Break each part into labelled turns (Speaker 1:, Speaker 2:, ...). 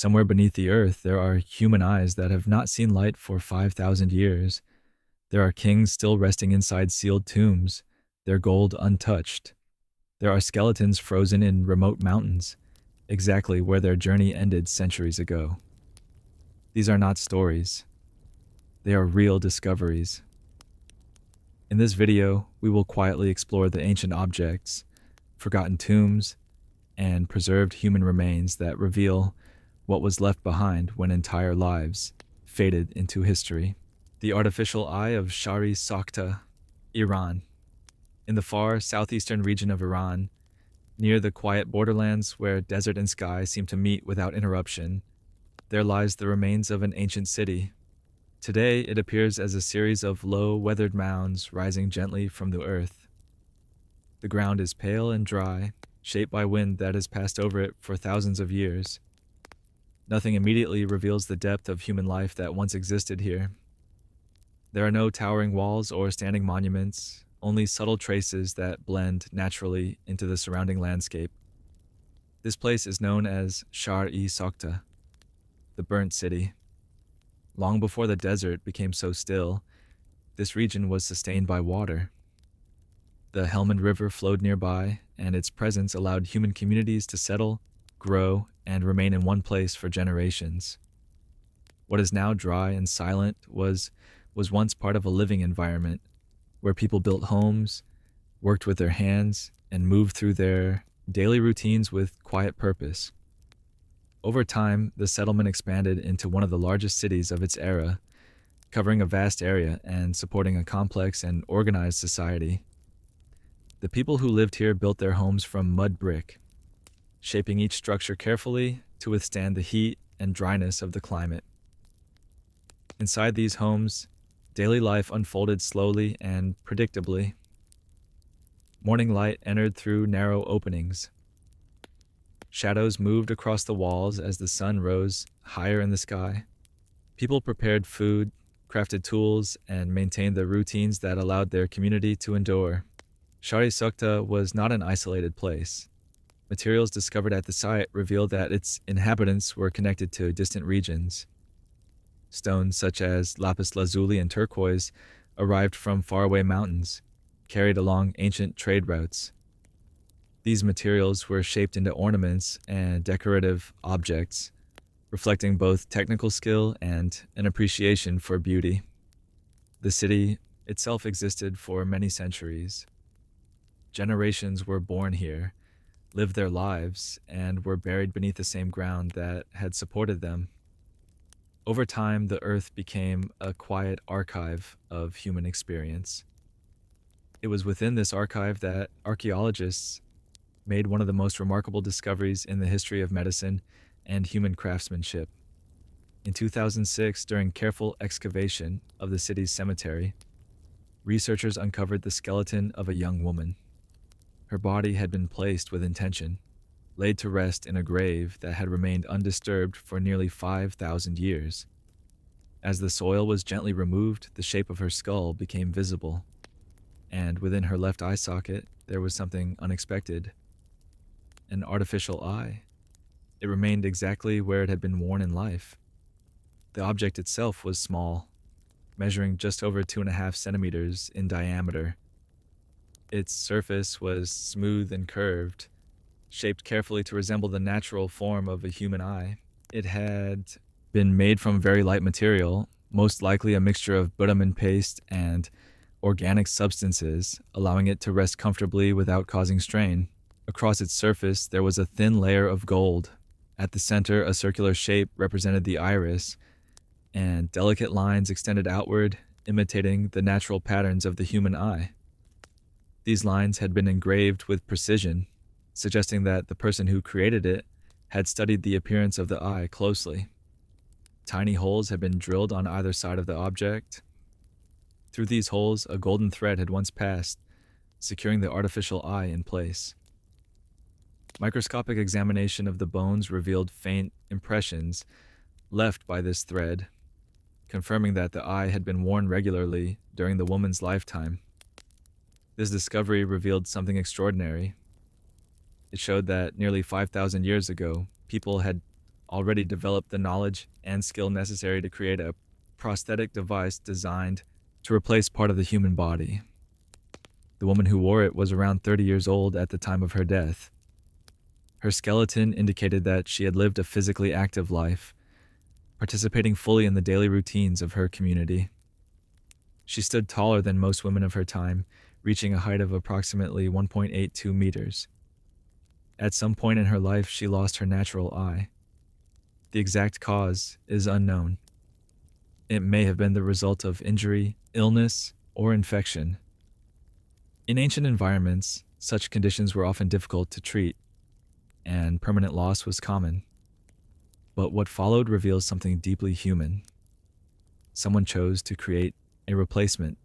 Speaker 1: Somewhere beneath the earth, there are human eyes that have not seen light for 5,000 years. There are kings still resting inside sealed tombs, their gold untouched. There are skeletons frozen in remote mountains, exactly where their journey ended centuries ago. These are not stories. They are real discoveries. In this video, we will quietly explore the ancient objects, forgotten tombs, and preserved human remains that reveal what was left behind when entire lives faded into history. The artificial eye of Shahr-i Sokhta, Iran. In the far southeastern region of Iran, near the quiet borderlands where desert and sky seem to meet without interruption, there lies the remains of an ancient city. Today, it appears as a series of low, weathered mounds rising gently from the earth. The ground is pale and dry, shaped by wind that has passed over it for thousands of years. Nothing immediately reveals the depth of human life that once existed here. There are no towering walls or standing monuments, only subtle traces that blend naturally into the surrounding landscape. This place is known as Shahr-i Sokhta, the burnt city. Long before the desert became so still, this region was sustained by water. The Helmand River flowed nearby, and its presence allowed human communities to settle, grow, and remain in one place for generations. What is now dry and silent was once part of a living environment where people built homes, worked with their hands, and moved through their daily routines with quiet purpose. Over time, the settlement expanded into one of the largest cities of its era, covering a vast area and supporting a complex and organized society. The people who lived here built their homes from mud brick, shaping each structure carefully to withstand the heat and dryness of the climate. Inside these homes, daily life unfolded slowly and predictably. Morning light entered through narrow openings. Shadows moved across the walls as the sun rose higher in the sky. People prepared food, crafted tools, and maintained the routines that allowed their community to endure. Shahr-i Sokhta was not an isolated place. Materials discovered at the site revealed that its inhabitants were connected to distant regions. Stones such as lapis lazuli and turquoise arrived from faraway mountains, carried along ancient trade routes. These materials were shaped into ornaments and decorative objects, reflecting both technical skill and an appreciation for beauty. The city itself existed for many centuries. Generations were born here, lived their lives, and were buried beneath the same ground that had supported them. Over time, the earth became a quiet archive of human experience. It was within this archive that archaeologists made one of the most remarkable discoveries in the history of medicine and human craftsmanship. In 2006, during careful excavation of the city's cemetery, researchers uncovered the skeleton of a young woman. Her body had been placed with intention, laid to rest in a grave that had remained undisturbed for nearly 5,000 years. As the soil was gently removed, the shape of her skull became visible, and within her left eye socket, there was something unexpected. An artificial eye. It remained exactly where it had been worn in life. The object itself was small, measuring just over 2.5 centimeters in diameter. Its surface was smooth and curved, shaped carefully to resemble the natural form of a human eye. It had been made from very light material, most likely a mixture of bitumen paste and organic substances, allowing it to rest comfortably without causing strain. Across its surface, there was a thin layer of gold. At the center, a circular shape represented the iris, and delicate lines extended outward, imitating the natural patterns of the human eye. These lines had been engraved with precision, suggesting that the person who created it had studied the appearance of the eye closely. Tiny holes had been drilled on either side of the object. Through these holes, a golden thread had once passed, securing the artificial eye in place. Microscopic examination of the bones revealed faint impressions left by this thread, confirming that the eye had been worn regularly during the woman's lifetime. This discovery revealed something extraordinary. It showed that nearly 5,000 years ago, people had already developed the knowledge and skill necessary to create a prosthetic device designed to replace part of the human body. The woman who wore it was around 30 years old at the time of her death. Her skeleton indicated that she had lived a physically active life, participating fully in the daily routines of her community. She stood taller than most women of her time, reaching a height of approximately 1.82 meters. At some point in her life, she lost her natural eye. The exact cause is unknown. It may have been the result of injury, illness, or infection. In ancient environments, such conditions were often difficult to treat, and permanent loss was common. But what followed reveals something deeply human. Someone chose to create a replacement.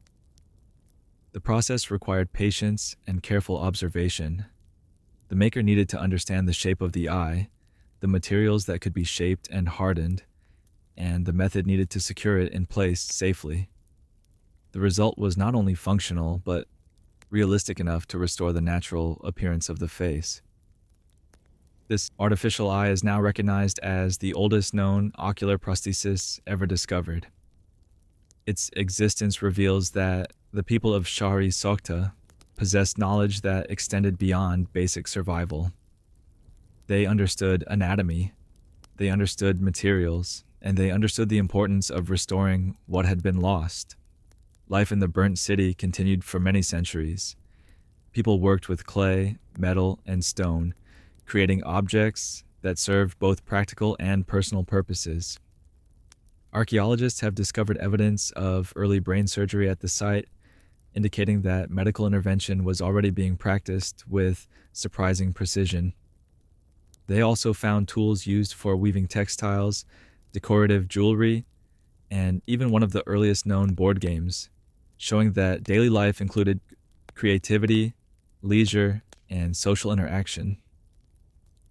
Speaker 1: The process required patience and careful observation. The maker needed to understand the shape of the eye, the materials that could be shaped and hardened, and the method needed to secure it in place safely. The result was not only functional, but realistic enough to restore the natural appearance of the face. This artificial eye is now recognized as the oldest known ocular prosthesis ever discovered. Its existence reveals that the people of Shahr-i Sokhta possessed knowledge that extended beyond basic survival. They understood anatomy, they understood materials, and they understood the importance of restoring what had been lost. Life in the burnt city continued for many centuries. People worked with clay, metal, and stone, creating objects that served both practical and personal purposes. Archaeologists have discovered evidence of early brain surgery at the site, indicating that medical intervention was already being practiced with surprising precision. They also found tools used for weaving textiles, decorative jewelry, and even one of the earliest known board games, showing that daily life included creativity, leisure, and social interaction.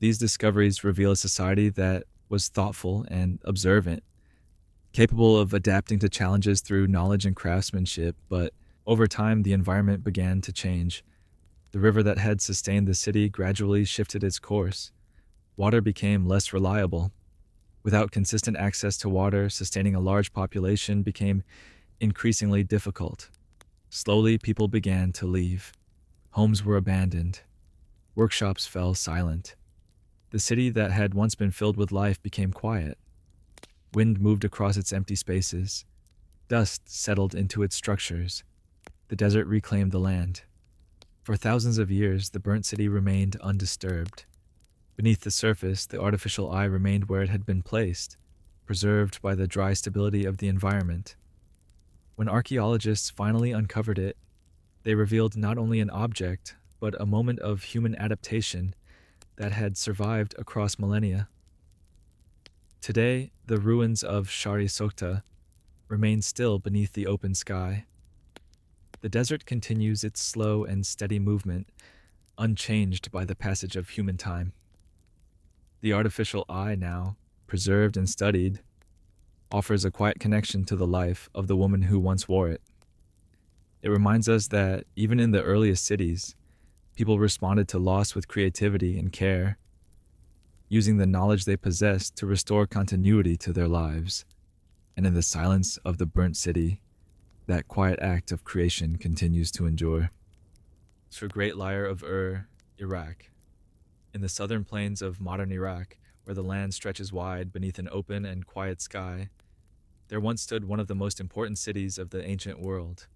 Speaker 1: These discoveries reveal a society that was thoughtful and observant, capable of adapting to challenges through knowledge and craftsmanship, but over time the environment began to change. The river that had sustained the city gradually shifted its course. Water became less reliable. Without consistent access to water, sustaining a large population became increasingly difficult. Slowly, people began to leave. Homes were abandoned. Workshops fell silent. The city that had once been filled with life became quiet. Wind moved across its empty spaces. Dust settled into its structures. The desert reclaimed the land. For thousands of years, the burnt city remained undisturbed. Beneath the surface, the artificial eye remained where it had been placed, preserved by the dry stability of the environment. When archaeologists finally uncovered it, they revealed not only an object, but a moment of human adaptation that had survived across millennia. Today, the ruins of Shahr-i Sokhta remain still beneath the open sky. The desert continues its slow and steady movement, unchanged by the passage of human time. The artificial eye now, preserved and studied, offers a quiet connection to the life of the woman who once wore it. It reminds us that even in the earliest cities, people responded to loss with creativity and care, using the knowledge they possessed to restore continuity to their lives. And in the silence of the burnt city, that quiet act of creation continues to endure. It's for Great Lyre of Iraq. In the southern plains of modern Iraq, where the land stretches wide beneath an open and quiet sky, there once stood one of the most important cities of the ancient world.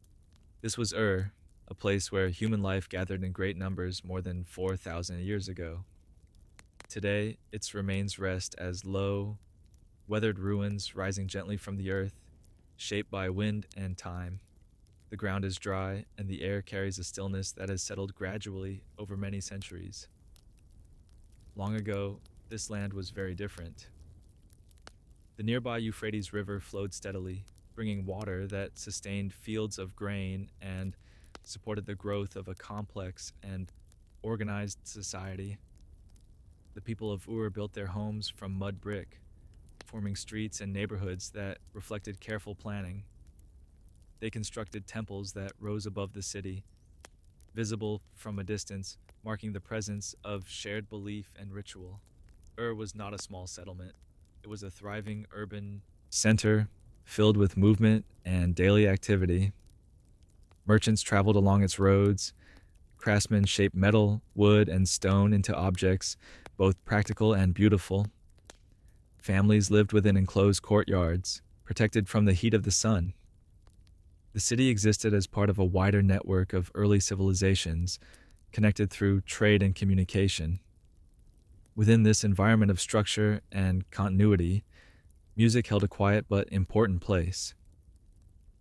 Speaker 1: This was a place where human life gathered in great numbers more than 4,000 years ago. Today, its remains rest as low, weathered ruins rising gently from the earth, shaped by wind and time. The ground is dry, and the air carries a stillness that has settled gradually over many centuries. Long ago, this land was very different. The nearby Euphrates River flowed steadily, bringing water that sustained fields of grain and supported the growth of a complex and organized society. The people of built their homes from mud brick, forming streets and neighborhoods that reflected careful planning. They constructed temples that rose above the city, visible from a distance, marking the presence of shared belief and ritual. Was not a small settlement. It was a thriving urban center filled with movement and daily activity. Merchants traveled along its roads. Craftsmen shaped metal, wood, and stone into objects, both practical and beautiful. Families lived within enclosed courtyards, protected from the heat of the sun. The city existed as part of a wider network of early civilizations, connected through trade and communication. Within this environment of structure and continuity, music held a quiet but important place.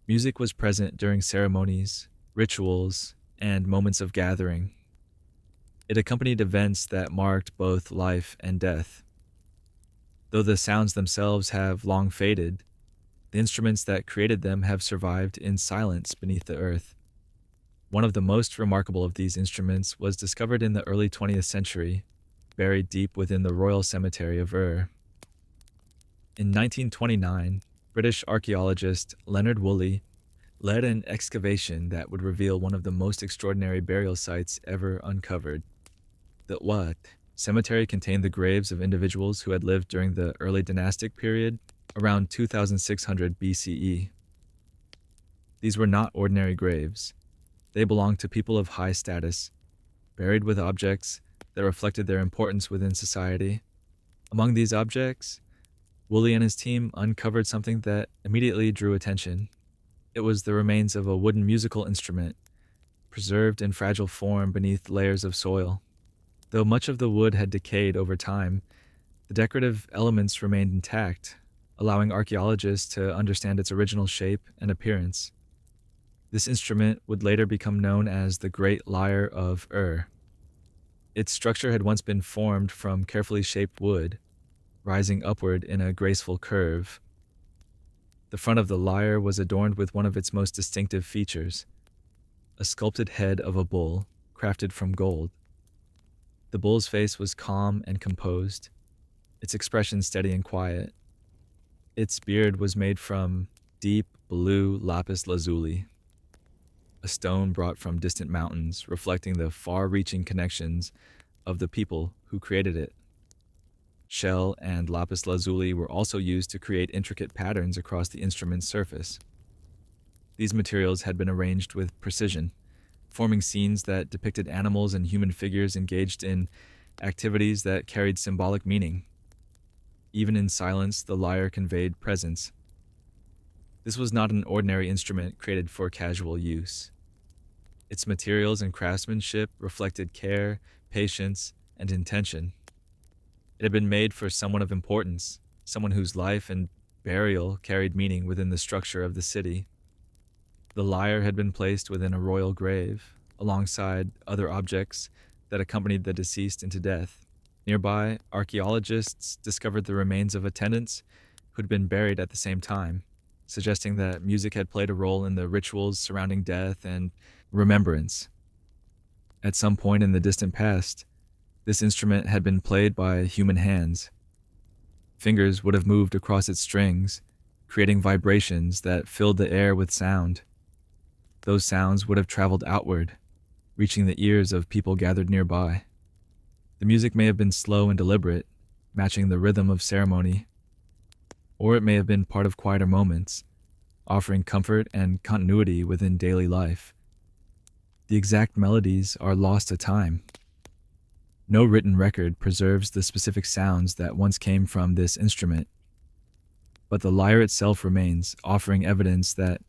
Speaker 1: Music was present during ceremonies, rituals, and moments of gathering. It accompanied events that marked both life and death. Though the sounds themselves have long faded, the instruments that created them have survived in silence beneath the earth. One of the most remarkable of these instruments was discovered in the early 20th century, buried deep within the Royal Cemetery of Ur. In 1929, British archaeologist Leonard Woolley led an excavation that would reveal one of the most extraordinary burial sites ever uncovered. The Wat cemetery contained the graves of individuals who had lived during the early dynastic period, around 2600 BCE. These were not ordinary graves. They belonged to people of high status, buried with objects that reflected their importance within society. Among these objects, Woolley and his team uncovered something that immediately drew attention. It was the remains of a wooden musical instrument, preserved in fragile form beneath layers of soil. Though much of the wood had decayed over time, the decorative elements remained intact, allowing archaeologists to understand its original shape and appearance. This instrument would later become known as the Great Lyre of Ur. Its structure had once been formed from carefully shaped wood, rising upward in a graceful curve. The front of the lyre was adorned with one of its most distinctive features, a sculpted head of a bull, crafted from gold. The bull's face was calm and composed, its expression steady and quiet. Its beard was made from deep blue lapis lazuli, a stone brought from distant mountains, reflecting the far-reaching connections of the people who created it. Shell and lapis lazuli were also used to create intricate patterns across the instrument's surface. These materials had been arranged with precision, forming scenes that depicted animals and human figures engaged in activities that carried symbolic meaning. Even in silence, the lyre conveyed presence. This was not an ordinary instrument created for casual use. Its materials and craftsmanship reflected care, patience, and intention. It had been made for someone of importance, someone whose life and burial carried meaning within the structure of the city. The lyre had been placed within a royal grave, alongside other objects that accompanied the deceased into death. Nearby, archaeologists discovered the remains of attendants who had been buried at the same time, suggesting that music had played a role in the rituals surrounding death and remembrance. At some point in the distant past, this instrument had been played by human hands. Fingers would have moved across its strings, creating vibrations that filled the air with sound. Those sounds would have traveled outward, reaching the ears of people gathered nearby. The music may have been slow and deliberate, matching the rhythm of ceremony, or it may have been part of quieter moments, offering comfort and continuity within daily life. The exact melodies are lost to time. No written record preserves the specific sounds that once came from this instrument, but the lyre itself remains, offering evidence that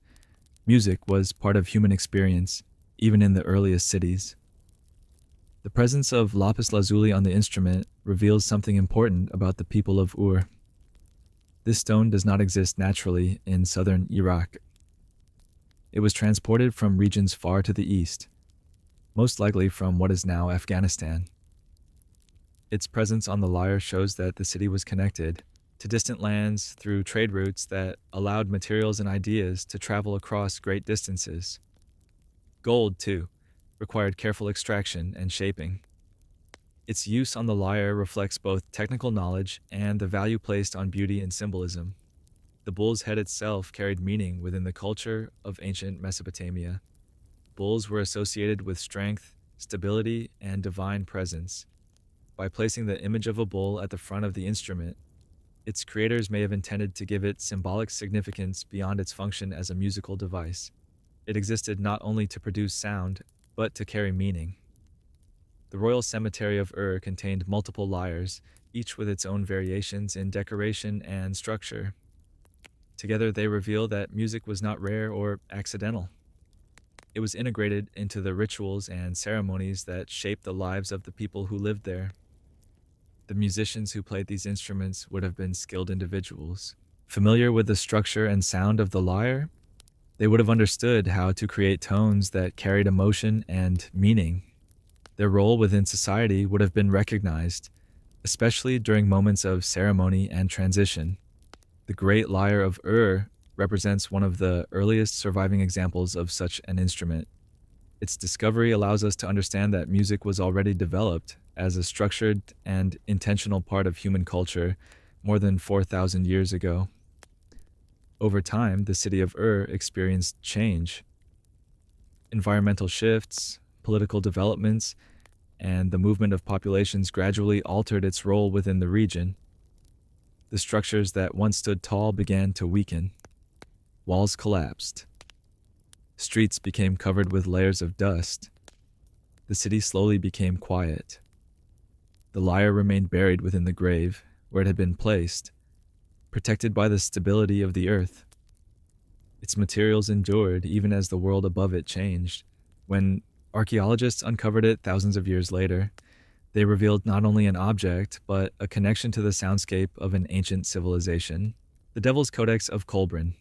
Speaker 1: music was part of human experience, even in the earliest cities. The presence of lapis lazuli on the instrument reveals something important about the people of Ur. This stone does not exist naturally in southern Iraq. It was transported from regions far to the east, most likely from what is now Afghanistan. Its presence on the lyre shows that the city was connected to distant lands through trade routes that allowed materials and ideas to travel across great distances. Gold, too, required careful extraction and shaping. Its use on the lyre reflects both technical knowledge and the value placed on beauty and symbolism. The bull's head itself carried meaning within the culture of ancient Mesopotamia. Bulls were associated with strength, stability, and divine presence. By placing the image of a bull at the front of the instrument, Its creators may have intended to give it symbolic significance beyond its function as a musical device. It existed not only to produce sound, but to carry meaning. The royal cemetery of Ur contained multiple lyres, each with its own variations in decoration and structure. Together, they reveal that music was not rare or accidental. It was integrated into the rituals and ceremonies that shaped the lives of the people who lived there. The musicians who played these instruments would have been skilled individuals. Familiar with the structure and sound of the lyre, they would have understood how to create tones that carried emotion and meaning. Their role within society would have been recognized, especially during moments of ceremony and transition. The Great Lyre of Ur represents one of the earliest surviving examples of such an instrument. Its discovery allows us to understand that music was already developed as a structured and intentional part of human culture more than 4,000 years ago. Over time, the city of Ur experienced change. Environmental shifts, political developments, and the movement of populations gradually altered its role within the region. The structures that once stood tall began to weaken. Walls collapsed. Streets became covered with layers of dust. The city slowly became quiet. The lyre remained buried within the grave where it had been placed, protected by the stability of the earth. Its materials endured even as the world above it changed. When archaeologists uncovered it thousands of years later, they revealed not only an object, but a connection to the soundscape of an ancient civilization. The Devil's Codex of Kolbrin.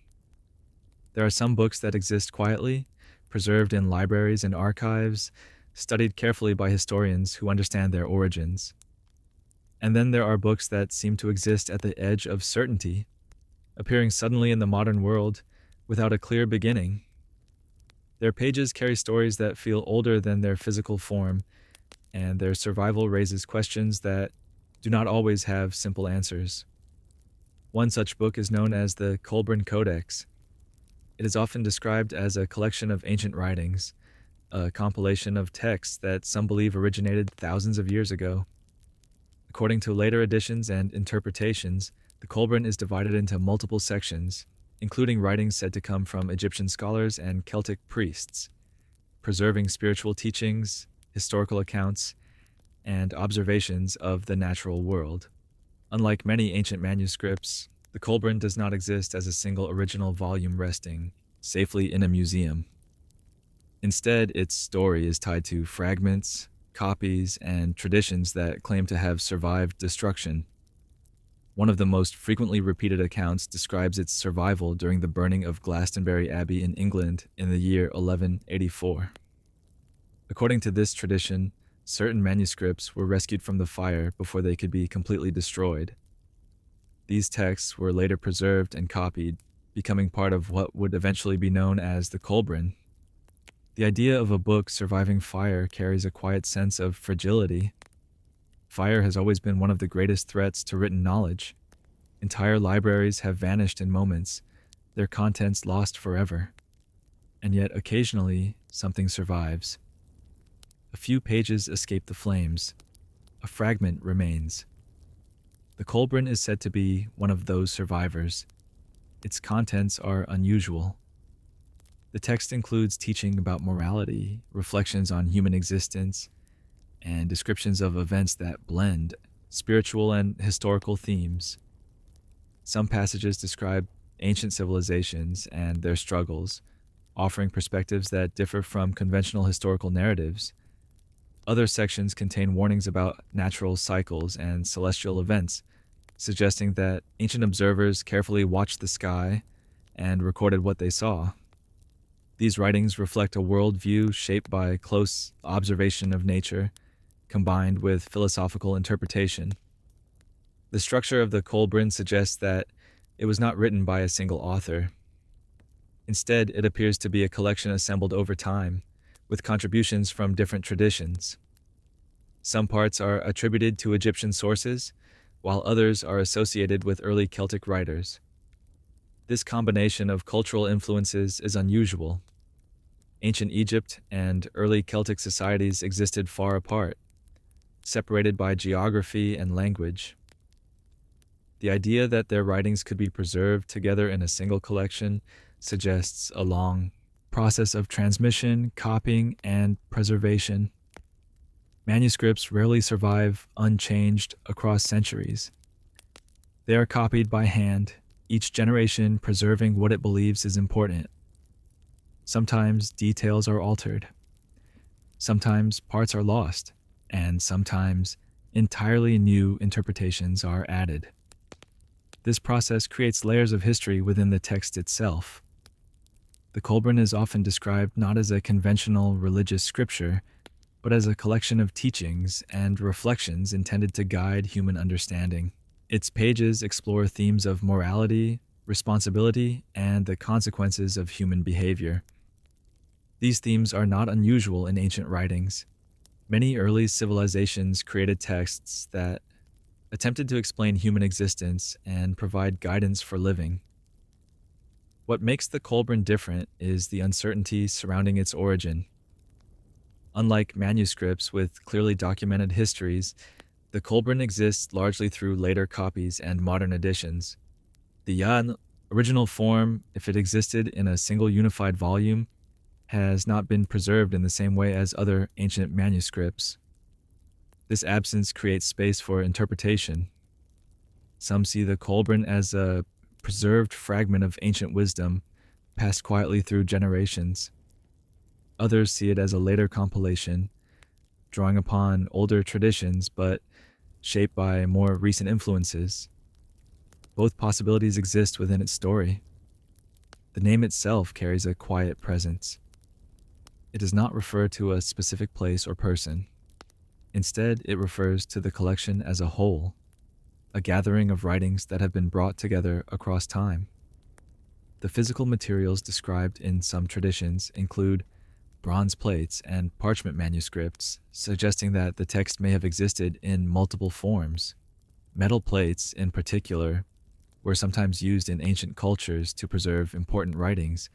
Speaker 1: There are some books that exist quietly, preserved in libraries and archives, studied carefully by historians who understand their origins. And then there are books that seem to exist at the edge of certainty, appearing suddenly in the modern world without a clear beginning. Their pages carry stories that feel older than their physical form, and their survival raises questions that do not always have simple answers. One such book is known as the Kolbrin Codex. It is often described as a collection of ancient writings, a compilation of texts that some believe originated thousands of years ago. According to later editions and interpretations, the Kolbrin is divided into multiple sections, including writings said to come from Egyptian scholars and Celtic priests, preserving spiritual teachings, historical accounts, and observations of the natural world. Unlike many ancient manuscripts, the Kolbrin does not exist as a single original volume resting safely in a museum. Instead, its story is tied to fragments, copies, and traditions that claim to have survived destruction. One of the most frequently repeated accounts describes its survival during the burning of Glastonbury Abbey in England in the year 1184. According to this tradition, certain manuscripts were rescued from the fire before they could be completely destroyed. These texts were later preserved and copied, becoming part of what would eventually be known as the Kolbrin. The idea of a book surviving fire carries a quiet sense of fragility. Fire has always been one of the greatest threats to written knowledge. Entire libraries have vanished in moments, their contents lost forever. And yet occasionally, something survives. A few pages escape the flames. A fragment remains. The Kolbrin is said to be one of those survivors. Its contents are unusual. The text includes teaching about morality, reflections on human existence, and descriptions of events that blend spiritual and historical themes. Some passages describe ancient civilizations and their struggles, offering perspectives that differ from conventional historical narratives. Other sections contain warnings about natural cycles and celestial events, suggesting that ancient observers carefully watched the sky and recorded what they saw. These writings reflect a worldview shaped by close observation of nature, combined with philosophical interpretation. The structure of the Kolbrin suggests that it was not written by a single author. Instead, it appears to be a collection assembled over time, with contributions from different traditions. Some parts are attributed to Egyptian sources, while others are associated with early Celtic writers. This combination of cultural influences is unusual. Ancient Egypt and early Celtic societies existed far apart, separated by geography and language. The idea that their writings could be preserved together in a single collection suggests a long process of transmission, copying, and preservation. Manuscripts rarely survive unchanged across centuries. They are copied by hand, each generation preserving what it believes is important. Sometimes details are altered, sometimes parts are lost, and sometimes entirely new interpretations are added. This process creates layers of history within the text itself. The Kolbrin is often described not as a conventional religious scripture, but as a collection of teachings and reflections intended to guide human understanding. Its pages explore themes of morality, responsibility, and the consequences of human behavior. These themes are not unusual in ancient writings. Many early civilizations created texts that attempted to explain human existence and provide guidance for living. What makes the Kolbrin different is the uncertainty surrounding its origin. Unlike manuscripts with clearly documented histories, the Kolbrin exists largely through later copies and modern editions. The Yan original form, if it existed in a single unified volume, has not been preserved in the same way as other ancient manuscripts. This absence creates space for interpretation. Some see the Kolbrin as a preserved fragment of ancient wisdom, passed quietly through generations. Others see it as a later compilation, drawing upon older traditions but shaped by more recent influences. Both possibilities exist within its story. The name itself carries a quiet presence. It does not refer to a specific place or person. Instead, it refers to the collection as a whole, a gathering of writings that have been brought together across time. The physical materials described in some traditions include bronze plates and parchment manuscripts, suggesting that the text may have existed in multiple forms. Metal plates, in particular, were sometimes used in ancient cultures to preserve important writings,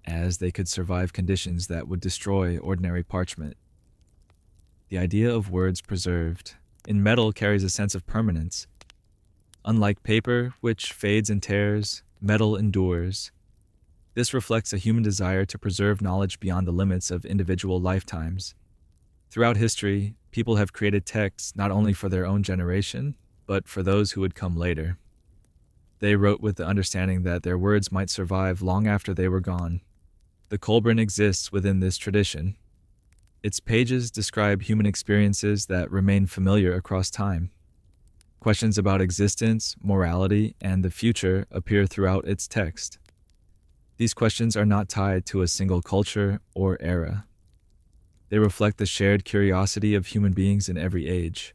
Speaker 1: as they could survive conditions that would destroy ordinary parchment. The idea of words preserved in metal carries a sense of permanence. Unlike paper, which fades and tears, metal endures. This reflects a human desire to preserve knowledge beyond the limits of individual lifetimes. Throughout history, people have created texts not only for their own generation, but for those who would come later. They wrote with the understanding that their words might survive long after they were gone. The Kolbrin exists within this tradition. Its pages describe human experiences that remain familiar across time. Questions about existence, morality, and the future appear throughout its text. These questions are not tied to a single culture or era. They reflect the shared curiosity of human beings in every age.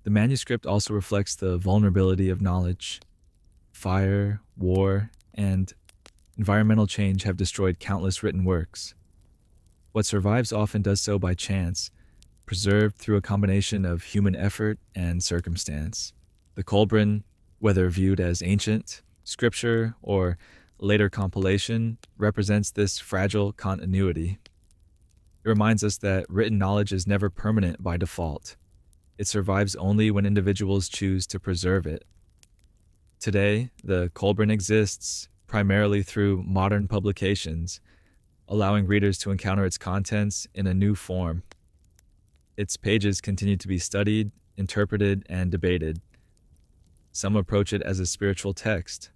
Speaker 1: The manuscript also reflects the vulnerability of knowledge. Fire, war, and environmental change have destroyed countless written works. What survives often does so by chance, preserved through a combination of human effort and circumstance. The Kolbrin, whether viewed as ancient, scripture, or later compilation, represents this fragile continuity. It reminds us that written knowledge is never permanent by default. It survives only when individuals choose to preserve it. Today, the Kolbrin exists primarily through modern publications, allowing readers to encounter its contents in a new form. Its pages continue to be studied, interpreted, and debated. Some approach it as a spiritual text.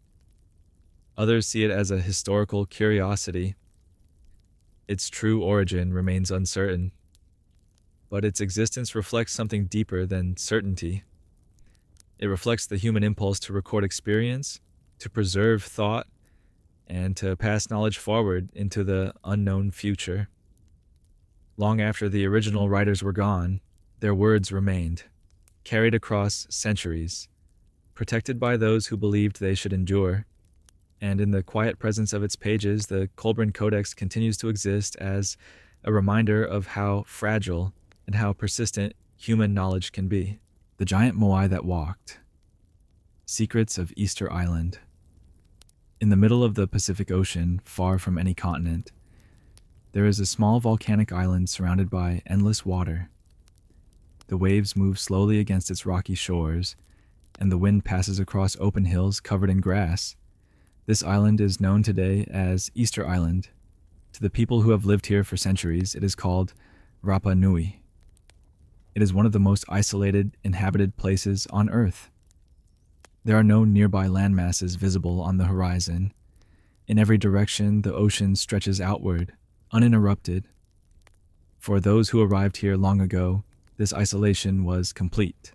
Speaker 1: Others see it as a historical curiosity. Its true origin remains uncertain, but its existence reflects something deeper than certainty. It reflects the human impulse to record experience, to preserve thought, and to pass knowledge forward into the unknown future. Long after the original writers were gone, their words remained, carried across centuries, protected by those who believed they should endure. And in the quiet presence of its pages, the Kolbrin Codex continues to exist as a reminder of how fragile and how persistent human knowledge can be. The Giant Moai That Walked. Secrets of Easter Island. In the middle of the Pacific Ocean, far from any continent, there is a small volcanic island surrounded by endless water. The waves move slowly against its rocky shores, and the wind passes across open hills covered in grass. This island is known today as Easter Island. To the people who have lived here for centuries, it is called Rapa Nui. It is one of the most isolated, inhabited places on Earth. There are no nearby landmasses visible on the horizon. In every direction, the ocean stretches outward, uninterrupted. For those who arrived here long ago, this isolation was complete.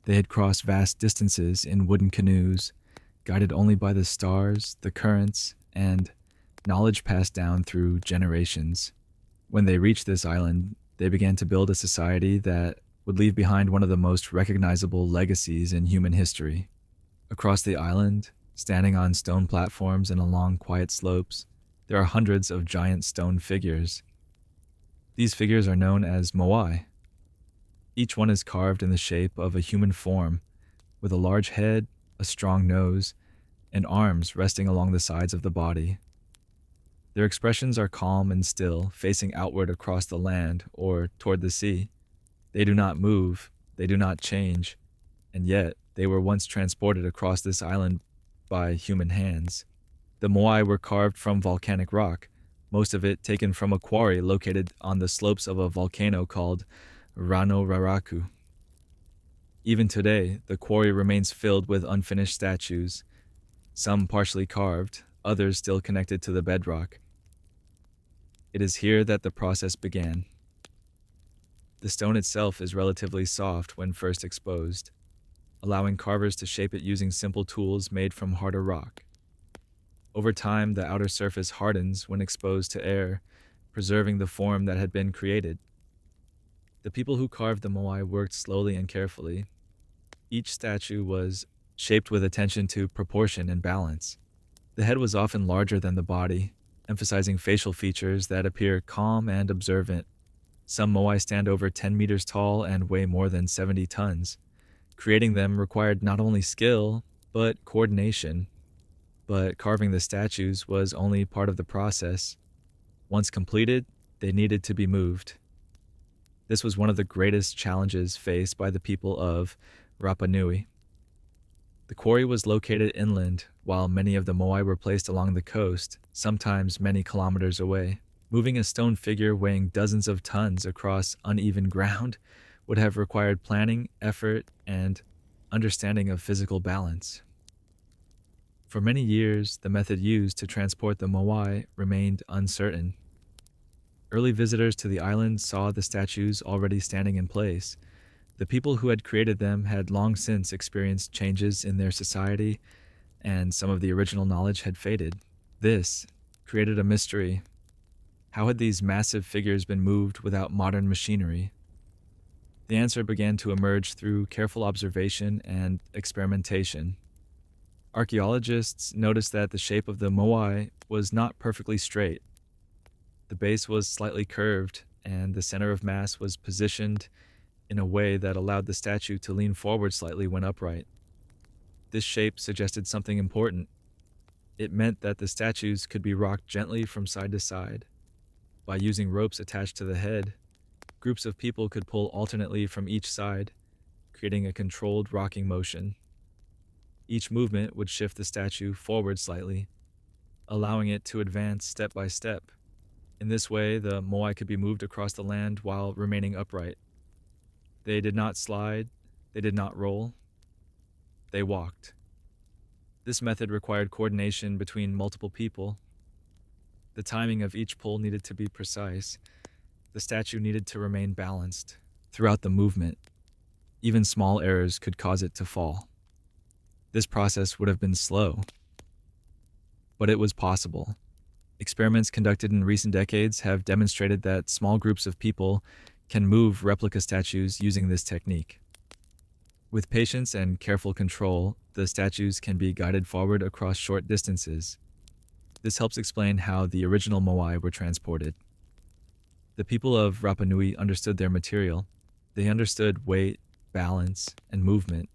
Speaker 1: They had crossed vast distances in wooden canoes, guided only by the stars, the currents, and knowledge passed down through generations. When they reached this island, they began to build a society that would leave behind one of the most recognizable legacies in human history. Across the island, standing on stone platforms and along quiet slopes, there are hundreds of giant stone figures. These figures are known as moai. Each one is carved in the shape of a human form, with a large head, a strong nose, and arms resting along the sides of the body. Their expressions are calm and still, facing outward across the land or toward the sea. They do not move, they do not change, and yet they were once transported across this island by human hands. The moai were carved from volcanic rock, most of it taken from a quarry located on the slopes of a volcano called Rano Raraku. Even today, the quarry remains filled with unfinished statues, some partially carved, others still connected to the bedrock. It is here that the process began. The stone itself is relatively soft when first exposed, allowing carvers to shape it using simple tools made from harder rock. Over time, the outer surface hardens when exposed to air, preserving the form that had been created. The people who carved the moai worked slowly and carefully. Each statue was shaped with attention to proportion and balance. The head was often larger than the body, emphasizing facial features that appear calm and observant. Some moai stand over 10 meters tall and weigh more than 70 tons. Creating them required not only skill, but coordination. But carving the statues was only part of the process. Once completed, they needed to be moved. This was one of the greatest challenges faced by the people of Rapa Nui. The quarry was located inland, while many of the moai were placed along the coast, sometimes many kilometers away. Moving a stone figure weighing dozens of tons across uneven ground would have required planning, effort, and understanding of physical balance. For many years, the method used to transport the moai remained uncertain. Early visitors to the island saw the statues already standing in place. The people who had created them had long since experienced changes in their society, and some of the original knowledge had faded. This created a mystery. How had these massive figures been moved without modern machinery? The answer began to emerge through careful observation and experimentation. Archaeologists noticed that the shape of the moai was not perfectly straight. The base was slightly curved, and the center of mass was positioned in a way that allowed the statue to lean forward slightly when upright. This shape suggested something important. It meant that the statues could be rocked gently from side to side. By using ropes attached to the head, groups of people could pull alternately from each side, creating a controlled rocking motion. Each movement would shift the statue forward slightly, allowing it to advance step by step. In this way, the moai could be moved across the land while remaining upright. They did not slide, they did not roll, they walked. This method required coordination between multiple people. The timing of each pull needed to be precise. The statue needed to remain balanced throughout the movement. Even small errors could cause it to fall. This process would have been slow, but it was possible. Experiments conducted in recent decades have demonstrated that small groups of people can move replica statues using this technique. With patience and careful control, the statues can be guided forward across short distances. This helps explain how the original moai were transported. The people of Rapa Nui understood their material. They understood weight, balance, and movement.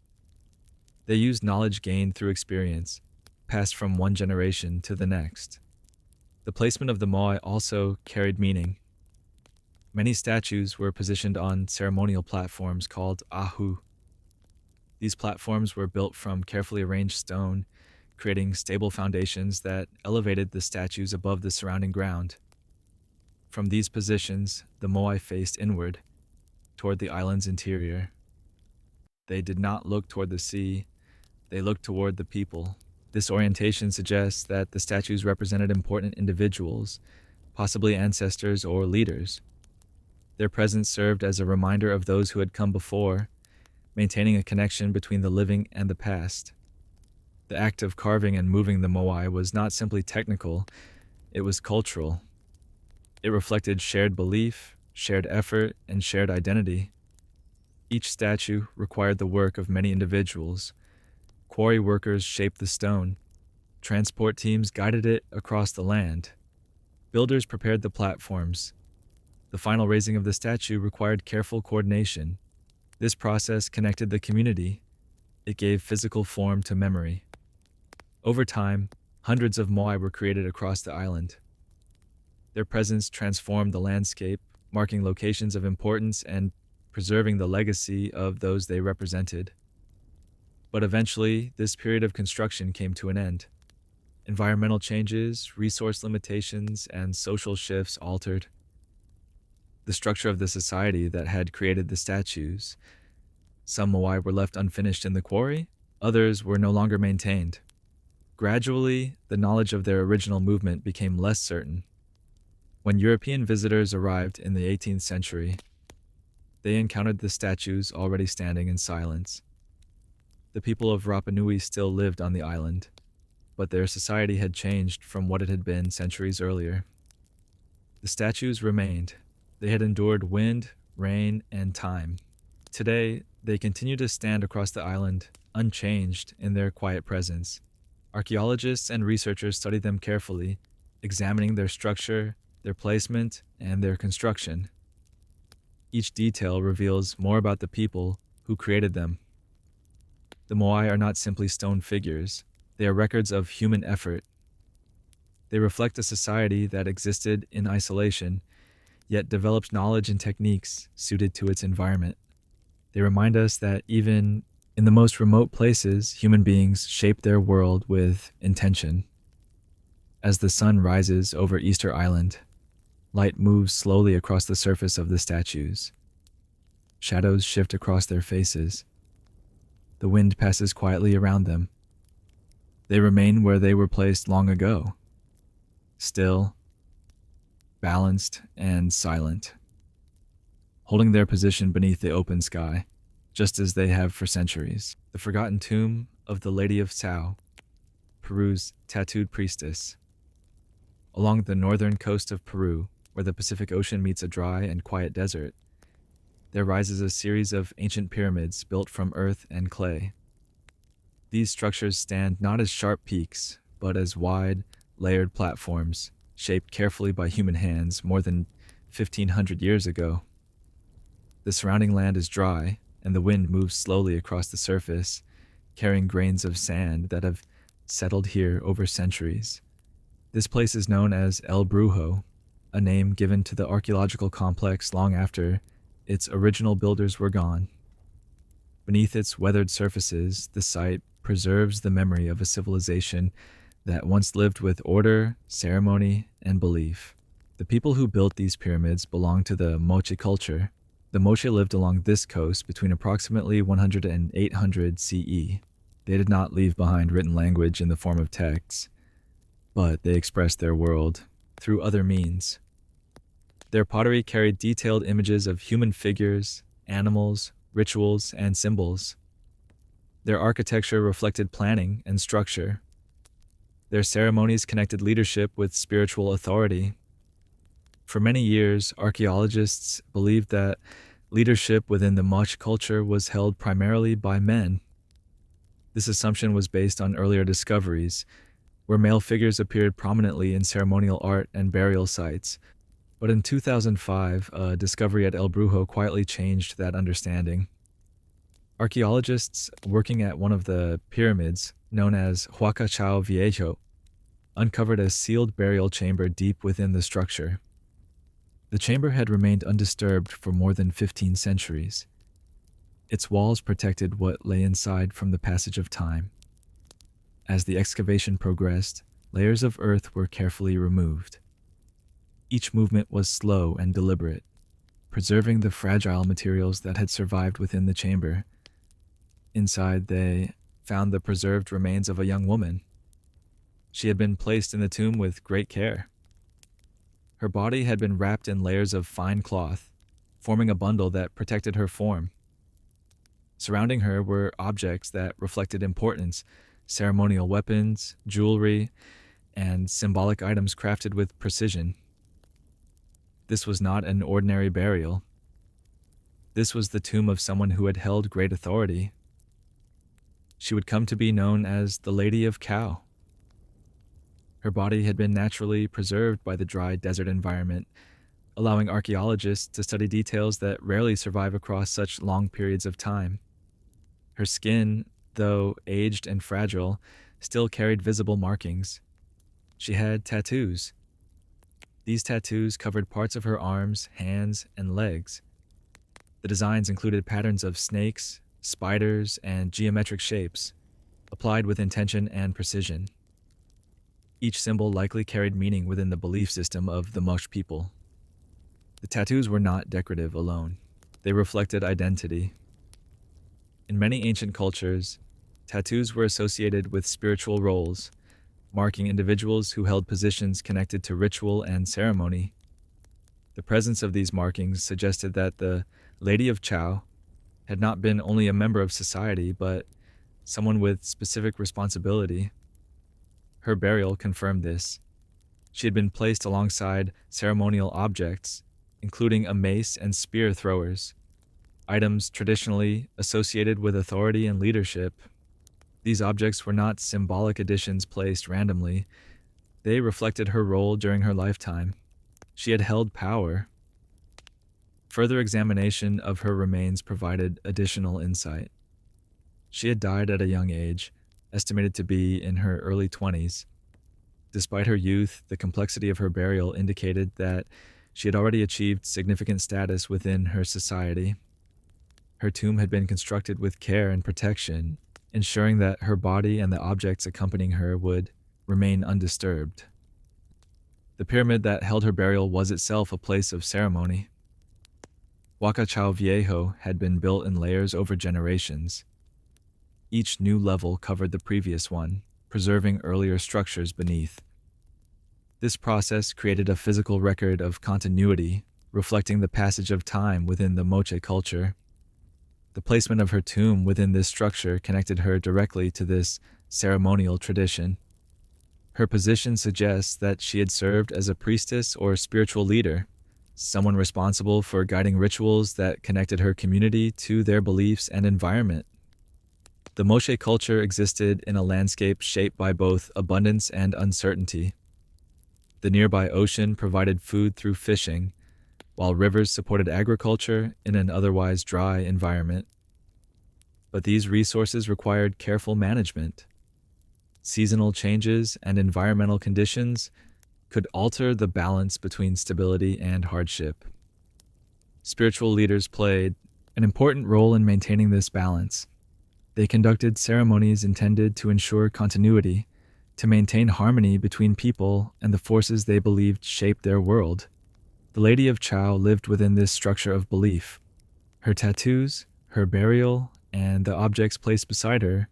Speaker 1: They used knowledge gained through experience, passed from one generation to the next. The placement of the moai also carried meaning. Many statues were positioned on ceremonial platforms called ahu. These platforms were built from carefully arranged stone, creating stable foundations that elevated the statues above the surrounding ground. From these positions, the moai faced inward, toward the island's interior. They did not look toward the sea, they looked toward the people. This orientation suggests that the statues represented important individuals, possibly ancestors or leaders. Their presence served as a reminder of those who had come before, maintaining a connection between the living and the past. The act of carving and moving the moai was not simply technical, it was cultural. It reflected shared belief, shared effort, and shared identity. Each statue required the work of many individuals. Quarry workers shaped the stone. Transport teams guided it across the land. Builders prepared the platforms. The final raising of the statue required careful coordination. This process connected the community. It gave physical form to memory. Over time, hundreds of moai were created across the island. Their presence transformed the landscape, marking locations of importance and preserving the legacy of those they represented. But eventually, this period of construction came to an end. Environmental changes, resource limitations, and social shifts altered the structure of the society that had created the statues. Some moai were left unfinished in the quarry, others were no longer maintained. Gradually, the knowledge of their original movement became less certain. When European visitors arrived in the 18th century, they encountered the statues already standing in silence. The people of Rapa Nui still lived on the island, but their society had changed from what it had been centuries earlier. The statues remained. They had endured wind, rain, and time. Today, they continue to stand across the island, unchanged in their quiet presence. Archaeologists and researchers study them carefully, examining their structure, their placement, and their construction. Each detail reveals more about the people who created them. The moai are not simply stone figures, they are records of human effort. They reflect a society that existed in isolation, yet developed knowledge and techniques suited to its environment. They remind us that even in the most remote places, human beings shape their world with intention. As the sun rises over Easter Island, light moves slowly across the surface of the statues. Shadows shift across their faces. The wind passes quietly around them. They remain where they were placed long ago, still, balanced, and silent, holding their position beneath the open sky, just as they have for centuries. The forgotten tomb of the Lady of Tsao, Peru's tattooed priestess. Along the northern coast of Peru, where the Pacific Ocean meets a dry and quiet desert, there rises a series of ancient pyramids built from earth and clay. These structures stand not as sharp peaks, but as wide, layered platforms, shaped carefully by human hands more than 1,500 years ago. The surrounding land is dry, and the wind moves slowly across the surface, carrying grains of sand that have settled here over centuries. This place is known as El Brujo, a name given to the archaeological complex long after its original builders were gone. Beneath its weathered surfaces, the site preserves the memory of a civilization that once lived with order, ceremony, and belief. The people who built these pyramids belong to the Moche culture. The Moche lived along this coast between approximately 100 and 800 CE. They did not leave behind written language in the form of texts, but they expressed their world through other means. Their pottery carried detailed images of human figures, animals, rituals, and symbols. Their architecture reflected planning and structure. Their ceremonies connected leadership with spiritual authority. For many years, archaeologists believed that leadership within the Moche culture was held primarily by men. This assumption was based on earlier discoveries, where male figures appeared prominently in ceremonial art and burial sites. But in 2005, a discovery at El Brujo quietly changed that understanding. Archaeologists working at one of the pyramids, known as Huacachao Viejo, uncovered a sealed burial chamber deep within the structure. The chamber had remained undisturbed for more than 15 centuries. Its walls protected what lay inside from the passage of time. As the excavation progressed, layers of earth were carefully removed. Each movement was slow and deliberate, preserving the fragile materials that had survived within the chamber. Inside, they found the preserved remains of a young woman. She had been placed in the tomb with great care. Her body had been wrapped in layers of fine cloth, forming a bundle that protected her form. Surrounding her were objects that reflected importance: ceremonial weapons, jewelry, and symbolic items crafted with precision. This was not an ordinary burial. This was the tomb of someone who had held great authority. She would come to be known as the Lady of Cow. Her body had been naturally preserved by the dry desert environment, allowing archaeologists to study details that rarely survive across such long periods of time. Her skin, though aged and fragile, still carried visible markings. She had tattoos. These tattoos covered parts of her arms, hands, and legs. The designs included patterns of snakes, spiders, and geometric shapes, applied with intention and precision. Each symbol likely carried meaning within the belief system of the Moche people. The tattoos were not decorative alone. They reflected identity. In many ancient cultures, tattoos were associated with spiritual roles, marking individuals who held positions connected to ritual and ceremony. The presence of these markings suggested that the Lady of Chow had not been only a member of society, but someone with specific responsibility. Her burial confirmed this. She had been placed alongside ceremonial objects, including a mace and spear throwers, items traditionally associated with authority and leadership. These objects were not symbolic additions placed randomly. They reflected her role during her lifetime. She had held power. Further examination of her remains provided additional insight. She had died at a young age, estimated to be in her early 20s. Despite her youth, the complexity of her burial indicated that she had already achieved significant status within her society. Her tomb had been constructed with care and protection, ensuring that her body and the objects accompanying her would remain undisturbed. The pyramid that held her burial was itself a place of ceremony. Huacachao Viejo had been built in layers over generations. Each new level covered the previous one, preserving earlier structures beneath. This process created a physical record of continuity, reflecting the passage of time within the Moche culture. The placement of her tomb within this structure connected her directly to this ceremonial tradition. Her position suggests that she had served as a priestess or spiritual leader, someone responsible for guiding rituals that connected her community to their beliefs and environment. The Moche culture existed in a landscape shaped by both abundance and uncertainty. The nearby ocean provided food through fishing, while rivers supported agriculture in an otherwise dry environment. But these resources required careful management. Seasonal changes and environmental conditions could alter the balance between stability and hardship. Spiritual leaders played an important role in maintaining this balance. They conducted ceremonies intended to ensure continuity, to maintain harmony between people and the forces they believed shaped their world. The Lady of Chow lived within this structure of belief. Her tattoos, her burial, and the objects placed beside her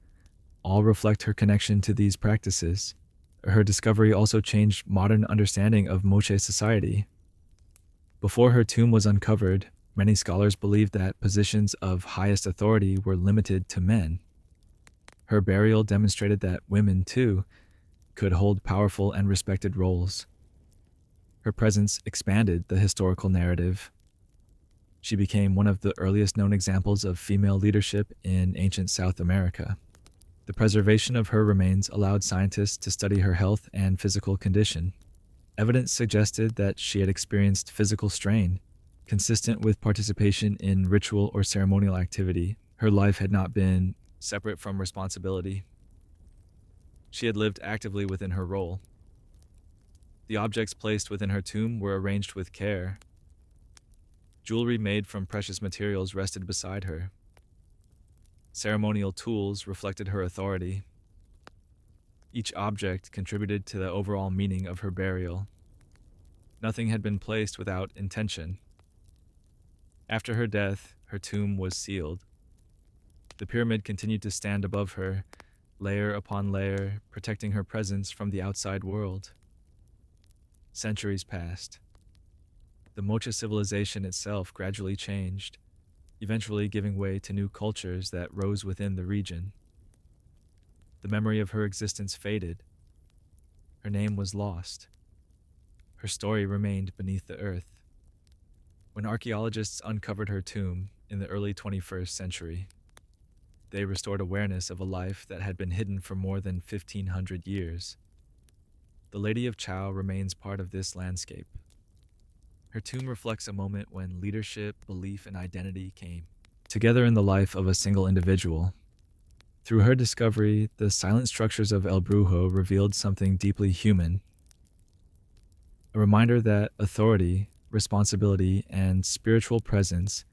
Speaker 1: all reflect her connection to these practices. Her discovery also changed modern understanding of Moche society. Before her tomb was uncovered, many scholars believed that positions of highest authority were limited to men. Her burial demonstrated that women, too, could hold powerful and respected roles. Her presence expanded the historical narrative. She became one of the earliest known examples of female leadership in ancient South America. The preservation of her remains allowed scientists to study her health and physical condition. Evidence suggested that she had experienced physical strain, consistent with participation in ritual or ceremonial activity. Her life had not been separate from responsibility. She had lived actively within her role. The objects placed within her tomb were arranged with care. Jewelry made from precious materials rested beside her. Ceremonial tools reflected her authority. Each object contributed to the overall meaning of her burial. Nothing had been placed without intention. After her death, her tomb was sealed. The pyramid continued to stand above her, layer upon layer, protecting her presence from the outside world. Centuries passed. The Mocha civilization itself gradually changed, eventually giving way to new cultures that rose within the region. The memory of her existence faded. Her name was lost. Her story remained beneath the earth. When archaeologists uncovered her tomb in the early 21st century, they restored awareness of a life that had been hidden for more than 1,500 years. The Lady of Chao remains part of this landscape. Her tomb reflects a moment when leadership, belief, and identity came together in the life of a single individual. Through her discovery, the silent structures of El Brujo revealed something deeply human, a reminder that authority, responsibility, and spiritual presence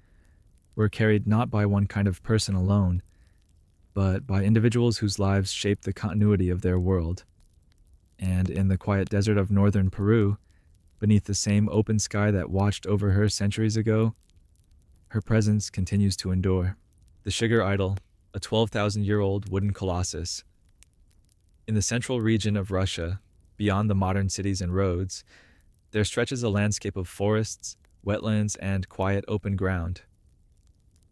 Speaker 1: were carried not by one kind of person alone, but by individuals whose lives shaped the continuity of their world. And in the quiet desert of northern Peru, beneath the same open sky that watched over her centuries ago, her presence continues to endure. The Shigar idol, a 12,000-year-old wooden colossus. In the central region of Russia, beyond the modern cities and roads, there stretches a landscape of forests, wetlands, and quiet open ground.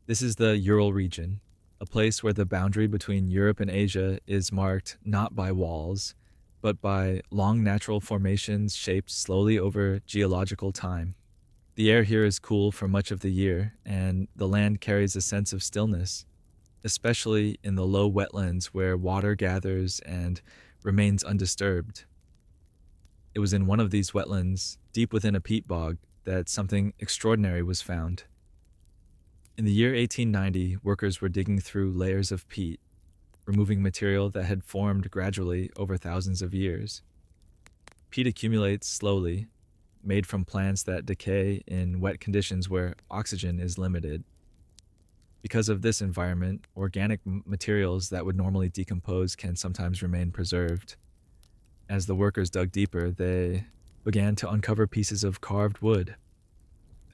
Speaker 1: This is the Ural region, a place where the boundary between Europe and Asia is marked not by walls, but by long natural formations shaped slowly over geological time. The air here is cool for much of the year, and the land carries a sense of stillness, especially in the low wetlands where water gathers and remains undisturbed. It was in one of these wetlands, deep within a peat bog, that something extraordinary was found. In the year 1890, workers were digging through layers of peat, removing material that had formed gradually over thousands of years. Peat accumulates slowly, made from plants that decay in wet conditions where oxygen is limited. Because of this environment, organic materials that would normally decompose can sometimes remain preserved. As the workers dug deeper, they began to uncover pieces of carved wood.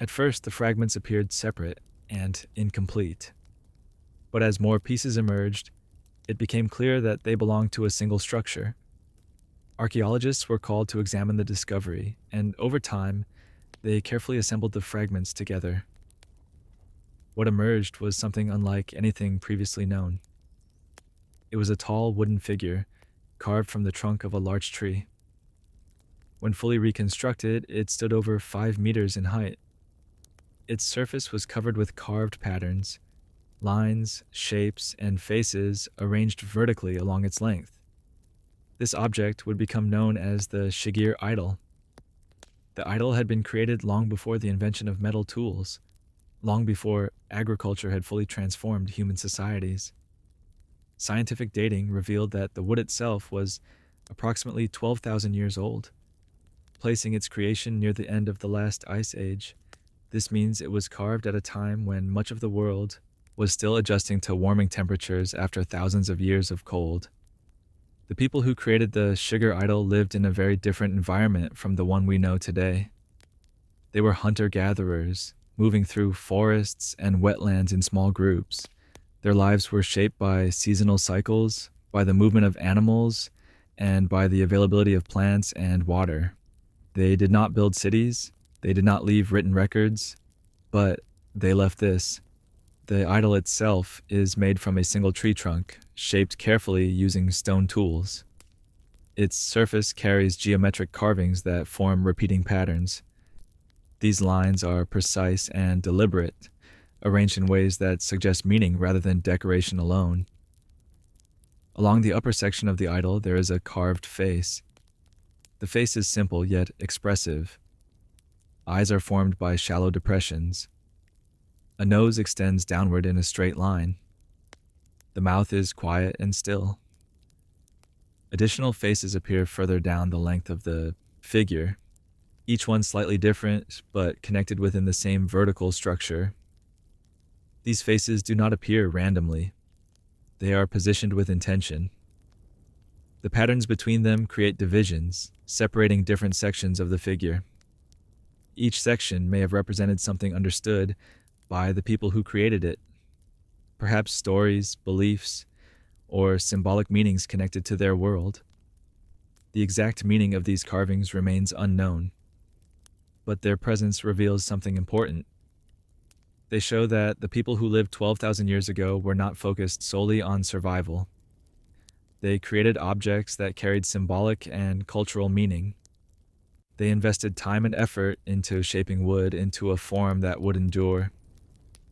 Speaker 1: At first, the fragments appeared separate and incomplete. But as more pieces emerged, it became clear that they belonged to a single structure. Archaeologists were called to examine the discovery, and over time, they carefully assembled the fragments together. What emerged was something unlike anything previously known. It was a tall wooden figure, carved from the trunk of a large tree. When fully reconstructed, it stood over 5 meters in height. Its surface was covered with carved patterns, lines, shapes, and faces arranged vertically along its length. This object would become known as the Shigar idol. The idol had been created long before the invention of metal tools, long before agriculture had fully transformed human societies. Scientific dating revealed that the wood itself was approximately 12,000 years old, placing its creation near the end of the last ice age. This means it was carved at a time when much of the world was still adjusting to warming temperatures after thousands of years of cold. The people who created the Shigar idol lived in a very different environment from the one we know today. They were hunter-gatherers, moving through forests and wetlands in small groups. Their lives were shaped by seasonal cycles, by the movement of animals, and by the availability of plants and water. They did not build cities, they did not leave written records, but they left this. The idol itself is made from a single tree trunk, shaped carefully using stone tools. Its surface carries geometric carvings that form repeating patterns. These lines are precise and deliberate, arranged in ways that suggest meaning rather than decoration alone. Along the upper section of the idol, there is a carved face. The face is simple yet expressive. Eyes are formed by shallow depressions. A nose extends downward in a straight line. The mouth is quiet and still. Additional faces appear further down the length of the figure, each one slightly different but connected within the same vertical structure. These faces do not appear randomly. They are positioned with intention. The patterns between them create divisions, separating different sections of the figure. Each section may have represented something understood by the people who created it, perhaps stories, beliefs, or symbolic meanings connected to their world. The exact meaning of these carvings remains unknown, but their presence reveals something important. They show that the people who lived 12,000 years ago were not focused solely on survival. They created objects that carried symbolic and cultural meaning. They invested time and effort into shaping wood into a form that would endure.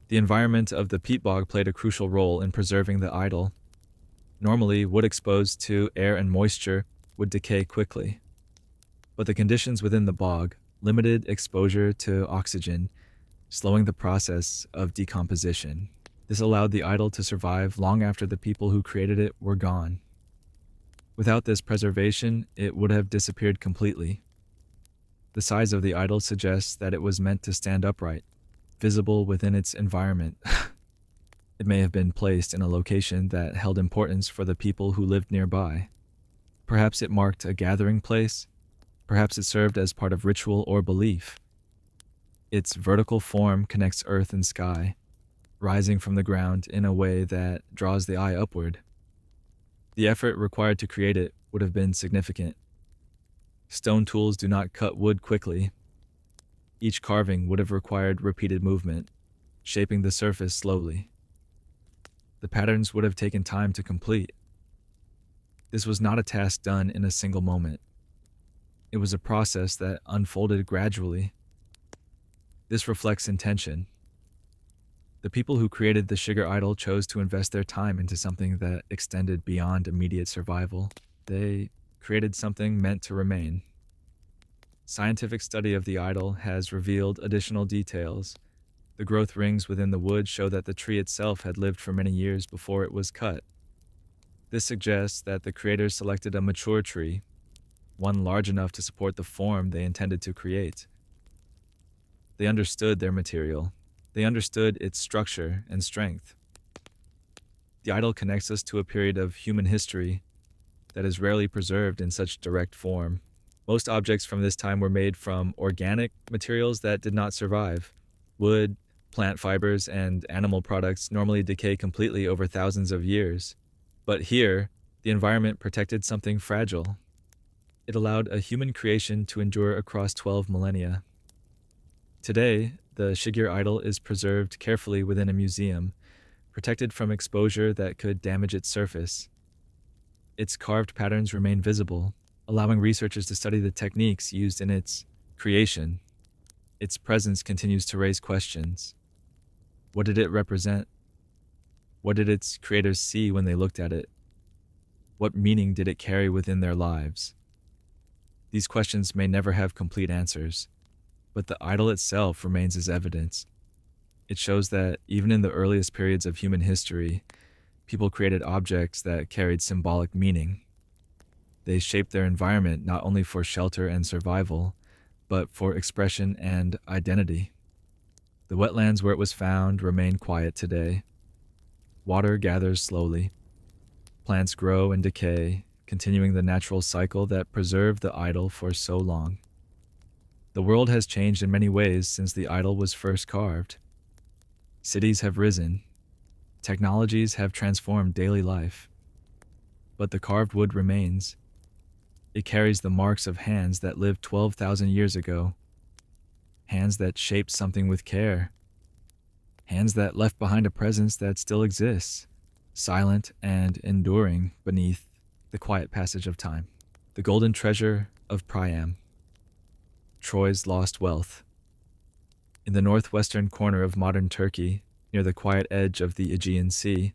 Speaker 1: The environment of the peat bog played a crucial role in preserving the idol. Normally, wood exposed to air and moisture would decay quickly, but the conditions within the bog limited exposure to oxygen, slowing the process of decomposition. This allowed the idol to survive long after the people who created it were gone. Without this preservation, it would have disappeared completely. The size of the idol suggests that it was meant to stand upright, visible within its environment. It may have been placed in a location that held importance for the people who lived nearby. Perhaps it marked a gathering place. Perhaps it served as part of ritual or belief. Its vertical form connects earth and sky, rising from the ground in a way that draws the eye upward. The effort required to create it would have been significant. Stone tools do not cut wood quickly. Each carving would have required repeated movement, shaping the surface slowly. The patterns would have taken time to complete. This was not a task done in a single moment. It was a process that unfolded gradually. This reflects intention. The people who created the sugar idol chose to invest their time into something that extended beyond immediate survival. They created something meant to remain. Scientific study of the idol has revealed additional details. The growth rings within the wood show that the tree itself had lived for many years before it was cut. This suggests that the creators selected a mature tree, one large enough to support the form they intended to create. They understood their material. They understood its structure and strength. The idol connects us to a period of human history that is rarely preserved in such direct form. Most objects from this time were made from organic materials that did not survive. Wood, plant fibers, and animal products normally decay completely over thousands of years. But here, the environment protected something fragile. It allowed a human creation to endure across 12 millennia. Today, the Shigur idol is preserved carefully within a museum, protected from exposure that could damage its surface. Its carved patterns remain visible, allowing researchers to study the techniques used in its creation. Its presence continues to raise questions. What did it represent? What did its creators see when they looked at it? What meaning did it carry within their lives? These questions may never have complete answers, but the idol itself remains as evidence. It shows that even in the earliest periods of human history, people created objects that carried symbolic meaning. They shaped their environment not only for shelter and survival, but for expression and identity. The wetlands where it was found remain quiet today. Water gathers slowly. Plants grow and decay, continuing the natural cycle that preserved the idol for so long. The world has changed in many ways since the idol was first carved. Cities have risen. Technologies have transformed daily life. But the carved wood remains. It carries the marks of hands that lived 12,000 years ago. Hands that shaped something with care. Hands that left behind a presence that still exists, silent and enduring beneath the quiet passage of time. The golden treasure of Priam. Troy's lost wealth. In the northwestern corner of modern Turkey, near the quiet edge of the Aegean Sea,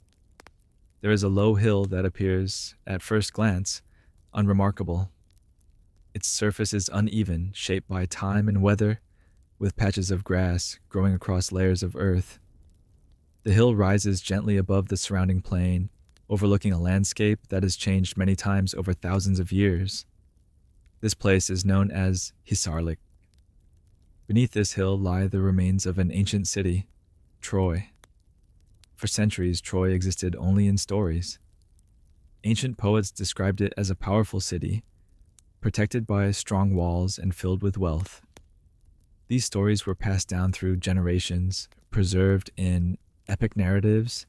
Speaker 1: there is a low hill that appears, at first glance, unremarkable. Its surface is uneven, shaped by time and weather, with patches of grass growing across layers of earth. The hill rises gently above the surrounding plain, overlooking a landscape that has changed many times over thousands of years. This place is known as Hisarlik. Beneath this hill lie the remains of an ancient city, Troy. For centuries, Troy existed only in stories. Ancient poets described it as a powerful city, protected by strong walls and filled with wealth. These stories were passed down through generations, preserved in epic narratives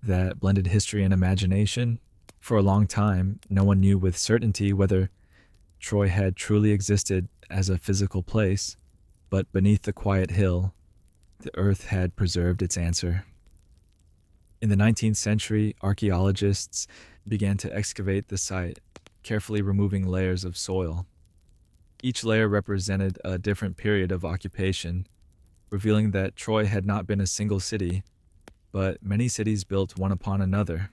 Speaker 1: that blended history and imagination. For a long time, no one knew with certainty whether Troy had truly existed as a physical place, but beneath the quiet hill, the earth had preserved its answer. In the 19th century, archaeologists began to excavate the site, carefully removing layers of soil. Each layer represented a different period of occupation, revealing that Troy had not been a single city, but many cities built one upon another.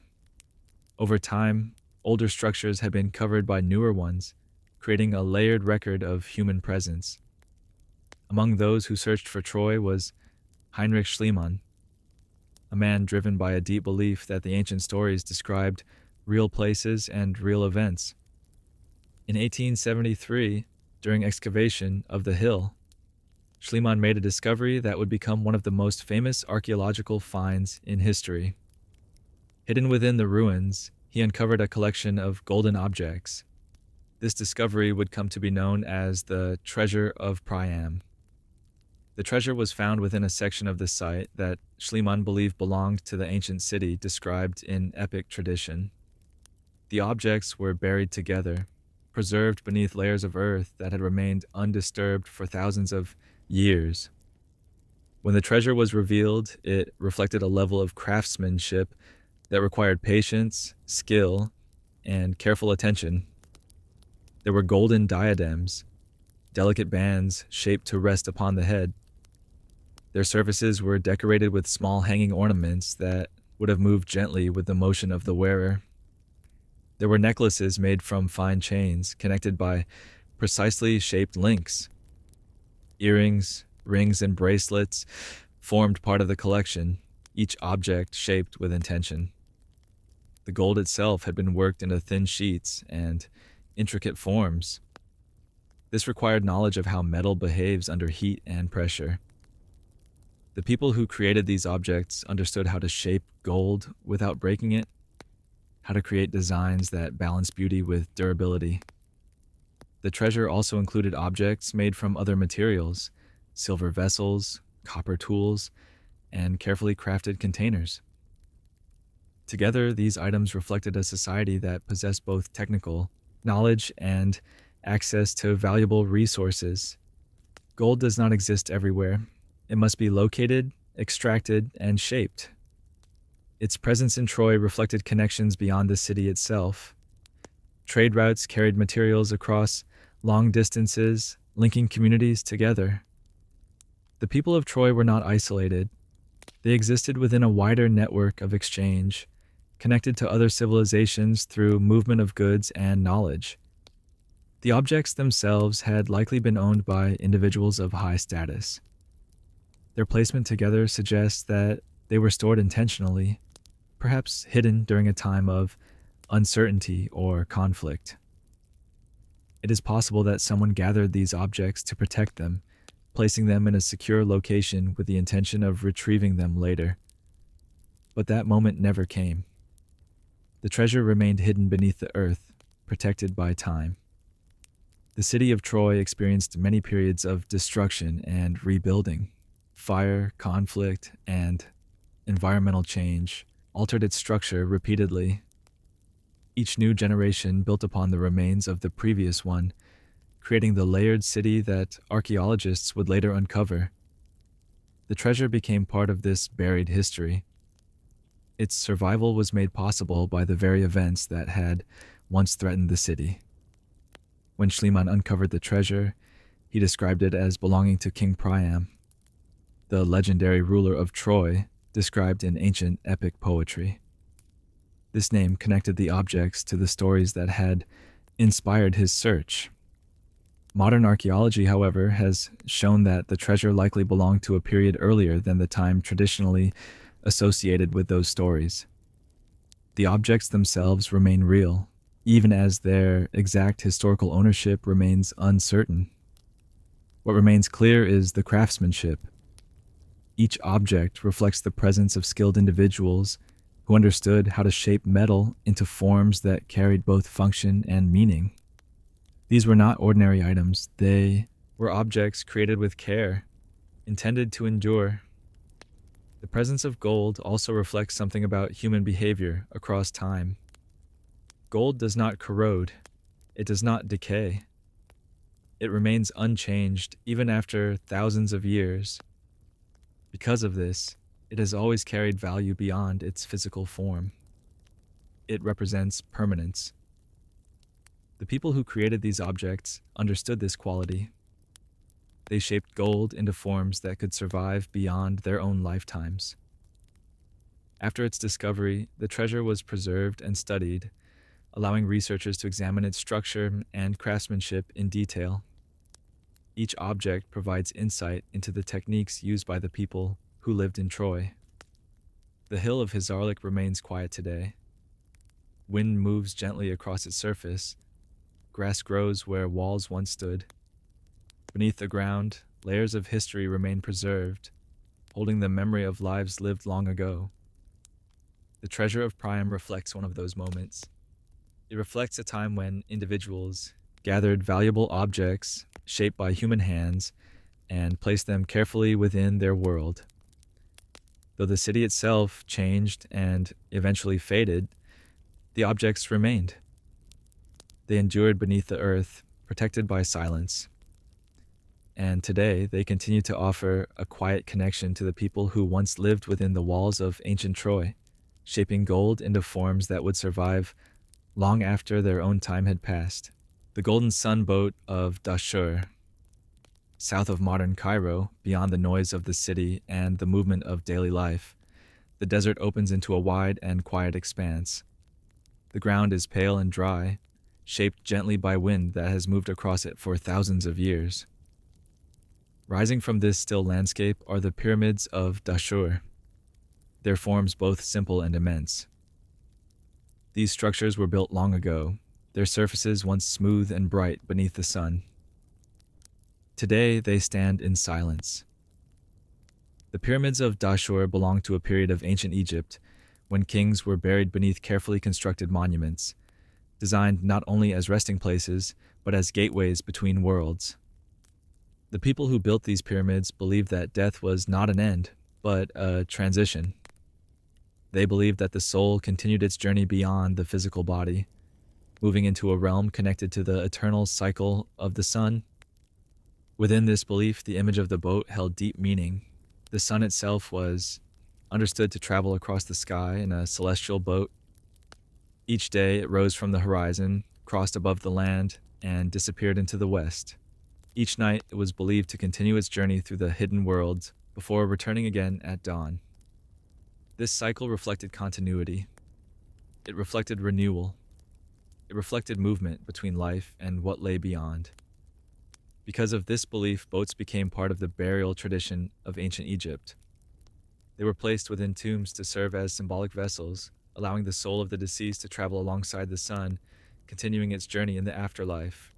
Speaker 1: Over time, older structures had been covered by newer ones, creating a layered record of human presence. Among those who searched for Troy was Heinrich Schliemann, a man driven by a deep belief that the ancient stories described real places and real events. In 1873, during excavation of the hill, Schliemann made a discovery that would become one of the most famous archaeological finds in history. Hidden within the ruins, he uncovered a collection of golden objects. This discovery would come to be known as the Treasure of Priam. The treasure was found within a section of the site that Schliemann believed belonged to the ancient city described in epic tradition. The objects were buried together, preserved beneath layers of earth that had remained undisturbed for thousands of years. When the treasure was revealed, it reflected a level of craftsmanship that required patience, skill, and careful attention. There were golden diadems, delicate bands shaped to rest upon the head. Their surfaces were decorated with small hanging ornaments that would have moved gently with the motion of the wearer. There were necklaces made from fine chains, connected by precisely shaped links. Earrings, rings, and bracelets formed part of the collection, each object shaped with intention. The gold itself had been worked into thin sheets and intricate forms. This required knowledge of how metal behaves under heat and pressure. The people who created these objects understood how to shape gold without breaking it, how to create designs that balance beauty with durability. The treasure also included objects made from other materials, silver vessels, copper tools, and carefully crafted containers. Together, these items reflected a society that possessed both technical knowledge and access to valuable resources. Gold does not exist everywhere. It must be located, extracted, and shaped. Its presence in Troy reflected connections beyond the city itself. Trade routes carried materials across long distances, linking communities together. The people of Troy were not isolated. They existed within a wider network of exchange, connected to other civilizations through movement of goods and knowledge. The objects themselves had likely been owned by individuals of high status. Their placement together suggests that they were stored intentionally, perhaps hidden during a time of uncertainty or conflict. It is possible that someone gathered these objects to protect them, placing them in a secure location with the intention of retrieving them later. But that moment never came. The treasure remained hidden beneath the earth, protected by time. The city of Troy experienced many periods of destruction and rebuilding. Fire, conflict, and environmental change altered its structure repeatedly. Each new generation built upon the remains of the previous one, creating the layered city that archaeologists would later uncover. The treasure became part of this buried history. Its survival was made possible by the very events that had once threatened the city. When Schliemann uncovered the treasure, he described it as belonging to King Priam, the legendary ruler of Troy, described in ancient epic poetry. This name connected the objects to the stories that had inspired his search. Modern archaeology, however, has shown that the treasure likely belonged to a period earlier than the time traditionally associated with those stories. The objects themselves remain real, even as their exact historical ownership remains uncertain. What remains clear is the craftsmanship. Each object reflects the presence of skilled individuals who understood how to shape metal into forms that carried both function and meaning. These were not ordinary items, they were objects created with care, intended to endure. The presence of gold also reflects something about human behavior across time. Gold does not corrode, it does not decay. It remains unchanged even after thousands of years. Because of this, it has always carried value beyond its physical form. It represents permanence. The people who created these objects understood this quality. They shaped gold into forms that could survive beyond their own lifetimes. After its discovery, the treasure was preserved and studied, allowing researchers to examine its structure and craftsmanship in detail. Each object provides insight into the techniques used by the people who lived in Troy. The hill of Hizarlik remains quiet today. Wind moves gently across its surface. Grass grows where walls once stood. Beneath the ground, layers of history remain preserved, holding the memory of lives lived long ago. The treasure of Priam reflects one of those moments. It reflects a time when individuals gathered valuable objects shaped by human hands and placed them carefully within their world. Though the city itself changed and eventually faded, the objects remained. They endured beneath the earth, protected by silence. And today, they continue to offer a quiet connection to the people who once lived within the walls of ancient Troy, shaping gold into forms that would survive long after their own time had passed. The Golden Sun boat of Dashur, south of modern Cairo, beyond the noise of the city and the movement of daily life, the desert opens into a wide and quiet expanse. The ground is pale and dry, shaped gently by wind that has moved across it for thousands of years. Rising from this still landscape are the pyramids of Dashur, their forms both simple and immense. These structures were built long ago, their surfaces once smooth and bright beneath the sun. Today, they stand in silence. The pyramids of Dashur belong to a period of ancient Egypt when kings were buried beneath carefully constructed monuments, designed not only as resting places, but as gateways between worlds. The people who built these pyramids believed that death was not an end, but a transition. They believed that the soul continued its journey beyond the physical body, moving into a realm connected to the eternal cycle of the sun. Within this belief, the image of the boat held deep meaning. The sun itself was understood to travel across the sky in a celestial boat. Each day it rose from the horizon, crossed above the land, and disappeared into the west. Each night it was believed to continue its journey through the hidden worlds before returning again at dawn. This cycle reflected continuity. It reflected renewal. It reflected movement between life and what lay beyond. Because of this belief, boats became part of the burial tradition of ancient Egypt. They were placed within tombs to serve as symbolic vessels, allowing the soul of the deceased to travel alongside the sun, continuing its journey in the afterlife.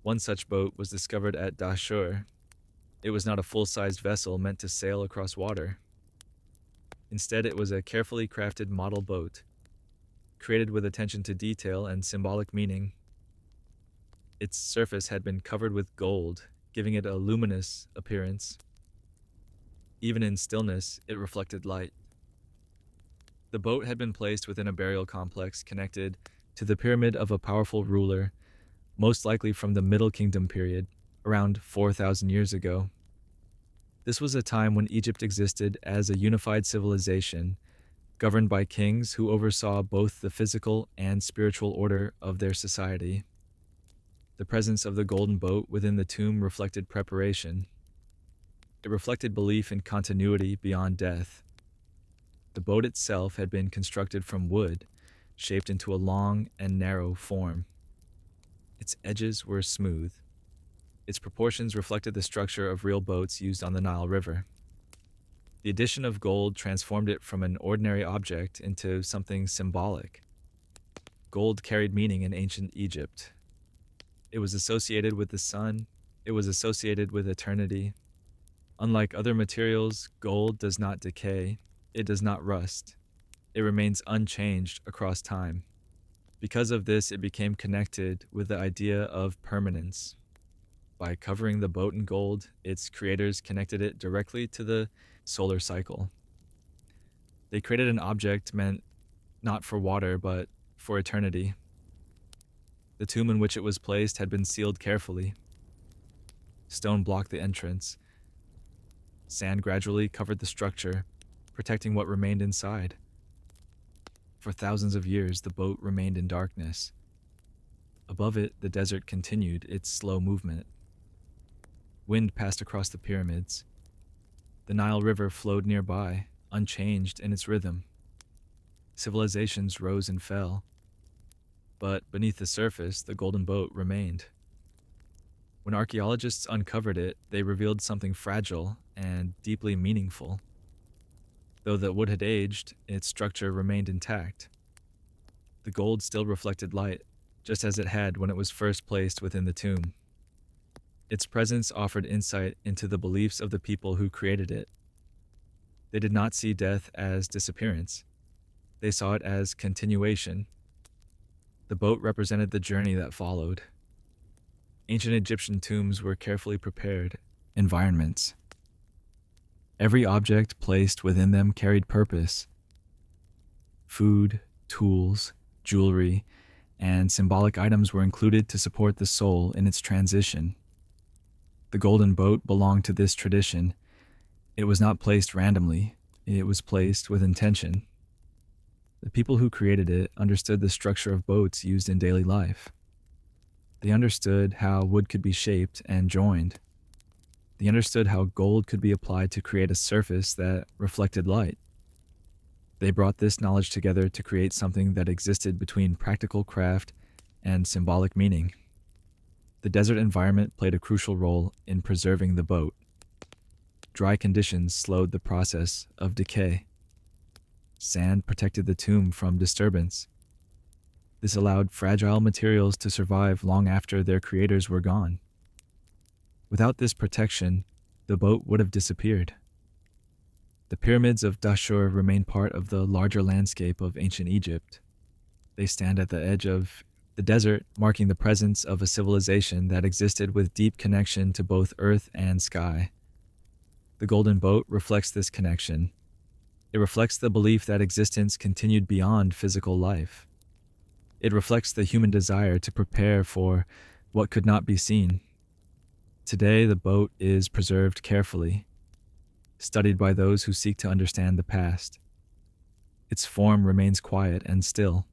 Speaker 1: One such boat was discovered at Dashur. It was not a full-sized vessel meant to sail across water. Instead, it was a carefully crafted model boat, created with attention to detail and symbolic meaning. Its surface had been covered with gold, giving it a luminous appearance. Even in stillness, it reflected light. The boat had been placed within a burial complex connected to the pyramid of a powerful ruler, most likely from the Middle Kingdom period, around 4,000 years ago. This was a time when Egypt existed as a unified civilization, governed by kings who oversaw both the physical and spiritual order of their society. The presence of the golden boat within the tomb reflected preparation. It reflected belief in continuity beyond death. The boat itself had been constructed from wood, shaped into a long and narrow form. Its edges were smooth. Its proportions reflected the structure of real boats used on the Nile River. The addition of gold transformed it from an ordinary object into something symbolic. Gold carried meaning in ancient Egypt. It was associated with the sun. It was associated with eternity. Unlike other materials, gold does not decay, it does not rust, it remains unchanged across time. Because of this, it became connected with the idea of permanence. By covering the boat in gold, its creators connected it directly to the solar cycle. They created an object meant not for water, but for eternity. The tomb in which it was placed had been sealed carefully. Stone blocked the entrance. Sand gradually covered the structure, protecting what remained inside. For thousands of years, the boat remained in darkness. Above it, the desert continued its slow movement. Wind passed across the pyramids. The Nile River flowed nearby, unchanged in its rhythm. Civilizations rose and fell. But beneath the surface, the golden boat remained. When archaeologists uncovered it, they revealed something fragile and deeply meaningful. Though the wood had aged, its structure remained intact. The gold still reflected light, just as it had when it was first placed within the tomb. Its presence offered insight into the beliefs of the people who created it. They did not see death as disappearance. They saw it as continuation. The boat represented the journey that followed. Ancient Egyptian tombs were carefully prepared environments. Every object placed within them carried purpose. Food, tools, jewelry, and symbolic items were included to support the soul in its transition. The golden boat belonged to this tradition. It was not placed randomly, it was placed with intention. The people who created it understood the structure of boats used in daily life. They understood how wood could be shaped and joined. They understood how gold could be applied to create a surface that reflected light. They brought this knowledge together to create something that existed between practical craft and symbolic meaning. The desert environment played a crucial role in preserving the boat. Dry conditions slowed the process of decay. Sand protected the tomb from disturbance. This allowed fragile materials to survive long after their creators were gone. Without this protection, the boat would have disappeared. The pyramids of Dashur remain part of the larger landscape of ancient Egypt. They stand at the edge of the desert, marking the presence of a civilization that existed with deep connection to both earth and sky. The golden boat reflects this connection. It reflects the belief that existence continued beyond physical life. It reflects the human desire to prepare for what could not be seen. Today, the boat is preserved carefully, studied by those who seek to understand the past. Its form remains quiet and still.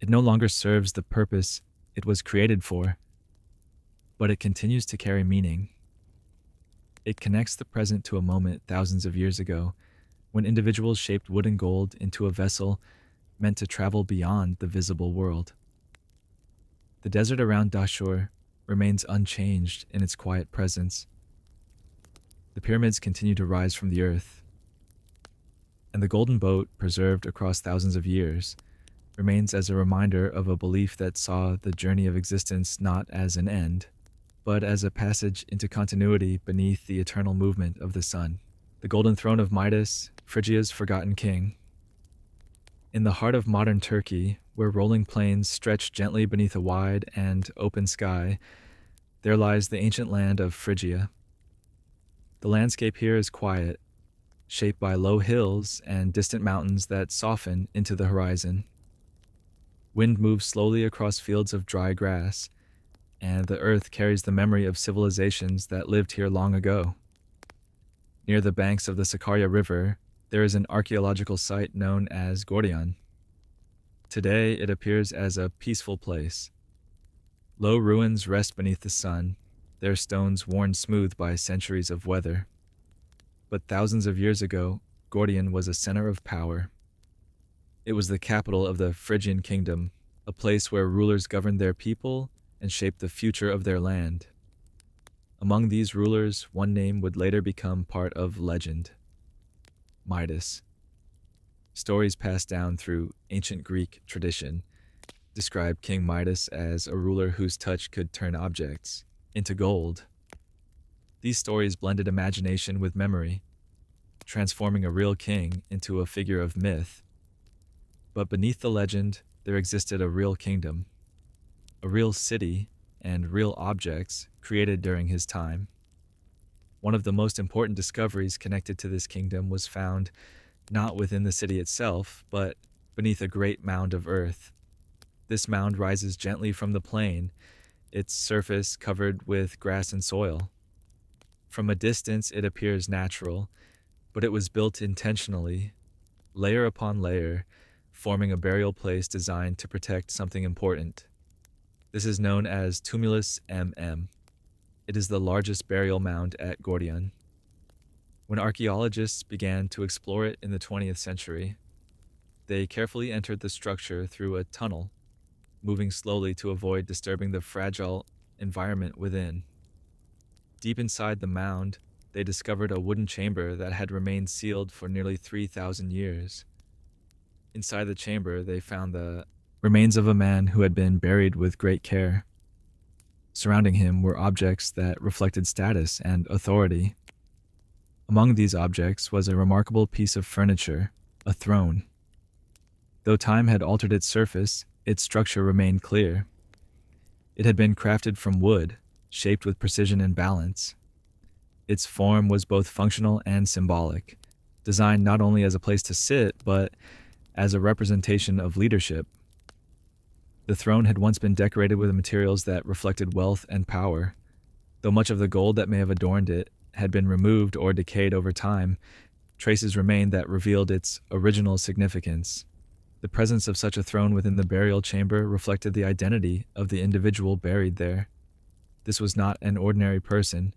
Speaker 1: It no longer serves the purpose it was created for, but it continues to carry meaning. It connects the present to a moment thousands of years ago, when individuals shaped wood and gold into a vessel meant to travel beyond the visible world. The desert around Dashur remains unchanged in its quiet presence. The pyramids continue to rise from the earth, and the golden boat, preserved across thousands of years, remains as a reminder of a belief that saw the journey of existence not as an end, but as a passage into continuity beneath the eternal movement of the sun. The golden throne of Midas, Phrygia's forgotten king. In the heart of modern Turkey, where rolling plains stretch gently beneath a wide and open sky, there lies the ancient land of Phrygia. The landscape here is quiet, shaped by low hills and distant mountains that soften into the horizon. Wind moves slowly across fields of dry grass, and the earth carries the memory of civilizations that lived here long ago. Near the banks of the Sakarya River, there is an archaeological site known as Gordion. Today, it appears as a peaceful place. Low ruins rest beneath the sun, their stones worn smooth by centuries of weather. But thousands of years ago, Gordion was a center of power. It was the capital of the Phrygian kingdom, a place where rulers governed their people and shaped the future of their land. Among these rulers, one name would later become part of legend: Midas. Stories passed down through ancient Greek tradition describe King Midas as a ruler whose touch could turn objects into gold. These stories blended imagination with memory, transforming a real king into a figure of myth. But beneath the legend, there existed a real kingdom, a real city, and real objects created during his time. One of the most important discoveries connected to this kingdom was found not within the city itself, but beneath a great mound of earth. This mound rises gently from the plain, its surface covered with grass and soil. From a distance, it appears natural, but it was built intentionally, layer upon layer, forming a burial place designed to protect something important. This is known as Tumulus MM. It is the largest burial mound at Gordion. When archaeologists began to explore it in the 20th century, they carefully entered the structure through a tunnel, moving slowly to avoid disturbing the fragile environment within. Deep inside the mound, they discovered a wooden chamber that had remained sealed for nearly 3,000 years. Inside the chamber, they found the remains of a man who had been buried with great care. Surrounding him were objects that reflected status and authority. Among these objects was a remarkable piece of furniture, a throne. Though time had altered its surface, its structure remained clear. It had been crafted from wood, shaped with precision and balance. Its form was both functional and symbolic, designed not only as a place to sit, but as a representation of leadership. The throne had once been decorated with materials that reflected wealth and power. Though much of the gold that may have adorned it had been removed or decayed over time, traces remained that revealed its original significance. The presence of such a throne within the burial chamber reflected the identity of the individual buried there. This was not an ordinary person.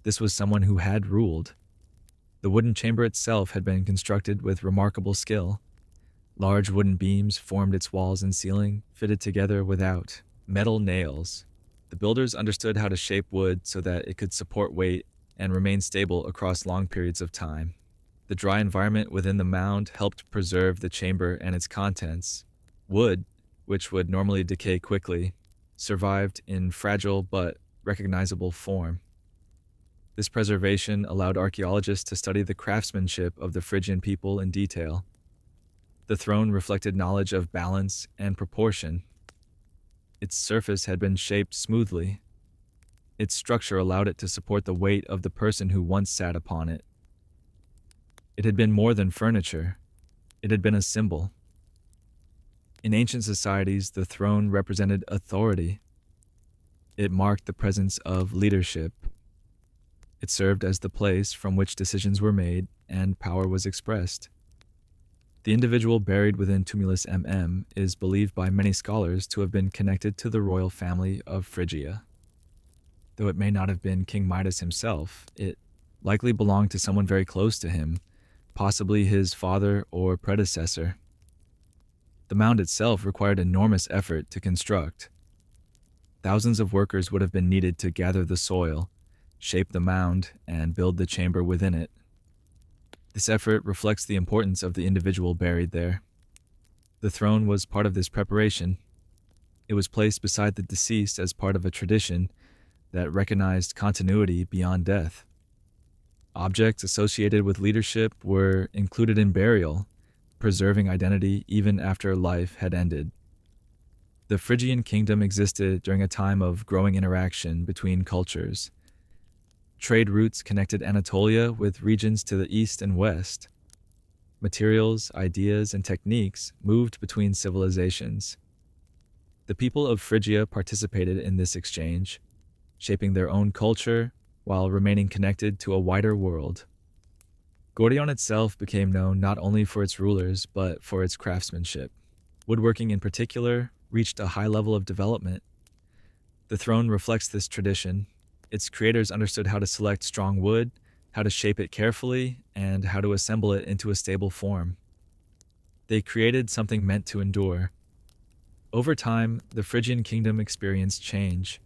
Speaker 1: This was someone who had ruled. The wooden chamber itself had been constructed with remarkable skill. Large wooden beams formed its walls and ceiling, fitted together without metal nails. The builders understood how to shape wood so that it could support weight and remain stable across long periods of time. The dry environment within the mound helped preserve the chamber and its contents. Wood, which would normally decay quickly, survived in fragile but recognizable form. This preservation allowed archaeologists to study the craftsmanship of the Phrygian people in detail. The throne reflected knowledge of balance and proportion. Its surface had been shaped smoothly. Its structure allowed it to support the weight of the person who once sat upon it. It had been more than furniture. It had been a symbol. In ancient societies, the throne represented authority. It marked the presence of leadership. It served as the place from which decisions were made and power was expressed. The individual buried within Tumulus MM is believed by many scholars to have been connected to the royal family of Phrygia. Though it may not have been King Midas himself, it likely belonged to someone very close to him, possibly his father or predecessor. The mound itself required enormous effort to construct. Thousands of workers would have been needed to gather the soil, shape the mound, and build the chamber within it. This effort reflects the importance of the individual buried there. The throne was part of this preparation. It was placed beside the deceased as part of a tradition that recognized continuity beyond death. Objects associated with leadership were included in burial, preserving identity even after life had ended. The Phrygian kingdom existed during a time of growing interaction between cultures. Trade routes connected Anatolia with regions to the east and west. Materials, ideas, and techniques moved between civilizations. The people of Phrygia participated in this exchange, shaping their own culture while remaining connected to a wider world. Gordion itself became known not only for its rulers, but for its craftsmanship. Woodworking in particular reached a high level of development. The throne reflects this tradition. Its creators understood how to select strong wood, how to shape it carefully, and how to assemble it into a stable form. They created something meant to endure. Over time, the Phrygian kingdom experienced change.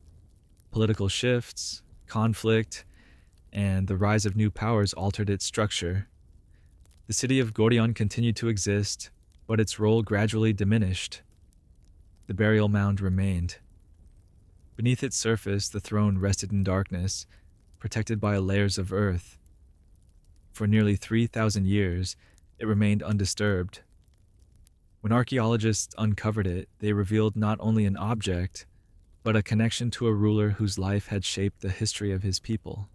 Speaker 1: Political shifts, conflict, and the rise of new powers altered its structure. The city of Gordion continued to exist, but its role gradually diminished. The burial mound remained. Beneath its surface, the throne rested in darkness, protected by layers of earth. For nearly 3,000 years, it remained undisturbed. When archaeologists uncovered it, they revealed not only an object, but a connection to a ruler whose life had shaped the history of his people.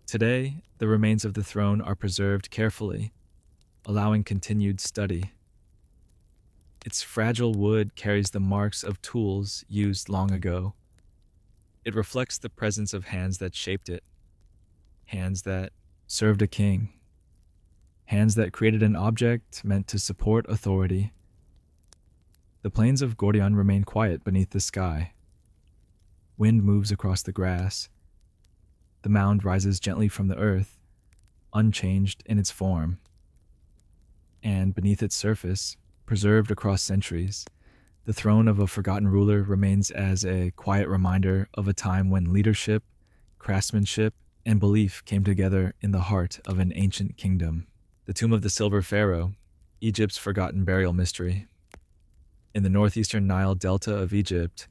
Speaker 1: Today, the remains of the throne are preserved carefully, allowing continued study. Its fragile wood carries the marks of tools used long ago. It reflects the presence of hands that shaped it, hands that served a king, hands that created an object meant to support authority. The plains of Gordion remain quiet beneath the sky. Wind moves across the grass. The mound rises gently from the earth, unchanged in its form. And beneath its surface, preserved across centuries, the throne of a forgotten ruler remains as a quiet reminder of a time when leadership, craftsmanship, and belief came together in the heart of an ancient kingdom. The tomb of the Silver Pharaoh, Egypt's forgotten burial mystery. In the northeastern Nile Delta of Egypt,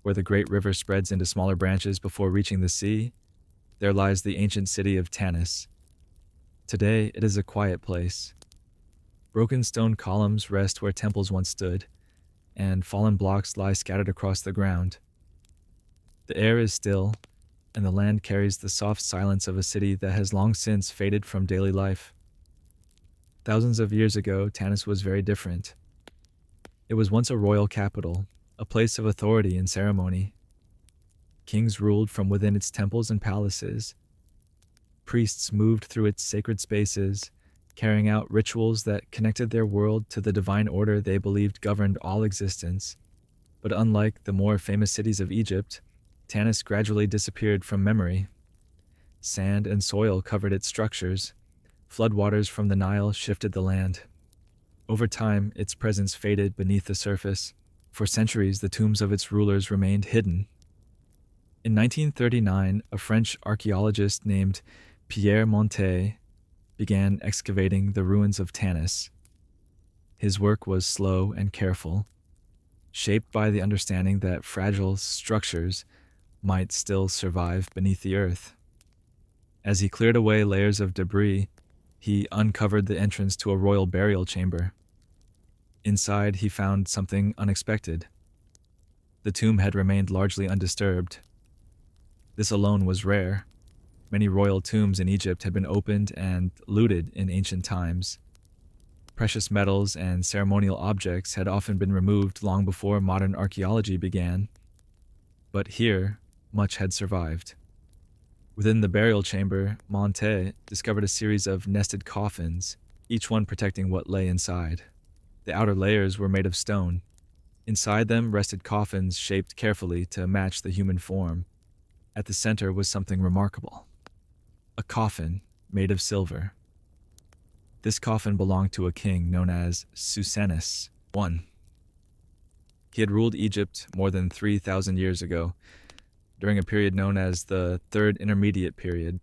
Speaker 1: where the great river spreads into smaller branches before reaching the sea, there lies the ancient city of Tanis. Today, it is a quiet place. Broken stone columns rest where temples once stood, and fallen blocks lie scattered across the ground. The air is still, and the land carries the soft silence of a city that has long since faded from daily life. Thousands of years ago, Tanis was very different. It was once a royal capital, a place of authority and ceremony. Kings ruled from within its temples and palaces. Priests moved through its sacred spaces, carrying out rituals that connected their world to the divine order they believed governed all existence. But unlike the more famous cities of Egypt, Tanis gradually disappeared from memory. Sand and soil covered its structures. Floodwaters from the Nile shifted the land. Over time, its presence faded beneath the surface. For centuries, the tombs of its rulers remained hidden. In 1939, a French archaeologist named Pierre Montet began excavating the ruins of Tanis. His work was slow and careful, shaped by the understanding that fragile structures might still survive beneath the earth. As he cleared away layers of debris, he uncovered the entrance to a royal burial chamber. Inside, he found something unexpected. The tomb had remained largely undisturbed. This alone was rare. Many royal tombs in Egypt had been opened and looted in ancient times. Precious metals and ceremonial objects had often been removed long before modern archaeology began. But here, much had survived. Within the burial chamber, Montet discovered a series of nested coffins, each one protecting what lay inside. The outer layers were made of stone. Inside them rested coffins shaped carefully to match the human form. At the center was something remarkable. A coffin made of silver. This coffin belonged to a king known as Susanus I. He had ruled Egypt more than 3,000 years ago, during a period known as the Third Intermediate Period.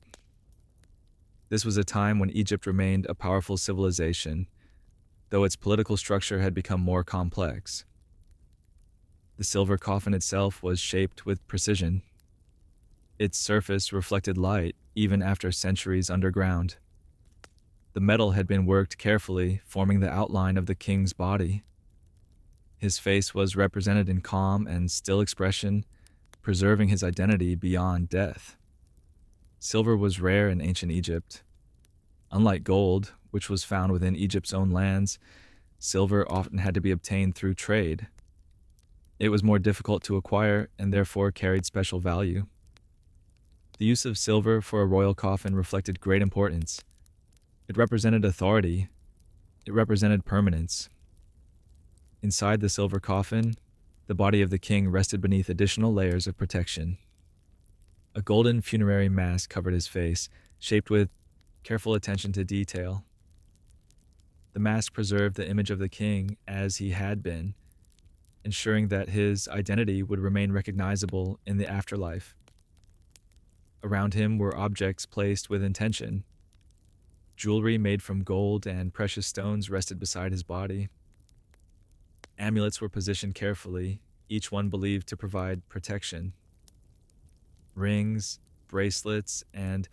Speaker 1: This was a time when Egypt remained a powerful civilization, though its political structure had become more complex. The silver coffin itself was shaped with precision. Its surface reflected light even after centuries underground. The metal had been worked carefully, forming the outline of the king's body. His face was represented in calm and still expression, preserving his identity beyond death. Silver was rare in ancient Egypt. Unlike gold, which was found within Egypt's own lands, silver often had to be obtained through trade. It was more difficult to acquire and therefore carried special value. The use of silver for a royal coffin reflected great importance. It represented authority. It represented permanence. Inside the silver coffin, the body of the king rested beneath additional layers of protection. A golden funerary mask covered his face, shaped with careful attention to detail. The mask preserved the image of the king as he had been, ensuring that his identity would remain recognizable in the afterlife. Around him were objects placed with intention. Jewelry made from gold and precious stones rested beside his body. Amulets were positioned carefully, each one believed to provide protection. Rings, bracelets, and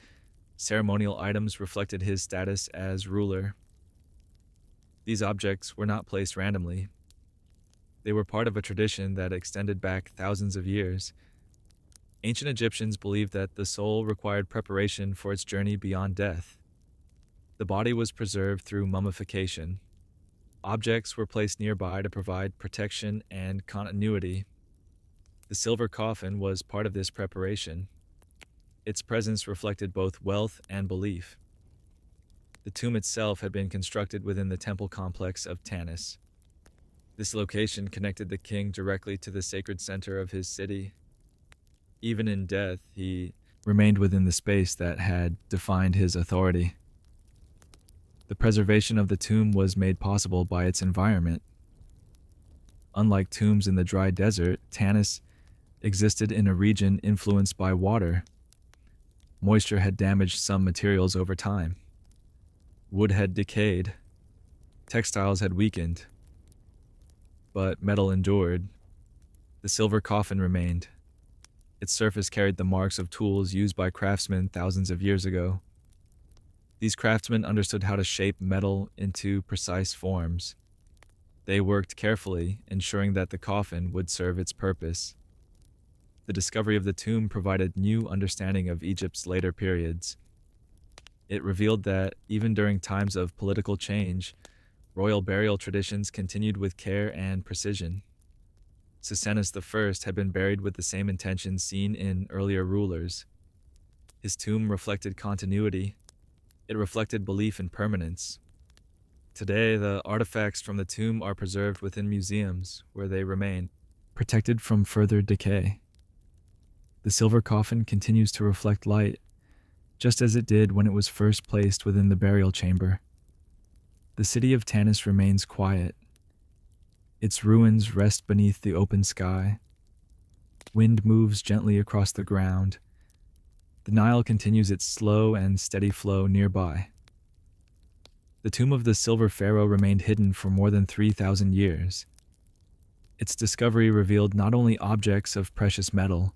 Speaker 1: ceremonial items reflected his status as ruler. These objects were not placed randomly. They were part of a tradition that extended back thousands of years. Ancient Egyptians believed that the soul required preparation for its journey beyond death. The body was preserved through mummification. Objects were placed nearby to provide protection and continuity. The silver coffin was part of this preparation. Its presence reflected both wealth and belief. The tomb itself had been constructed within the temple complex of Tanis. This location connected the king directly to the sacred center of his city. Even in death, he remained within the space that had defined his authority. The preservation of the tomb was made possible by its environment. Unlike tombs in the dry desert, Tanis existed in a region influenced by water. Moisture had damaged some materials over time. Wood had decayed. Textiles had weakened. But metal endured. The silver coffin remained. Its surface carried the marks of tools used by craftsmen thousands of years ago. These craftsmen understood how to shape metal into precise forms. They worked carefully, ensuring that the coffin would serve its purpose. The discovery of the tomb provided new understanding of Egypt's later periods. It revealed that, even during times of political change, royal burial traditions continued with care and precision. Susenus I had been buried with the same intention seen in earlier rulers. His tomb reflected continuity. It reflected belief in permanence. Today, the artifacts from the tomb are preserved within museums, where they remain, protected from further decay. The silver coffin continues to reflect light, just as it did when it was first placed within the burial chamber. The city of Tanis remains quiet. Its ruins rest beneath the open sky. Wind moves gently across the ground. The Nile continues its slow and steady flow nearby. The tomb of the silver pharaoh remained hidden for more than 3,000 years. Its discovery revealed not only objects of precious metal,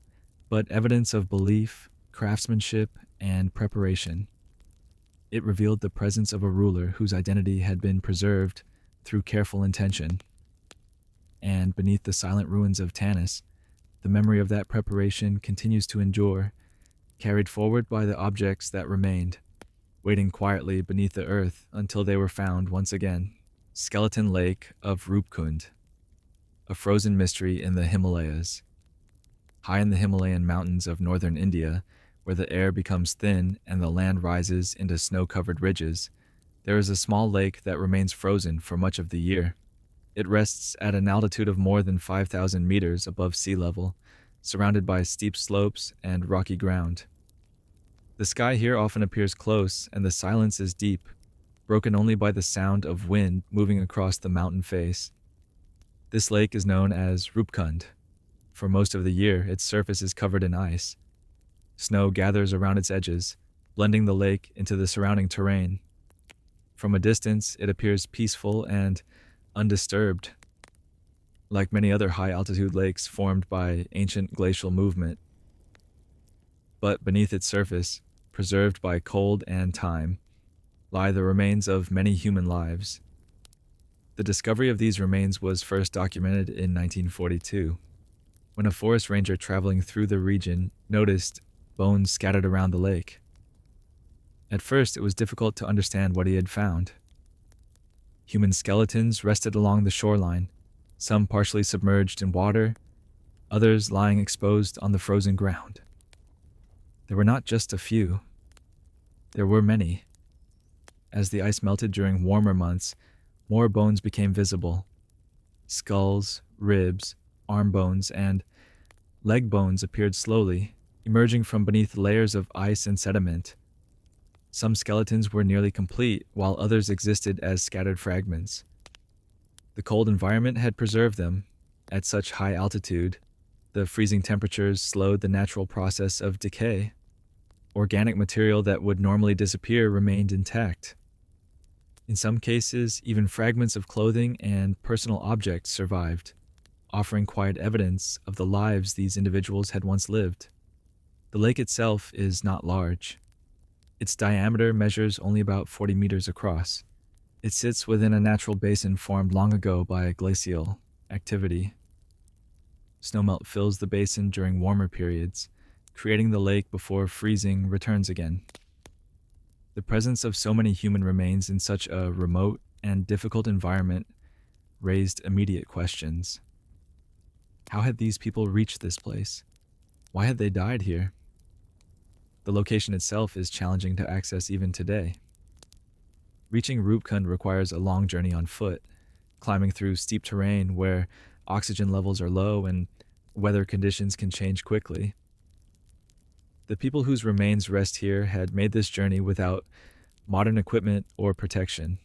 Speaker 1: but evidence of belief, craftsmanship, and preparation. It revealed the presence of a ruler whose identity had been preserved through careful intention. And beneath the silent ruins of Tanis, the memory of that preparation continues to endure, carried forward by the objects that remained, waiting quietly beneath the earth until they were found once again. Skeleton Lake of Roopkund, a frozen mystery in the Himalayas. High in the Himalayan mountains of northern India, where the air becomes thin and the land rises into snow-covered ridges, there is a small lake that remains frozen for much of the year. It rests at an altitude of more than 5,000 meters above sea level, surrounded by steep slopes and rocky ground. The sky here often appears close, and the silence is deep, broken only by the sound of wind moving across the mountain face. This lake is known as Roopkund. For most of the year, its surface is covered in ice. Snow gathers around its edges, blending the lake into the surrounding terrain. From a distance, it appears peaceful and undisturbed, like many other high-altitude lakes formed by ancient glacial movement. But beneath its surface, preserved by cold and time, lie the remains of many human lives. The discovery of these remains was first documented in 1942, when a forest ranger traveling through the region noticed bones scattered around the lake. At first, it was difficult to understand what he had found. Human skeletons rested along the shoreline, some partially submerged in water, others lying exposed on the frozen ground. There were not just a few. There were many. As the ice melted during warmer months, more bones became visible. Skulls, ribs, arm bones, and leg bones appeared slowly, emerging from beneath layers of ice and sediment. Some skeletons were nearly complete, while others existed as scattered fragments. The cold environment had preserved them. At such high altitude, the freezing temperatures slowed the natural process of decay. Organic material that would normally disappear remained intact. In some cases, even fragments of clothing and personal objects survived, offering quiet evidence of the lives these individuals had once lived. The lake itself is not large. Its diameter measures only about 40 meters across. It sits within a natural basin formed long ago by glacial activity. Snowmelt fills the basin during warmer periods, creating the lake before freezing returns again. The presence of so many human remains in such a remote and difficult environment raised immediate questions. How had these people reached this place? Why had they died here? The location itself is challenging to access even today. Reaching Roopkund requires a long journey on foot, climbing through steep terrain where oxygen levels are low and weather conditions can change quickly. The people whose remains rest here had made this journey without modern equipment or protection.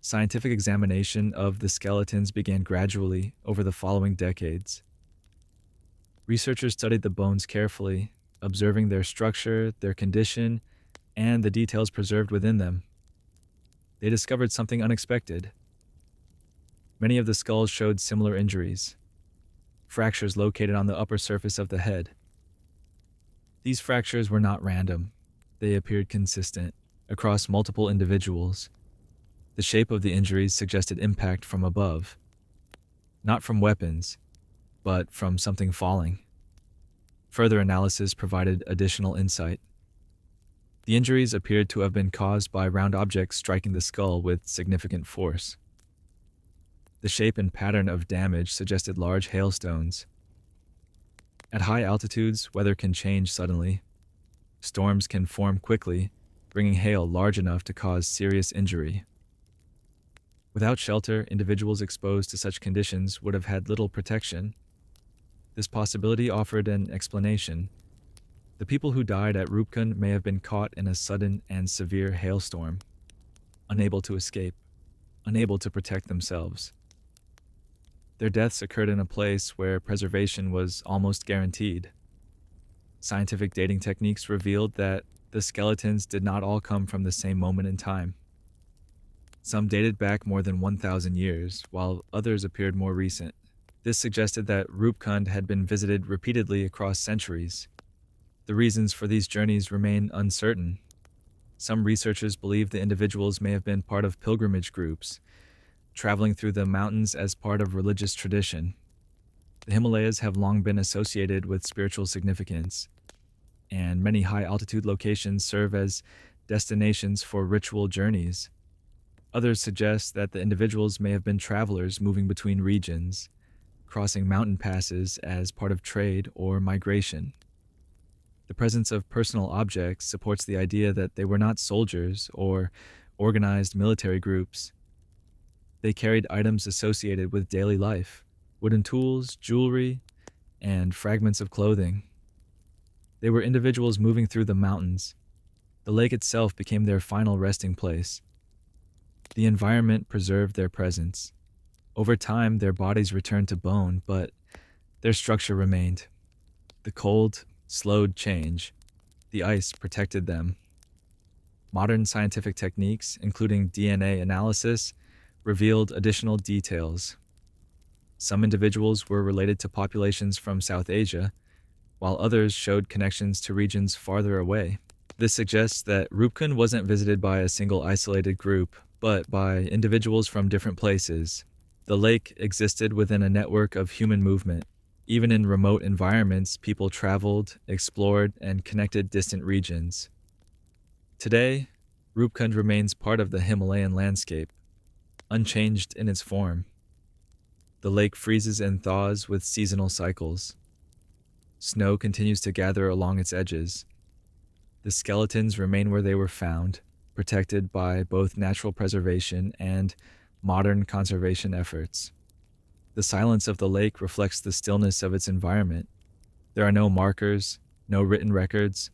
Speaker 1: Scientific examination of the skeletons began gradually over the following decades. Researchers studied the bones carefully, observing their structure, their condition, and the details preserved within them. They discovered something unexpected. Many of the skulls showed similar injuries, fractures located on the upper surface of the head. These fractures were not random. They appeared consistent across multiple individuals. The shape of the injuries suggested impact from above, not from weapons, but from something falling. Further analysis provided additional insight. The injuries appeared to have been caused by round objects striking the skull with significant force. The shape and pattern of damage suggested large hailstones. At high altitudes, weather can change suddenly. Storms can form quickly, bringing hail large enough to cause serious injury. Without shelter, individuals exposed to such conditions would have had little protection. This possibility offered an explanation. The people who died at Roopkund may have been caught in a sudden and severe hailstorm, unable to escape, unable to protect themselves. Their deaths occurred in a place where preservation was almost guaranteed. Scientific dating techniques revealed that the skeletons did not all come from the same moment in time. Some dated back more than 1,000 years, while others appeared more recent. This suggested that Roopkund had been visited repeatedly across centuries. The reasons for these journeys remain uncertain. Some researchers believe the individuals may have been part of pilgrimage groups, traveling through the mountains as part of religious tradition. The Himalayas have long been associated with spiritual significance, and many high-altitude locations serve as destinations for ritual journeys. Others suggest that the individuals may have been travelers moving between regions, crossing mountain passes as part of trade or migration. The presence of personal objects supports the idea that they were not soldiers or organized military groups. They carried items associated with daily life, wooden tools, jewelry, and fragments of clothing. They were individuals moving through the mountains. The lake itself became their final resting place. The environment preserved their presence. Over time, their bodies returned to bone, but their structure remained. The cold slowed change. The ice protected them. Modern scientific techniques, including DNA analysis, revealed additional details. Some individuals were related to populations from South Asia, while others showed connections to regions farther away. This suggests that Roopkund wasn't visited by a single isolated group, but by individuals from different places. The lake existed within a network of human movement. Even in remote environments, people traveled, explored, and connected distant regions. Today, Roopkund remains part of the Himalayan landscape, unchanged in its form. The lake freezes and thaws with seasonal cycles. Snow continues to gather along its edges. The skeletons remain where they were found, protected by both natural preservation and modern conservation efforts. The silence of the lake reflects the stillness of its environment. There are no markers, no written records,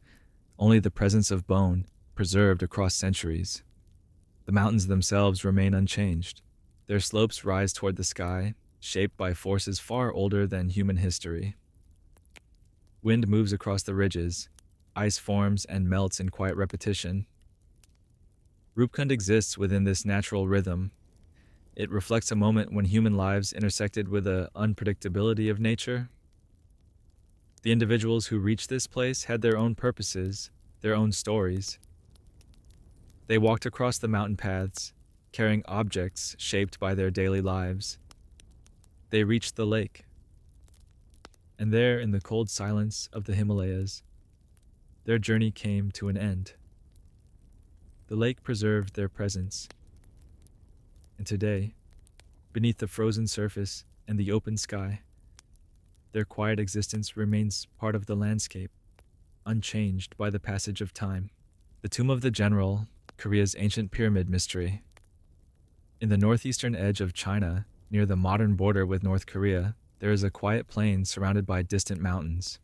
Speaker 1: only the presence of bone, preserved across centuries. The mountains themselves remain unchanged. Their slopes rise toward the sky, shaped by forces far older than human history. Wind moves across the ridges, ice forms and melts in quiet repetition. Roopkund exists within this natural rhythm. It reflects a moment when human lives intersected with the unpredictability of nature. The individuals who reached this place had their own purposes, their own stories. They walked across the mountain paths, carrying objects shaped by their daily lives. They reached the lake, and there, in the cold silence of the Himalayas, their journey came to an end. The lake preserved their presence, and today, beneath the frozen surface and the open sky, their quiet existence remains part of the landscape, unchanged by the passage of time. The Tomb of the General, Korea's ancient pyramid mystery. In the northeastern edge of China, near the modern border with North Korea, there is a quiet plain surrounded by distant mountains.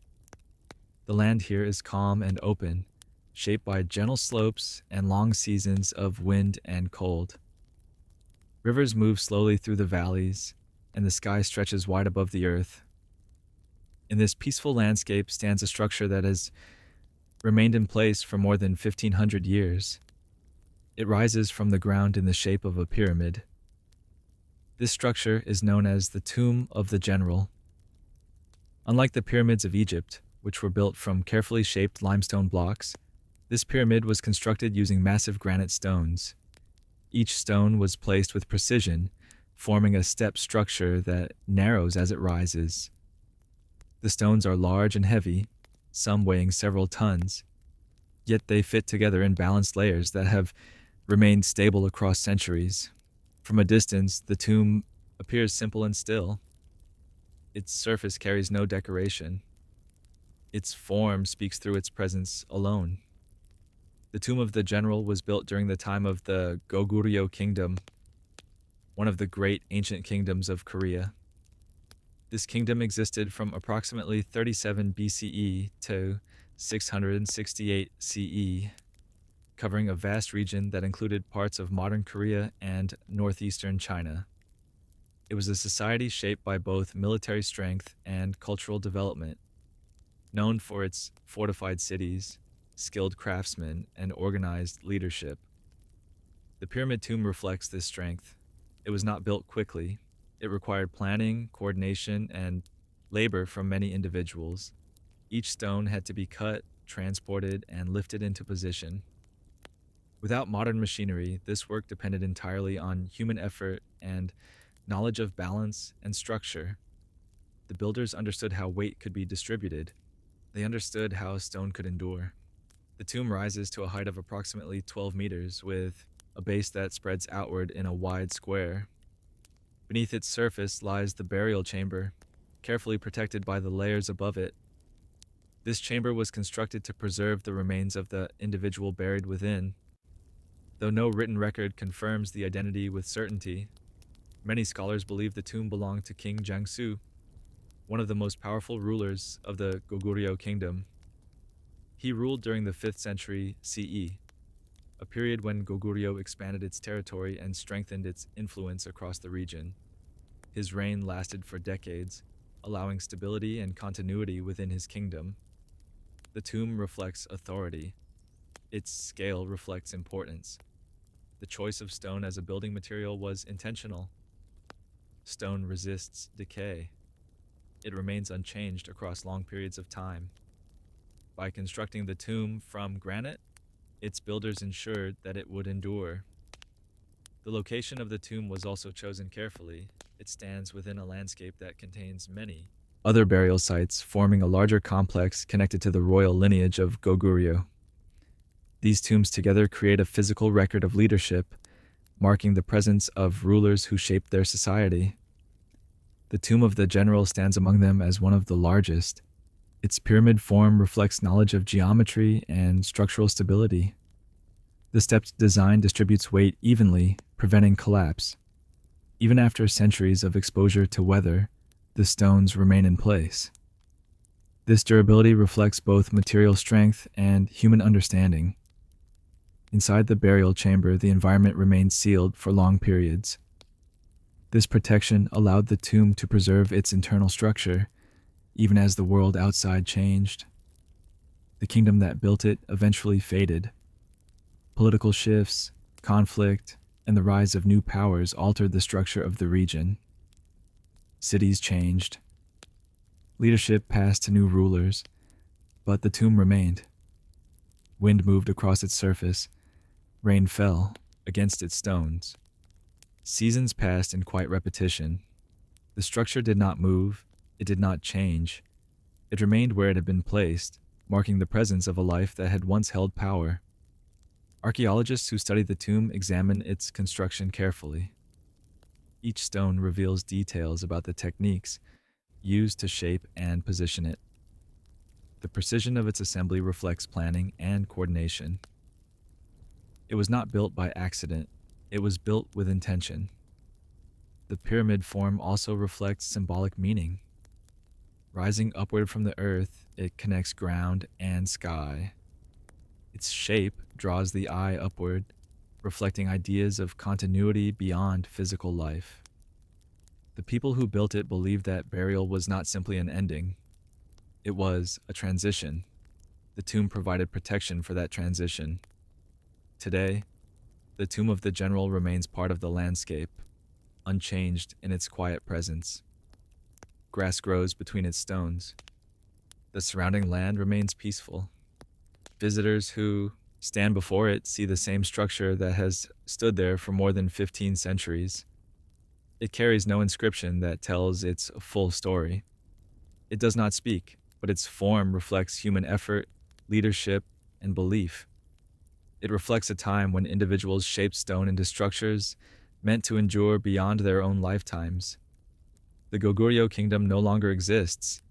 Speaker 1: The land here is calm and open, shaped by gentle slopes and long seasons of wind and cold. Rivers move slowly through the valleys, and the sky stretches wide above the earth. In this peaceful landscape stands a structure that has remained in place for more than 1,500 years. It rises from the ground in the shape of a pyramid. This structure is known as the Tomb of the General. Unlike the pyramids of Egypt, which were built from carefully shaped limestone blocks, this pyramid was constructed using massive granite stones. Each stone was placed with precision, forming a step structure that narrows as it rises. The stones are large and heavy, some weighing several tons, yet they fit together in balanced layers that have remained stable across centuries. From a distance, the tomb appears simple and still. Its surface carries no decoration. Its form speaks through its presence alone. The Tomb of the General was built during the time of the Goguryeo Kingdom, one of the great ancient kingdoms of Korea. This kingdom existed from approximately 37 BCE to 668 CE, covering a vast region that included parts of modern Korea and northeastern China. It was a society shaped by both military strength and cultural development, known for its fortified cities, skilled craftsmen, and organized leadership. The pyramid tomb reflects this strength. It was not built quickly. It required planning, coordination, and labor from many individuals. Each stone had to be cut, transported, and lifted into position. Without modern machinery, this work depended entirely on human effort and knowledge of balance and structure. The builders understood how weight could be distributed. They understood how a stone could endure. The tomb rises to a height of approximately 12 meters, with a base that spreads outward in a wide square. Beneath its surface lies the burial chamber, carefully protected by the layers above it. This chamber was constructed to preserve the remains of the individual buried within. Though no written record confirms the identity with certainty, many scholars believe the tomb belonged to King Jiangsu, one of the most powerful rulers of the Goguryeo Kingdom. He ruled during the 5th century CE, a period when Goguryeo expanded its territory and strengthened its influence across the region. His reign lasted for decades, allowing stability and continuity within his kingdom. The tomb reflects authority. Its scale reflects importance. The choice of stone as a building material was intentional. Stone resists decay. It remains unchanged across long periods of time. By constructing the tomb from granite, its builders ensured that it would endure. The location of the tomb was also chosen carefully. It stands within a landscape that contains many other burial sites, forming a larger complex connected to the royal lineage of Goguryeo. These tombs together create a physical record of leadership, marking the presence of rulers who shaped their society. The Tomb of the General stands among them as one of the largest. Its pyramid form reflects knowledge of geometry and structural stability. The stepped design distributes weight evenly, preventing collapse. Even after centuries of exposure to weather, the stones remain in place. This durability reflects both material strength and human understanding. Inside the burial chamber, the environment remained sealed for long periods. This protection allowed the tomb to preserve its internal structure, even as the world outside changed. The kingdom that built it eventually faded. Political shifts, conflict, and the rise of new powers altered the structure of the region. Cities changed. Leadership passed to new rulers, but the tomb remained. Wind moved across its surface, rain fell against its stones. Seasons passed in quiet repetition. The structure did not move, it did not change. It remained where it had been placed, marking the presence of a life that had once held power. Archaeologists who study the tomb examine its construction carefully. Each stone reveals details about the techniques used to shape and position it. The precision of its assembly reflects planning and coordination. It was not built by accident, it was built with intention. The pyramid form also reflects symbolic meaning. Rising upward from the earth, it connects ground and sky. Its shape draws the eye upward, reflecting ideas of continuity beyond physical life. The people who built it believed that burial was not simply an ending, it was a transition. The tomb provided protection for that transition. Today, the tomb of the general remains part of the landscape, unchanged in its quiet presence. Grass grows between its stones. The surrounding land remains peaceful. Visitors who stand before it see the same structure that has stood there for more than 15 centuries. It carries no inscription that tells its full story. It does not speak, but its form reflects human effort, leadership, and belief. It reflects a time when individuals shaped stone into structures meant to endure beyond their own lifetimes. The Goguryeo kingdom no longer exists.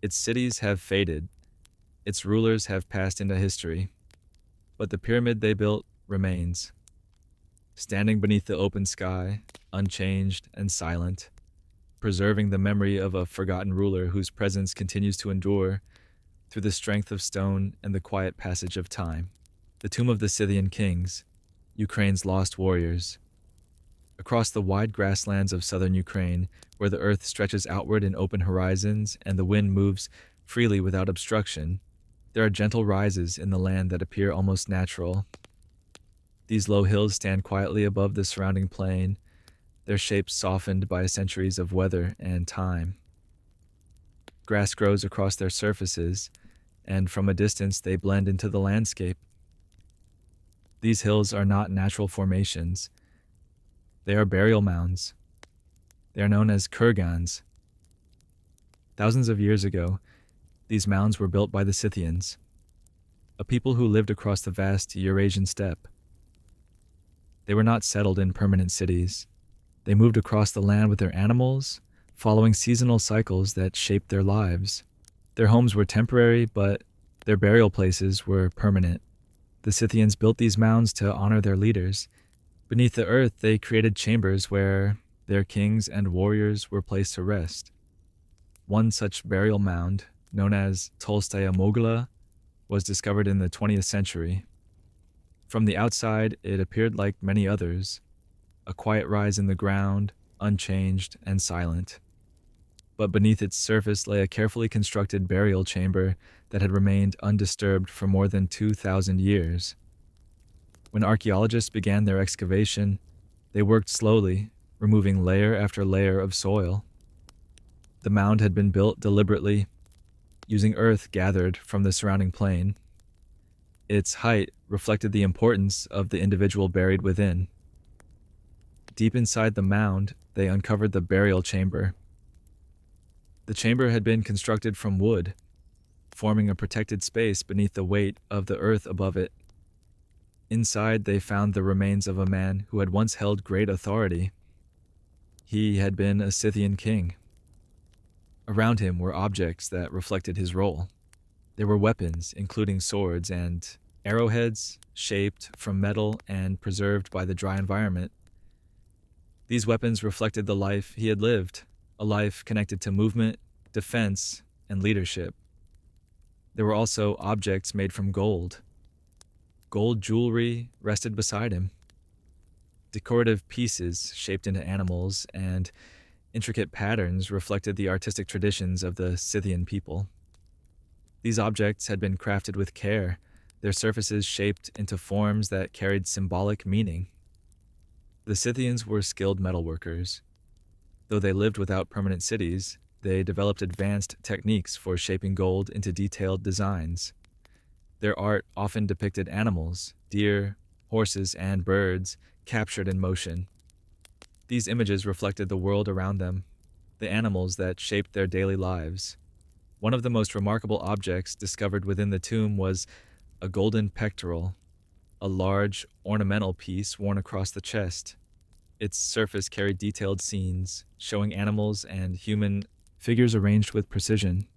Speaker 1: Its cities have faded. Its rulers have passed into history. But the pyramid they built remains, standing beneath the open sky, unchanged and silent, preserving the memory of a forgotten ruler whose presence continues to endure through the strength of stone and the quiet passage of time. The tomb of the Scythian kings, Ukraine's lost warriors. Across the wide grasslands of southern Ukraine, where the earth stretches outward in open horizons and the wind moves freely without obstruction, there are gentle rises in the land that appear almost natural. These low hills stand quietly above the surrounding plain, their shapes softened by centuries of weather and time. Grass grows across their surfaces, and from a distance they blend into the landscape. These hills are not natural formations. They are burial mounds. They are known as kurgans. Thousands of years ago, these mounds were built by the Scythians, a people who lived across the vast Eurasian steppe. They were not settled in permanent cities. They moved across the land with their animals, following seasonal cycles that shaped their lives. Their homes were temporary, but their burial places were permanent. The Scythians built these mounds to honor their leaders. Beneath the earth, they created chambers where their kings and warriors were placed to rest. One such burial mound, known as Tolstaya Mogila, was discovered in the 20th century. From the outside, it appeared like many others, a quiet rise in the ground, unchanged and silent. But beneath its surface lay a carefully constructed burial chamber that had remained undisturbed for more than 2,000 years. When archaeologists began their excavation, they worked slowly, removing layer after layer of soil. The mound had been built deliberately, using earth gathered from the surrounding plain. Its height reflected the importance of the individual buried within. Deep inside the mound, they uncovered the burial chamber. The chamber had been constructed from wood, forming a protected space beneath the weight of the earth above it. Inside, they found the remains of a man who had once held great authority. He had been a Scythian king. Around him were objects that reflected his role. There were weapons, including swords and arrowheads, shaped from metal and preserved by the dry environment. These weapons reflected the life he had lived, a life connected to movement, defense, and leadership. There were also objects made from gold. Gold jewelry rested beside him. Decorative pieces shaped into animals and intricate patterns reflected the artistic traditions of the Scythian people. These objects had been crafted with care, their surfaces shaped into forms that carried symbolic meaning. The Scythians were skilled metalworkers. Though they lived without permanent cities, They developed advanced techniques for shaping gold into detailed designs. Their art often depicted animals, deer, horses, and birds, captured in motion. These images reflected the world around them, the animals that shaped their daily lives. One of the most remarkable objects discovered within the tomb was a golden pectoral, a large ornamental piece worn across the chest. Its surface carried detailed scenes, showing animals and human figures arranged with precision.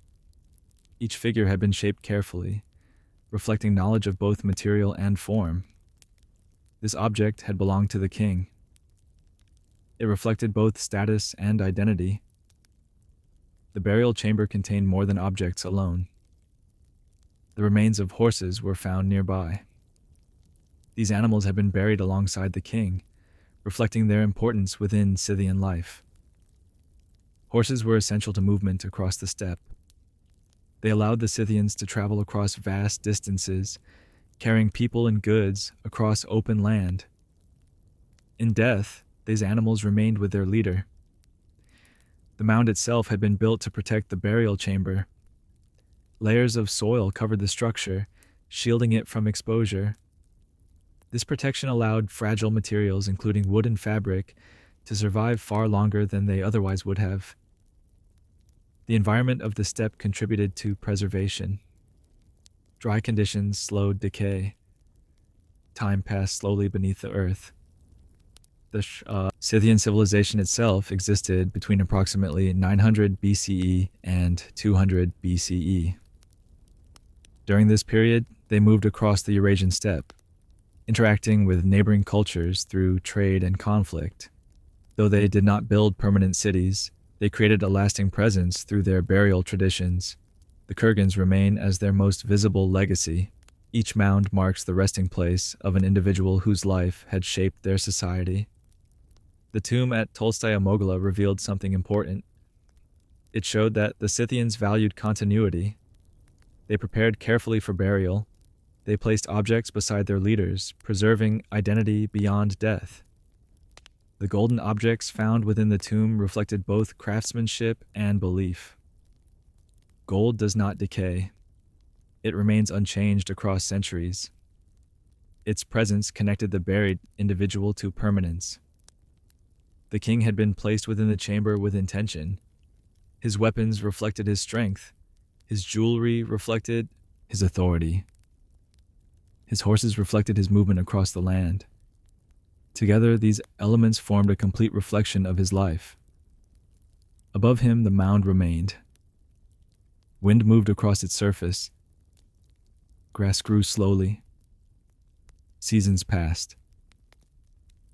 Speaker 1: Each figure had been shaped carefully, reflecting knowledge of both material and form. This object had belonged to the king. It reflected both status and identity. The burial chamber contained more than objects alone. The remains of horses were found nearby. These animals had been buried alongside the king, reflecting their importance within Scythian life. Horses were essential to movement across the steppe. They allowed the Scythians to travel across vast distances, carrying people and goods across open land. In death, these animals remained with their leader. The mound itself had been built to protect the burial chamber. Layers of soil covered the structure, shielding it from exposure. This protection allowed fragile materials, including wood and fabric, to survive far longer than they otherwise would have. The environment of the steppe contributed to preservation. Dry conditions slowed decay. Time passed slowly beneath the earth. The Scythian civilization itself existed between approximately 900 BCE and 200 BCE. During this period, they moved across the Eurasian steppe, interacting with neighboring cultures through trade and conflict. Though they did not build permanent cities, they created a lasting presence through their burial traditions. The kurgans remain as their most visible legacy. Each mound marks the resting place of an individual whose life had shaped their society. The tomb at Tolstaya Mogyla revealed something important. It showed that the Scythians valued continuity. They prepared carefully for burial. They placed objects beside their leaders, preserving identity beyond death. The golden objects found within the tomb reflected both craftsmanship and belief. Gold does not decay. It remains unchanged across centuries. Its presence connected the buried individual to permanence. The king had been placed within the chamber with intention. His weapons reflected his strength. His jewelry reflected his authority. His horses reflected his movement across the land. Together, these elements formed a complete reflection of his life. Above him, the mound remained. Wind moved across its surface. Grass grew slowly. Seasons passed.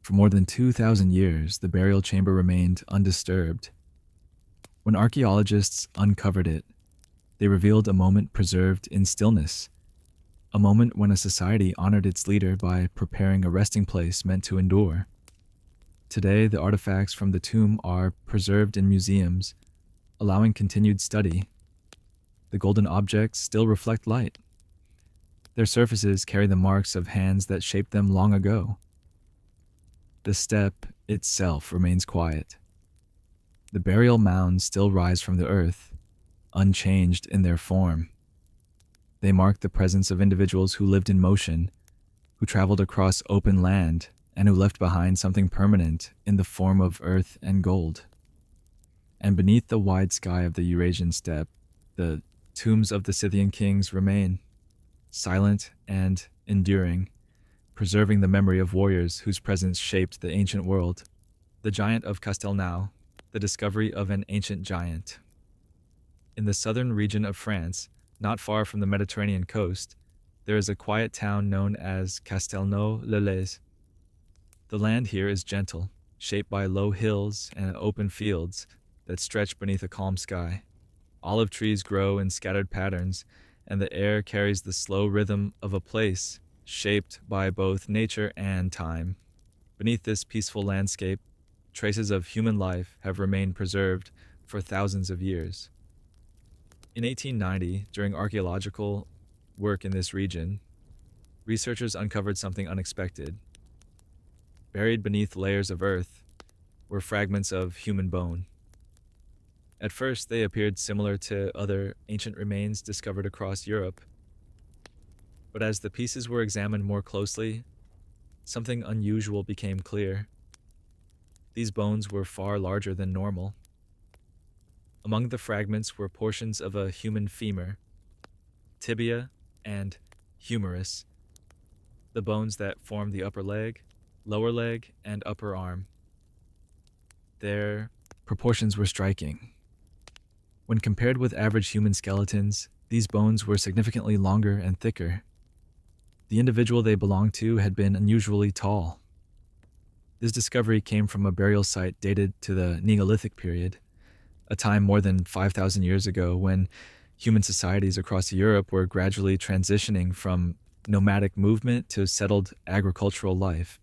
Speaker 1: For more than 2,000 years, the burial chamber remained undisturbed. When archaeologists uncovered it, they revealed a moment preserved in stillness, a moment when a society honored its leader by preparing a resting place meant to endure. Today, the artifacts from the tomb are preserved in museums, allowing continued study. The golden objects still reflect light. Their surfaces carry the marks of hands that shaped them long ago. The steppe itself remains quiet. The burial mounds still rise from the earth, unchanged in their form. They mark the presence of individuals who lived in motion, who traveled across open land, and who left behind something permanent in the form of earth and gold. And beneath the wide sky of the Eurasian steppe, the tombs of the Scythian kings remain, silent and enduring, preserving the memory of warriors whose presence shaped the ancient world. The Giant of Castelnau, the discovery of an ancient giant. In the southern region of France, not far from the Mediterranean coast, there is a quiet town known as Castelnau-le-Lez. The land here is gentle, shaped by low hills and open fields that stretch beneath a calm sky. Olive trees grow in scattered patterns, and the air carries the slow rhythm of a place shaped by both nature and time. Beneath this peaceful landscape, traces of human life have remained preserved for thousands of years. In 1890, during archaeological work in this region, researchers uncovered something unexpected. Buried beneath layers of earth were fragments of human bone. At first, they appeared similar to other ancient remains discovered across Europe, but as the pieces were examined more closely, something unusual became clear. These bones were far larger than normal. Among the fragments were portions of a human femur, tibia, and humerus, the bones that form the upper leg, lower leg, and upper arm. Their proportions were striking. When compared with average human skeletons, these bones were significantly longer and thicker. The individual they belonged to had been unusually tall. This discovery came from a burial site dated to the Neolithic period, a time more than 5,000 years ago when human societies across Europe were gradually transitioning from nomadic movement to settled agricultural life.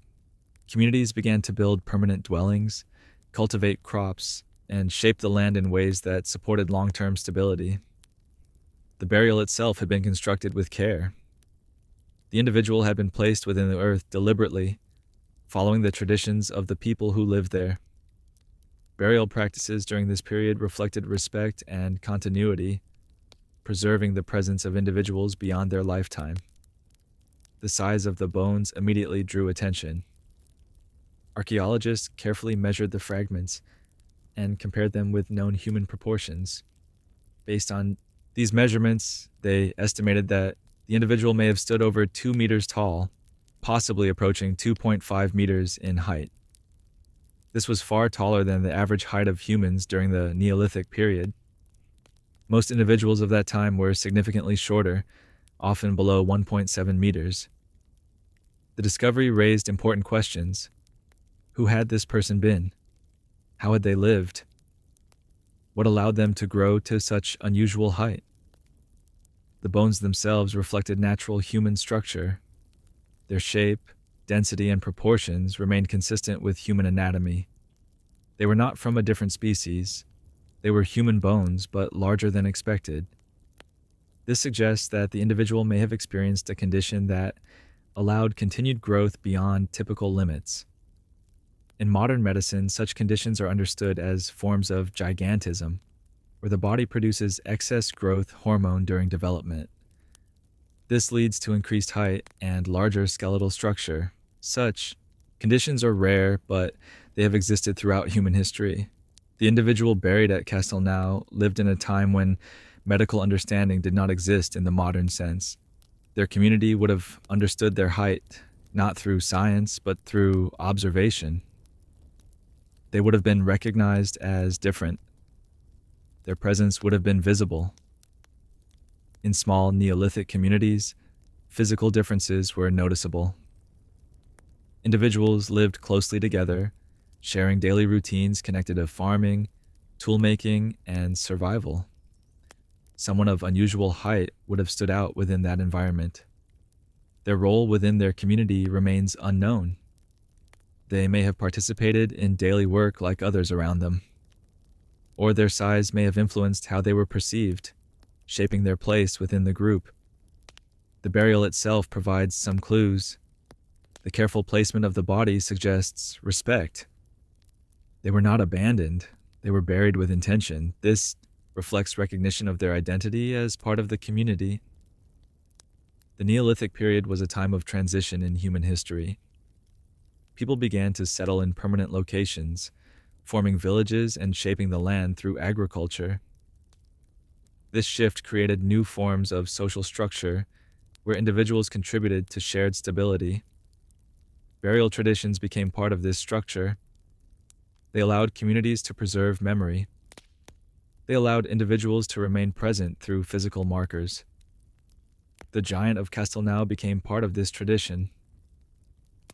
Speaker 1: Communities began to build permanent dwellings, cultivate crops, and shape the land in ways that supported long-term stability. The burial itself had been constructed with care. The individual had been placed within the earth deliberately, following the traditions of the people who lived there. Burial practices during this period reflected respect and continuity, preserving the presence of individuals beyond their lifetime. The size of the bones immediately drew attention. Archaeologists carefully measured the fragments and compared them with known human proportions. Based on these measurements, they estimated that the individual may have stood over 2 meters tall, possibly approaching 2.5 meters in height. This was far taller than the average height of humans during the Neolithic period. Most individuals of that time were significantly shorter, often below 1.7 meters. The discovery raised important questions. Who had this person been? How had they lived? What allowed them to grow to such unusual height? The bones themselves reflected natural human structure. Their shape, density, and proportions remained consistent with human anatomy. They were not from a different species. They were human bones, but larger than expected. This suggests that the individual may have experienced a condition that allowed continued growth beyond typical limits. In modern medicine, such conditions are understood as forms of gigantism, where the body produces excess growth hormone during development. This leads to increased height and larger skeletal structure. Such conditions are rare, but they have existed throughout human history. The individual buried at Castelnau lived in a time when medical understanding did not exist in the modern sense. Their community would have understood their height not through science, but through observation. They would have been recognized as different. Their presence would have been visible. In small Neolithic communities, physical differences were noticeable. Individuals lived closely together, sharing daily routines connected to farming, toolmaking, and survival. Someone of unusual height would have stood out within that environment. Their role within their community remains unknown. They may have participated in daily work like others around them, or their size may have influenced how they were perceived, shaping their place within the group. The burial itself provides some clues. The careful placement of the body suggests respect. They were not abandoned, they were buried with intention. This reflects recognition of their identity as part of the community. The Neolithic period was a time of transition in human history. People began to settle in permanent locations, forming villages and shaping the land through agriculture. This shift created new forms of social structure where individuals contributed to shared stability. Burial traditions became part of this structure. They allowed communities to preserve memory. They allowed individuals to remain present through physical markers. The giant of Castelnau became part of this tradition.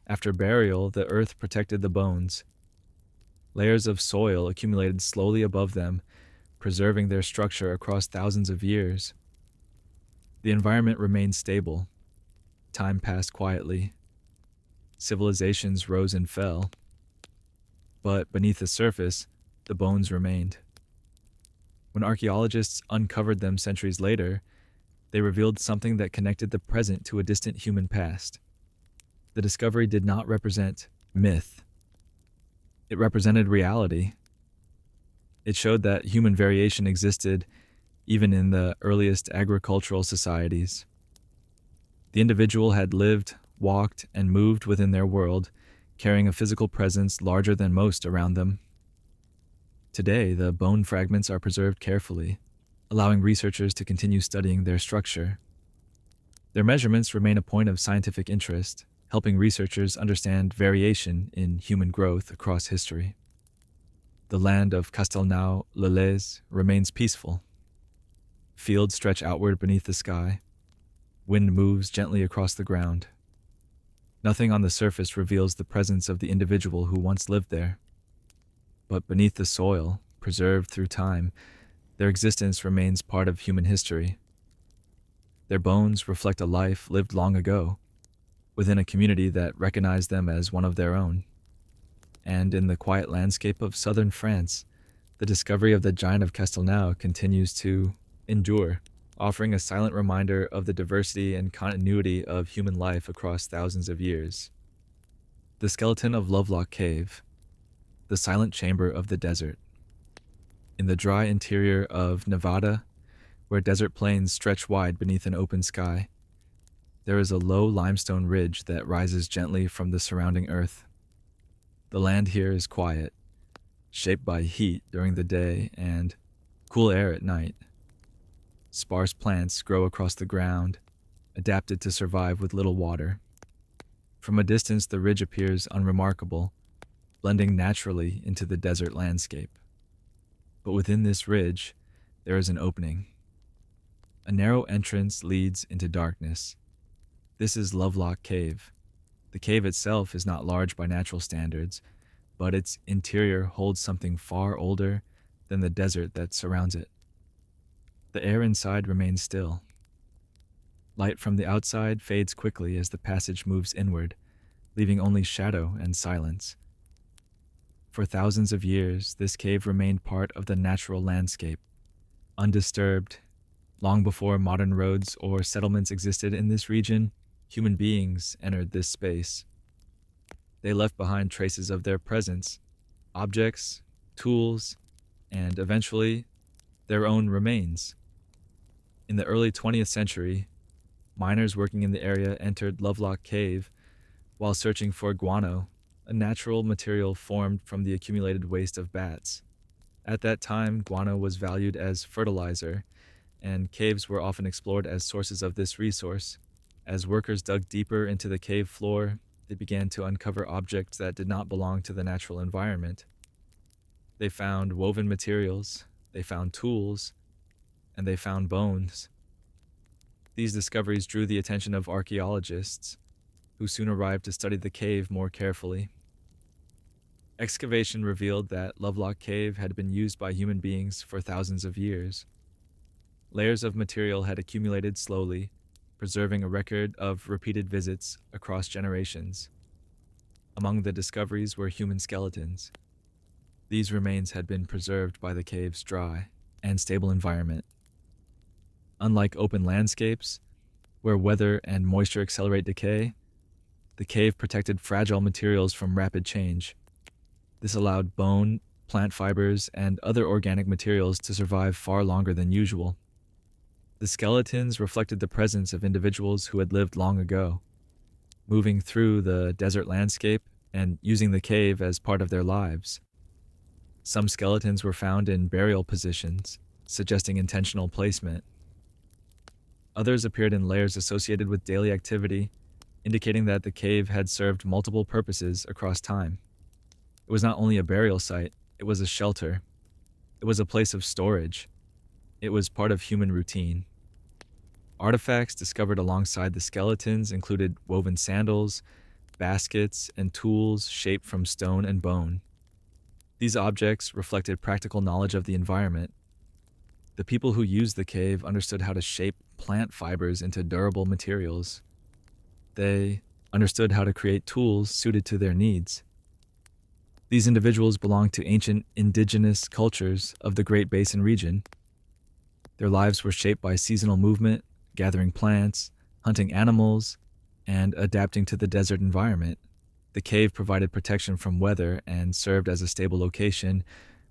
Speaker 1: After burial, the earth protected the bones. Layers of soil accumulated slowly above them, preserving their structure across thousands of years. The environment remained stable. Time passed quietly. Civilizations rose and fell. But beneath the surface, the bones remained. When archaeologists uncovered them centuries later, they revealed something that connected the present to a distant human past. The discovery did not represent myth. It represented reality. It showed that human variation existed even in the earliest agricultural societies. The individual had lived, walked, and moved within their world, carrying a physical presence larger than most around them. Today, the bone fragments are preserved carefully, allowing researchers to continue studying their structure. Their measurements remain a point of scientific interest, helping researchers understand variation in human growth across history. The land of Castelnau-le-Lez remains peaceful. Fields stretch outward beneath the sky. Wind moves gently across the ground. Nothing on the surface reveals the presence of the individual who once lived there. But beneath the soil, preserved through time, their existence remains part of human history. Their bones reflect a life lived long ago, within a community that recognized them as one of their own. And in the quiet landscape of southern France, the discovery of the giant of Castelnau continues to endure, offering a silent reminder of the diversity and continuity of human life across thousands of years. The skeleton of Lovelock Cave, the silent chamber of the desert. In the dry interior of Nevada, where desert plains stretch wide beneath an open sky, there is a low limestone ridge that rises gently from the surrounding earth. The land here is quiet, shaped by heat during the day and cool air at night. Sparse plants grow across the ground, adapted to survive with little water. From a distance, the ridge appears unremarkable, blending naturally into the desert landscape. But within this ridge, there is an opening. A narrow entrance leads into darkness. This is Lovelock Cave. The cave itself is not large by natural standards, but its interior holds something far older than the desert that surrounds it. The air inside remains still. Light from the outside fades quickly as the passage moves inward, leaving only shadow and silence. For thousands of years, this cave remained part of the natural landscape, undisturbed. Long before modern roads or settlements existed in this region, human beings entered this space. They left behind traces of their presence, objects, tools, and eventually, their own remains. In the early 20th century, miners working in the area entered Lovelock Cave while searching for guano, a natural material formed from the accumulated waste of bats. At that time, guano was valued as fertilizer, and caves were often explored as sources of this resource. As workers dug deeper into the cave floor, they began to uncover objects that did not belong to the natural environment. They found woven materials, they found tools, and they found bones. These discoveries drew the attention of archaeologists, who soon arrived to study the cave more carefully. Excavation revealed that Lovelock Cave had been used by human beings for thousands of years. Layers of material had accumulated slowly, preserving a record of repeated visits across generations. Among the discoveries were human skeletons. These remains had been preserved by the cave's dry and stable environment. Unlike open landscapes, where weather and moisture accelerate decay, the cave protected fragile materials from rapid change. This allowed bone, plant fibers, and other organic materials to survive far longer than usual. The skeletons reflected the presence of individuals who had lived long ago, moving through the desert landscape and using the cave as part of their lives. Some skeletons were found in burial positions, suggesting intentional placement. Others appeared in layers associated with daily activity, indicating that the cave had served multiple purposes across time. It was not only a burial site, it was a shelter. It was a place of storage. It was part of human routine. Artifacts discovered alongside the skeletons included woven sandals, baskets, and tools shaped from stone and bone. These objects reflected practical knowledge of the environment. The people who used the cave understood how to shape plant fibers into durable materials. They understood how to create tools suited to their needs. These individuals belonged to ancient indigenous cultures of the Great Basin region. Their lives were shaped by seasonal movement, gathering plants, hunting animals, and adapting to the desert environment. The cave provided protection from weather and served as a stable location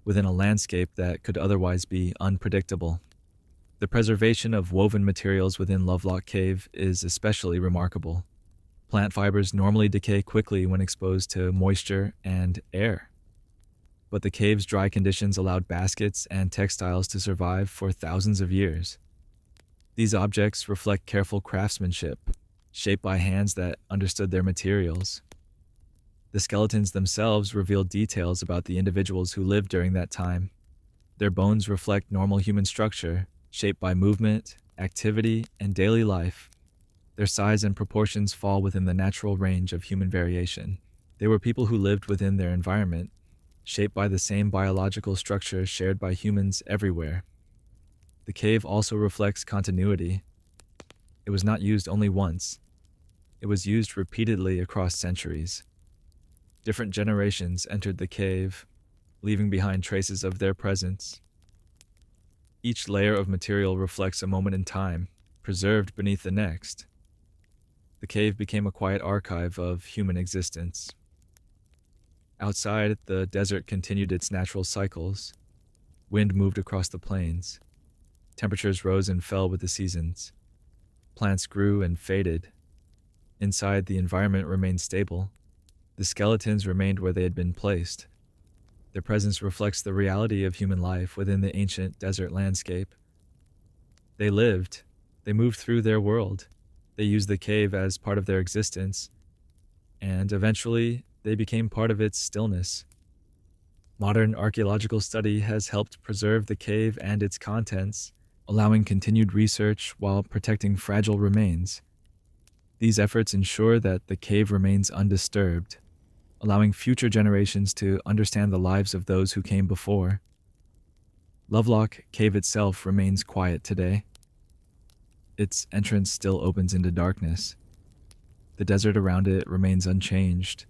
Speaker 1: within a landscape that could otherwise be unpredictable. The preservation of woven materials within Lovelock Cave is especially remarkable. Plant fibers normally decay quickly when exposed to moisture and air, but the cave's dry conditions allowed baskets and textiles to survive for thousands of years. These objects reflect careful craftsmanship, shaped by hands that understood their materials. The skeletons themselves reveal details about the individuals who lived during that time. Their bones reflect normal human structure, shaped by movement, activity, and daily life. Their size and proportions fall within the natural range of human variation. They were people who lived within their environment, shaped by the same biological structure shared by humans everywhere. The cave also reflects continuity. It was not used only once. It was used repeatedly across centuries. Different generations entered the cave, leaving behind traces of their presence. Each layer of material reflects a moment in time, preserved beneath the next. The cave became a quiet archive of human existence. Outside, the desert continued its natural cycles. Wind moved across the plains. Temperatures rose and fell with the seasons. Plants grew and faded. Inside, the environment remained stable. The skeletons remained where they had been placed. Their presence reflects the reality of human life within the ancient desert landscape. They lived. They moved through their world. They used the cave as part of their existence, and eventually, they became part of its stillness. Modern archaeological study has helped preserve the cave and its contents, allowing continued research while protecting fragile remains. These efforts ensure that the cave remains undisturbed, allowing future generations to understand the lives of those who came before. Lovelock Cave itself remains quiet today. Its entrance still opens into darkness. The desert around it remains unchanged,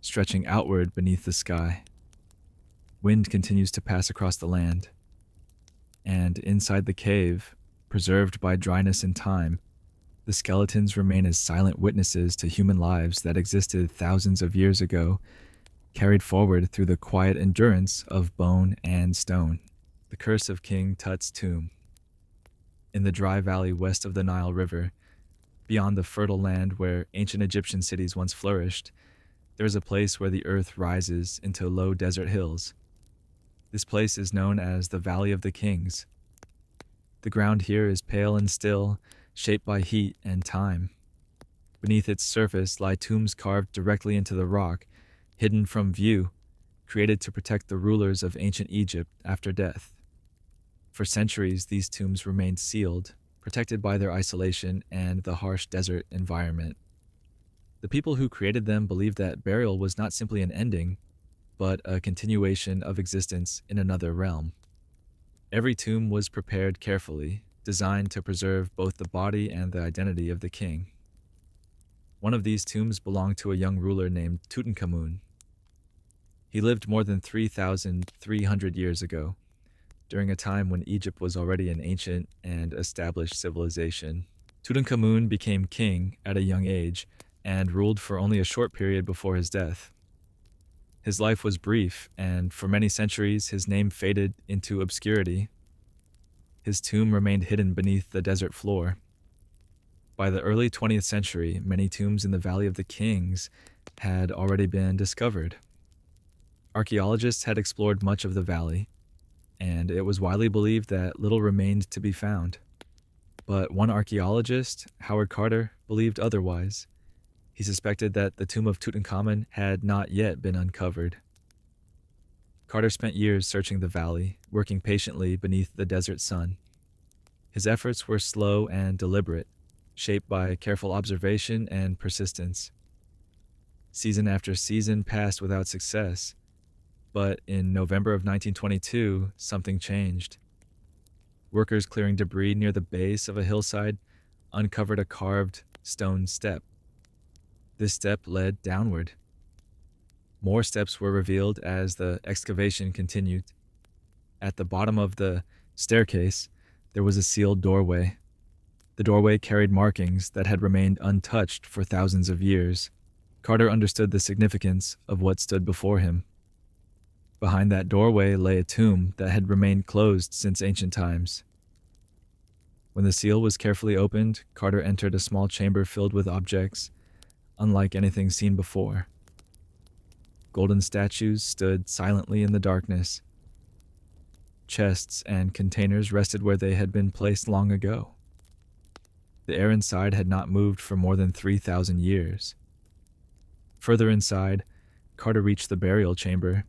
Speaker 1: stretching outward beneath the sky. Wind continues to pass across the land. And inside the cave, preserved by dryness and time, the skeletons remain as silent witnesses to human lives that existed thousands of years ago, carried forward through the quiet endurance of bone and stone. The curse of King Tut's tomb. In the dry valley west of the Nile River, beyond the fertile land where ancient Egyptian cities once flourished, there is a place where the earth rises into low desert hills. This place is known as the Valley of the Kings. The ground here is pale and still, shaped by heat and time. Beneath its surface lie tombs carved directly into the rock, hidden from view, created to protect the rulers of ancient Egypt after death. For centuries, these tombs remained sealed, protected by their isolation and the harsh desert environment. The people who created them believed that burial was not simply an ending, but a continuation of existence in another realm. Every tomb was prepared carefully, designed to preserve both the body and the identity of the king. One of these tombs belonged to a young ruler named Tutankhamun. He lived more than 3,300 years ago, during a time when Egypt was already an ancient and established civilization. Tutankhamun became king at a young age and ruled for only a short period before his death. His life was brief, and for many centuries his name faded into obscurity. His tomb remained hidden beneath the desert floor. By the early 20th century, many tombs in the Valley of the Kings had already been discovered. Archaeologists had explored much of the valley, and it was widely believed that little remained to be found. But one archaeologist, Howard Carter, believed otherwise. He suspected that the tomb of Tutankhamun had not yet been uncovered. Carter spent years searching the valley, working patiently beneath the desert sun. His efforts were slow and deliberate, shaped by careful observation and persistence. Season after season passed without success, but in November of 1922, something changed. Workers clearing debris near the base of a hillside uncovered a carved stone step. This step led downward. More steps were revealed as the excavation continued. At the bottom of the staircase, there was a sealed doorway. The doorway carried markings that had remained untouched for thousands of years. Carter understood the significance of what stood before him. Behind that doorway lay a tomb that had remained closed since ancient times. When the seal was carefully opened, Carter entered a small chamber filled with objects unlike anything seen before. Golden statues stood silently in the darkness. Chests and containers rested where they had been placed long ago. The air inside had not moved for more than 3,000 years. Further inside, Carter reached the burial chamber.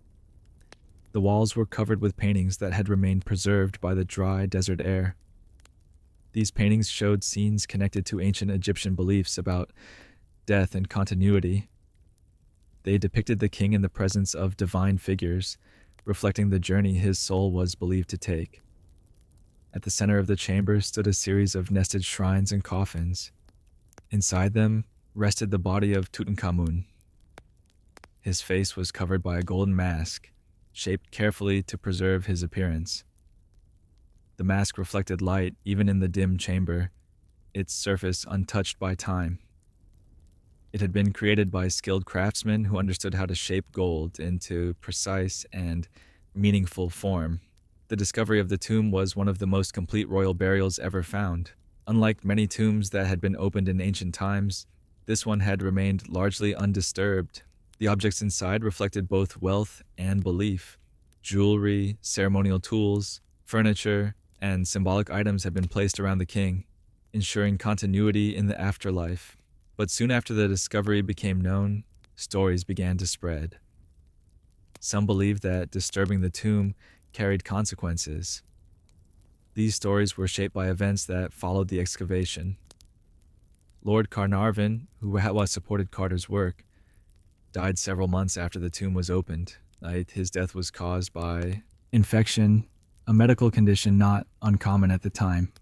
Speaker 1: The walls were covered with paintings that had remained preserved by the dry desert air. These paintings showed scenes connected to ancient Egyptian beliefs about death and continuity. They depicted the king in the presence of divine figures, reflecting the journey his soul was believed to take. At the center of the chamber stood a series of nested shrines and coffins. Inside them rested the body of Tutankhamun. His face was covered by a golden mask, shaped carefully to preserve his appearance. The mask reflected light even in the dim chamber, its surface untouched by time. It had been created by skilled craftsmen who understood how to shape gold into precise and meaningful form. The discovery of the tomb was one of the most complete royal burials ever found. Unlike many tombs that had been opened in ancient times, this one had remained largely undisturbed. The objects inside reflected both wealth and belief. Jewelry, ceremonial tools, furniture, and symbolic items had been placed around the king, ensuring continuity in the afterlife. But soon after the discovery became known, stories began to spread. Some believed that disturbing the tomb carried consequences. These stories were shaped by events that followed the excavation. Lord Carnarvon, who had supported Carter's work, died several months after the tomb was opened. His death was caused by infection, a medical condition not uncommon at the time.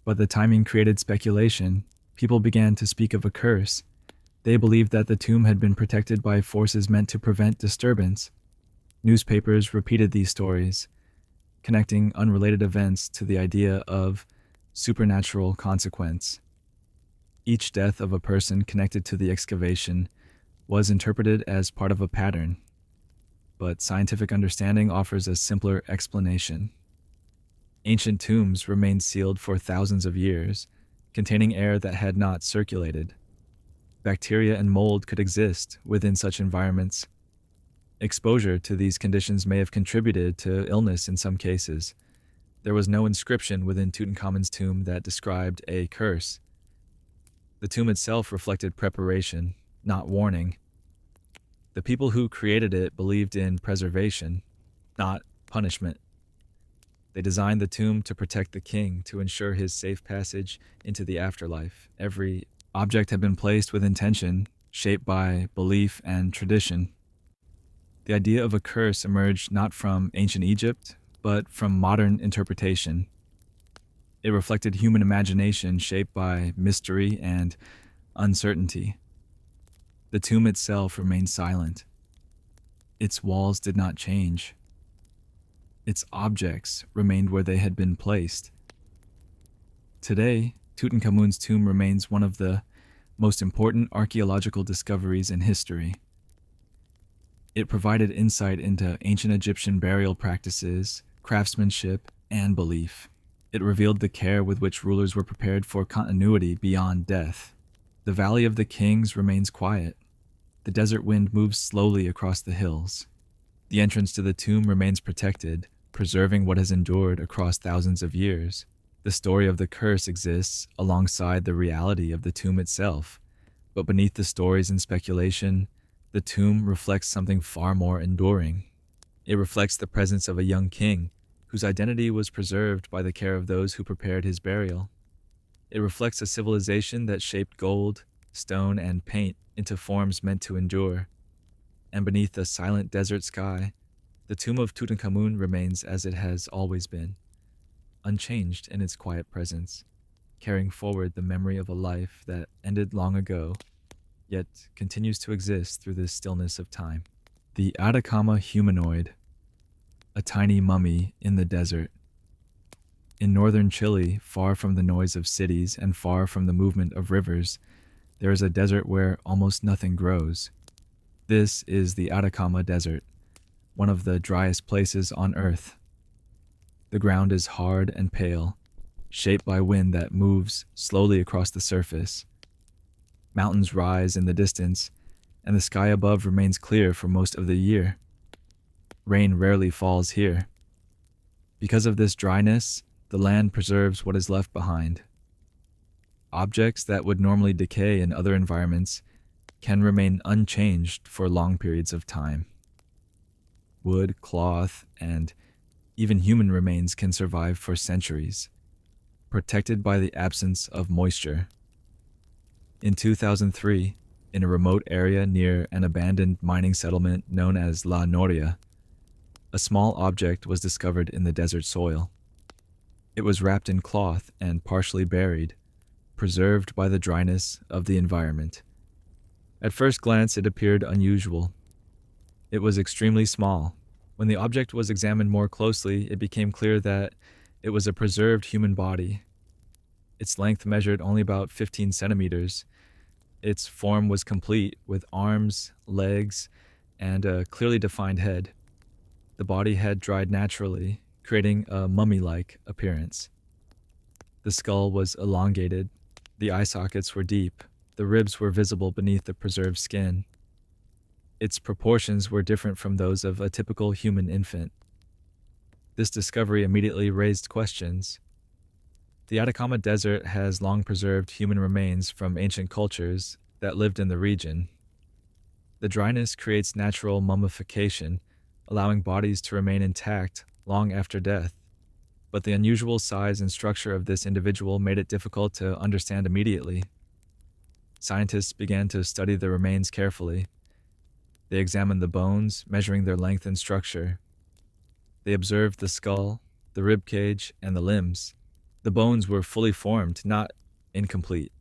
Speaker 1: But the timing created speculation. People began to speak of a curse. They believed that the tomb had been protected by forces meant to prevent disturbance. Newspapers repeated these stories, connecting unrelated events to the idea of supernatural consequence. Each death of a person connected to the excavation was interpreted as part of a pattern, but scientific understanding offers a simpler explanation. Ancient tombs remained sealed for thousands of years, containing air that had not circulated. Bacteria and mold could exist within such environments. Exposure to these conditions may have contributed to illness in some cases. There was no inscription within Tutankhamun's tomb that described a curse. The tomb itself reflected preparation, not warning. The people who created it believed in preservation, not punishment. They designed the tomb to protect the king, to ensure his safe passage into the afterlife. Every object had been placed with intention, shaped by belief and tradition. The idea of a curse emerged not from ancient Egypt, but from modern interpretation. It reflected human imagination shaped by mystery and uncertainty. The tomb itself remained silent. Its walls did not change. Its objects remained where they had been placed. Today, Tutankhamun's tomb remains one of the most important archaeological discoveries in history. It provided insight into ancient Egyptian burial practices, craftsmanship, and belief. It revealed the care with which rulers were prepared for continuity beyond death. The Valley of the Kings remains quiet. The desert wind moves slowly across the hills. The entrance to the tomb remains protected, preserving what has endured across thousands of years. The story of the curse exists alongside the reality of the tomb itself, but beneath the stories and speculation, the tomb reflects something far more enduring. It reflects the presence of a young king, whose identity was preserved by the care of those who prepared his burial. It reflects a civilization that shaped gold, stone, and paint into forms meant to endure. And beneath the silent desert sky, the tomb of Tutankhamun remains as it has always been, unchanged in its quiet presence, carrying forward the memory of a life that ended long ago, yet continues to exist through the stillness of time. The Atacama humanoid, a tiny mummy in the desert. In northern Chile, far from the noise of cities and far from the movement of rivers, there is a desert where almost nothing grows. This is the Atacama Desert, one of the driest places on Earth. The ground is hard and pale, shaped by wind that moves slowly across the surface. Mountains rise in the distance, and the sky above remains clear for most of the year. Rain rarely falls here. Because of this dryness, the land preserves what is left behind. Objects that would normally decay in other environments can remain unchanged for long periods of time. Wood, cloth, and even human remains can survive for centuries, protected by the absence of moisture. In 2003, in a remote area near an abandoned mining settlement known as La Noria, a small object was discovered in the desert soil. It was wrapped in cloth and partially buried, preserved by the dryness of the environment. At first glance, it appeared unusual. It was extremely small. When the object was examined more closely, it became clear that it was a preserved human body. Its length measured only about 15 centimeters. Its form was complete, with arms, legs, and a clearly defined head. The body had dried naturally, creating a mummy-like appearance. The skull was elongated, the eye sockets were deep, the ribs were visible beneath the preserved skin. Its proportions were different from those of a typical human infant. This discovery immediately raised questions. The Atacama Desert has long preserved human remains from ancient cultures that lived in the region. The dryness creates natural mummification, allowing bodies to remain intact long after death. But the unusual size and structure of this individual made it difficult to understand immediately. Scientists began to study the remains carefully. They examined the bones, measuring their length and structure. They observed the skull, the rib cage, and the limbs. The bones were fully formed, not incomplete.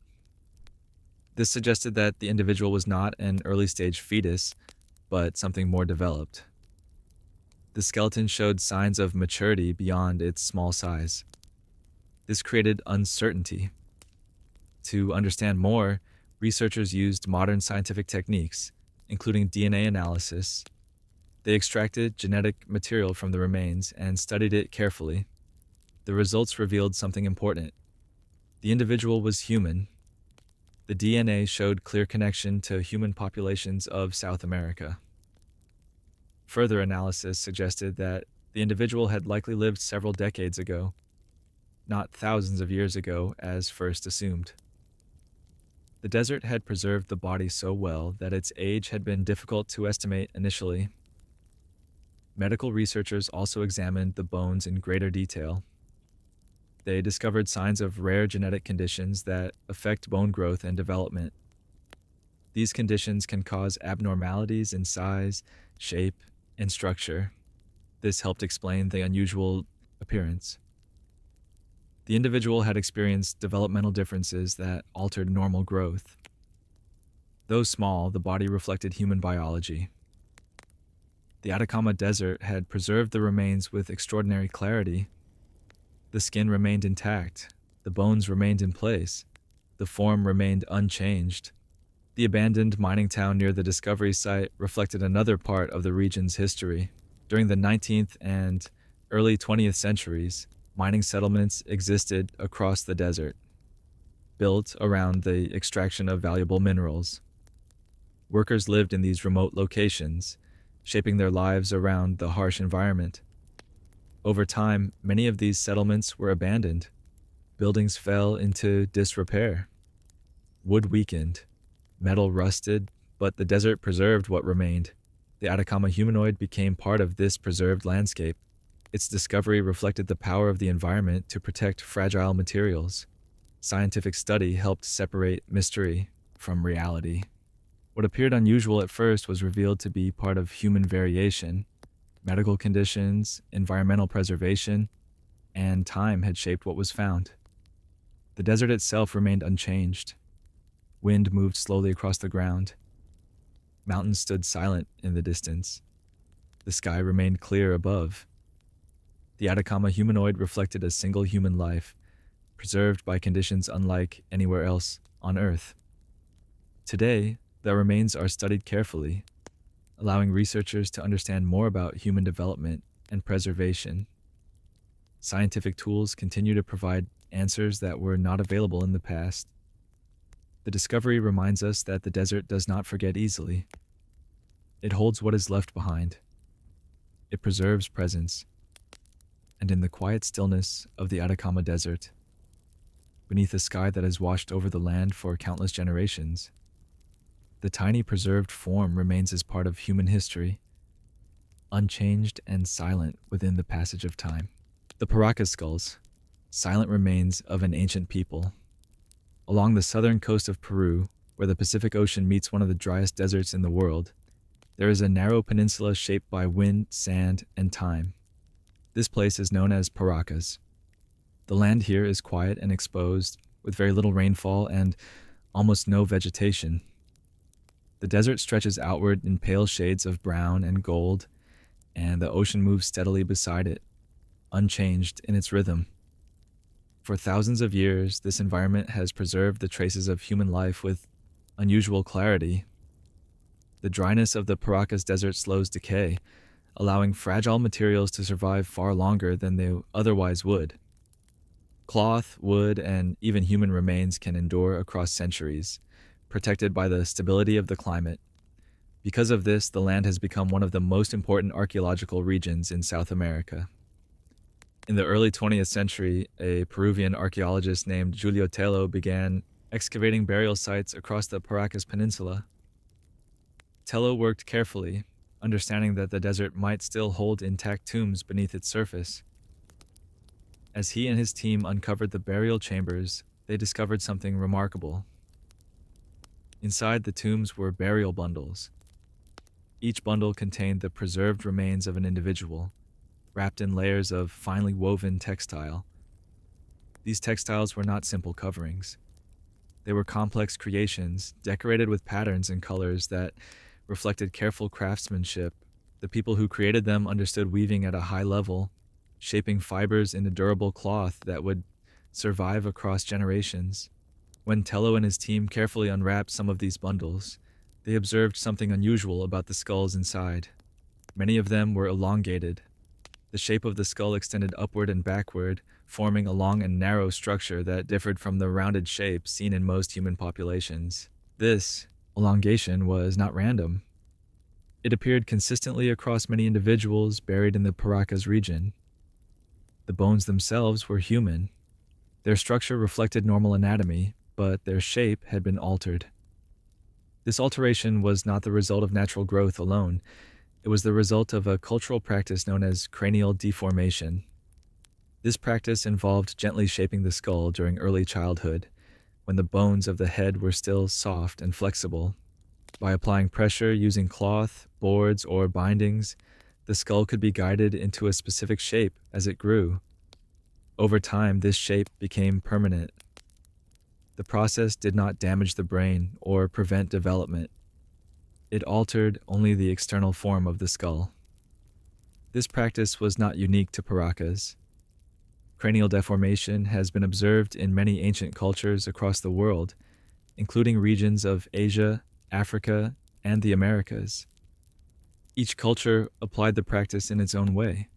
Speaker 1: This suggested that the individual was not an early-stage fetus, but something more developed. The skeleton showed signs of maturity beyond its small size. This created uncertainty. To understand more, researchers used modern scientific techniques, including DNA analysis. They extracted genetic material from the remains and studied it carefully. The results revealed something important. The individual was human. The DNA showed clear connection to human populations of South America. Further analysis suggested that the individual had likely lived several decades ago, not thousands of years ago as first assumed. The desert had preserved the body so well that its age had been difficult to estimate initially. Medical researchers also examined the bones in greater detail. They discovered signs of rare genetic conditions that affect bone growth and development. These conditions can cause abnormalities in size, shape, and structure. This helped explain the unusual appearance. The individual had experienced developmental differences that altered normal growth. Though small, the body reflected human biology. The Atacama Desert had preserved the remains with extraordinary clarity. The skin remained intact, the bones remained in place, the form remained unchanged. The abandoned mining town near the discovery site reflected another part of the region's history. During the 19th and early 20th centuries, mining settlements existed across the desert, built around the extraction of valuable minerals. Workers lived in these remote locations, shaping their lives around the harsh environment. Over time, many of these settlements were abandoned. Buildings fell into disrepair. Wood weakened. Metal rusted, but the desert preserved what remained. The Atacama humanoid became part of this preserved landscape. Its discovery reflected the power of the environment to protect fragile materials. Scientific study helped separate mystery from reality. What appeared unusual at first was revealed to be part of human variation. Medical conditions, environmental preservation, and time had shaped what was found. The desert itself remained unchanged. Wind moved slowly across the ground. Mountains stood silent in the distance. The sky remained clear above. The Atacama humanoid reflected a single human life, preserved by conditions unlike anywhere else on Earth. Today, the remains are studied carefully. allowing researchers to understand more about human development and preservation. Scientific tools continue to provide answers that were not available in the past. The discovery reminds us that the desert does not forget easily. It holds what is left behind. It preserves presence. And in the quiet stillness of the Atacama Desert, beneath a sky that has washed over the land for countless generations, the tiny preserved form remains as part of human history, unchanged and silent within the passage of time. The Paracas skulls, silent remains of an ancient people. Along the southern coast of Peru, where the Pacific Ocean meets one of the driest deserts in the world, there is a narrow peninsula shaped by wind, sand, and time. This place is known as Paracas. The land here is quiet and exposed, with very little rainfall and almost no vegetation. The desert stretches outward in pale shades of brown and gold, and the ocean moves steadily beside it, unchanged in its rhythm. For thousands of years, this environment has preserved the traces of human life with unusual clarity. The dryness of the Paracas Desert slows decay, allowing fragile materials to survive far longer than they otherwise would. Cloth, wood, and even human remains can endure across centuries, protected by the stability of the climate. Because of this, the land has become one of the most important archaeological regions in South America. In the early 20th century, a Peruvian archaeologist named Julio Tello began excavating burial sites across the Paracas Peninsula. Tello worked carefully, understanding that the desert might still hold intact tombs beneath its surface. As he and his team uncovered the burial chambers, they discovered something remarkable. Inside the tombs were burial bundles. Each bundle contained the preserved remains of an individual, wrapped in layers of finely woven textile. These textiles were not simple coverings. They were complex creations, decorated with patterns and colors that reflected careful craftsmanship. The people who created them understood weaving at a high level, shaping fibers into durable cloth that would survive across generations. When Tello and his team carefully unwrapped some of these bundles, they observed something unusual about the skulls inside. Many of them were elongated. The shape of the skull extended upward and backward, forming a long and narrow structure that differed from the rounded shape seen in most human populations. This elongation was not random. It appeared consistently across many individuals buried in the Paracas region. The bones themselves were human. Their structure reflected normal anatomy, but their shape had been altered. This alteration was not the result of natural growth alone. It was the result of a cultural practice known as cranial deformation. This practice involved gently shaping the skull during early childhood, when the bones of the head were still soft and flexible. By applying pressure using cloth, boards, or bindings, the skull could be guided into a specific shape as it grew. Over time, this shape became permanent. The process did not damage the brain or prevent development. It altered only the external form of the skull. This practice was not unique to Paracas. Cranial deformation has been observed in many ancient cultures across the world, including regions of Asia, Africa, and the Americas. Each culture applied the practice in its own way,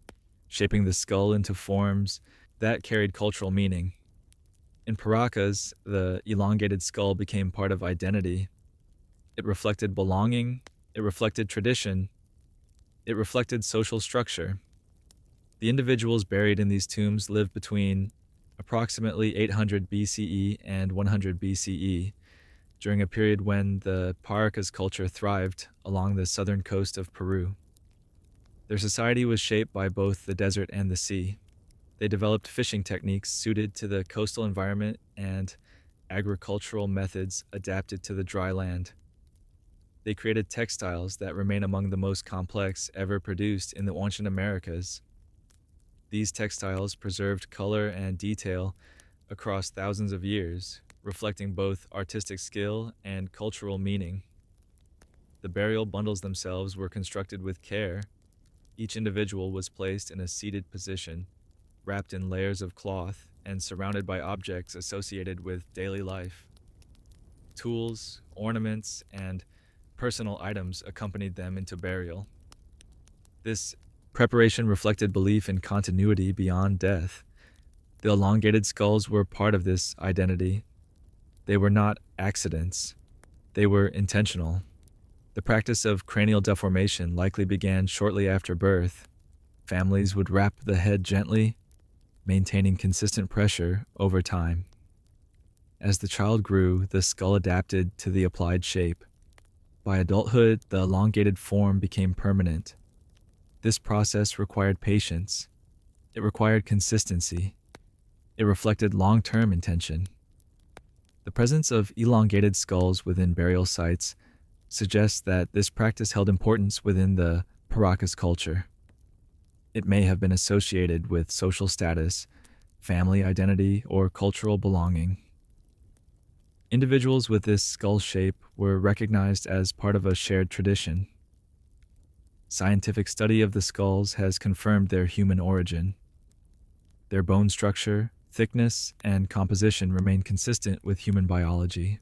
Speaker 1: shaping the skull into forms that carried cultural meaning. In Paracas, the elongated skull became part of identity. It reflected belonging, it reflected tradition, it reflected social structure. The individuals buried in these tombs lived between approximately 800 BCE and 100 BCE, during a period when the Paracas culture thrived along the southern coast of Peru. Their society was shaped by both the desert and the sea. They developed fishing techniques suited to the coastal environment and agricultural methods adapted to the dry land. They created textiles that remain among the most complex ever produced in the ancient Americas. These textiles preserved color and detail across thousands of years, reflecting both artistic skill and cultural meaning. The burial bundles themselves were constructed with care. Each individual was placed in a seated position, wrapped in layers of cloth and surrounded by objects associated with daily life. Tools, ornaments, and personal items accompanied them into burial. This preparation reflected belief in continuity beyond death. The elongated skulls were part of this identity. They were not accidents, they were intentional. The practice of cranial deformation likely began shortly after birth. Families would wrap the head gently, maintaining consistent pressure over time. As the child grew, the skull adapted to the applied shape. By adulthood, the elongated form became permanent. This process required patience. It required consistency. It reflected long-term intention. The presence of elongated skulls within burial sites suggests that this practice held importance within the Paracas culture. It may have been associated with social status, family identity, or cultural belonging. Individuals with this skull shape were recognized as part of a shared tradition. Scientific study of the skulls has confirmed their human origin. Their bone structure, thickness, and composition remain consistent with human biology.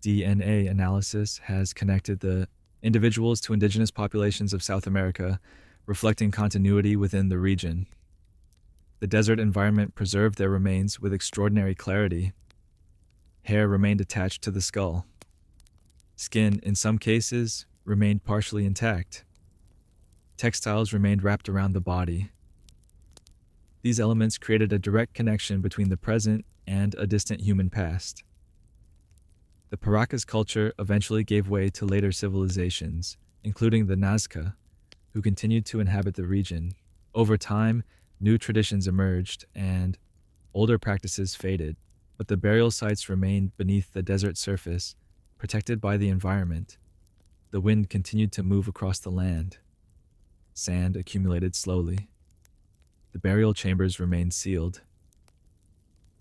Speaker 1: DNA analysis has connected the individuals to indigenous populations of South America, reflecting continuity within the region. The desert environment preserved their remains with extraordinary clarity. Hair remained attached to the skull. Skin, in some cases, remained partially intact. Textiles remained wrapped around the body. These elements created a direct connection between the present and a distant human past. The Paracas culture eventually gave way to later civilizations, including the Nazca, who continued to inhabit the region. Over time, new traditions emerged and older practices faded, but the burial sites remained beneath the desert surface, protected by the environment. The wind continued to move across the land. Sand accumulated slowly. The burial chambers remained sealed.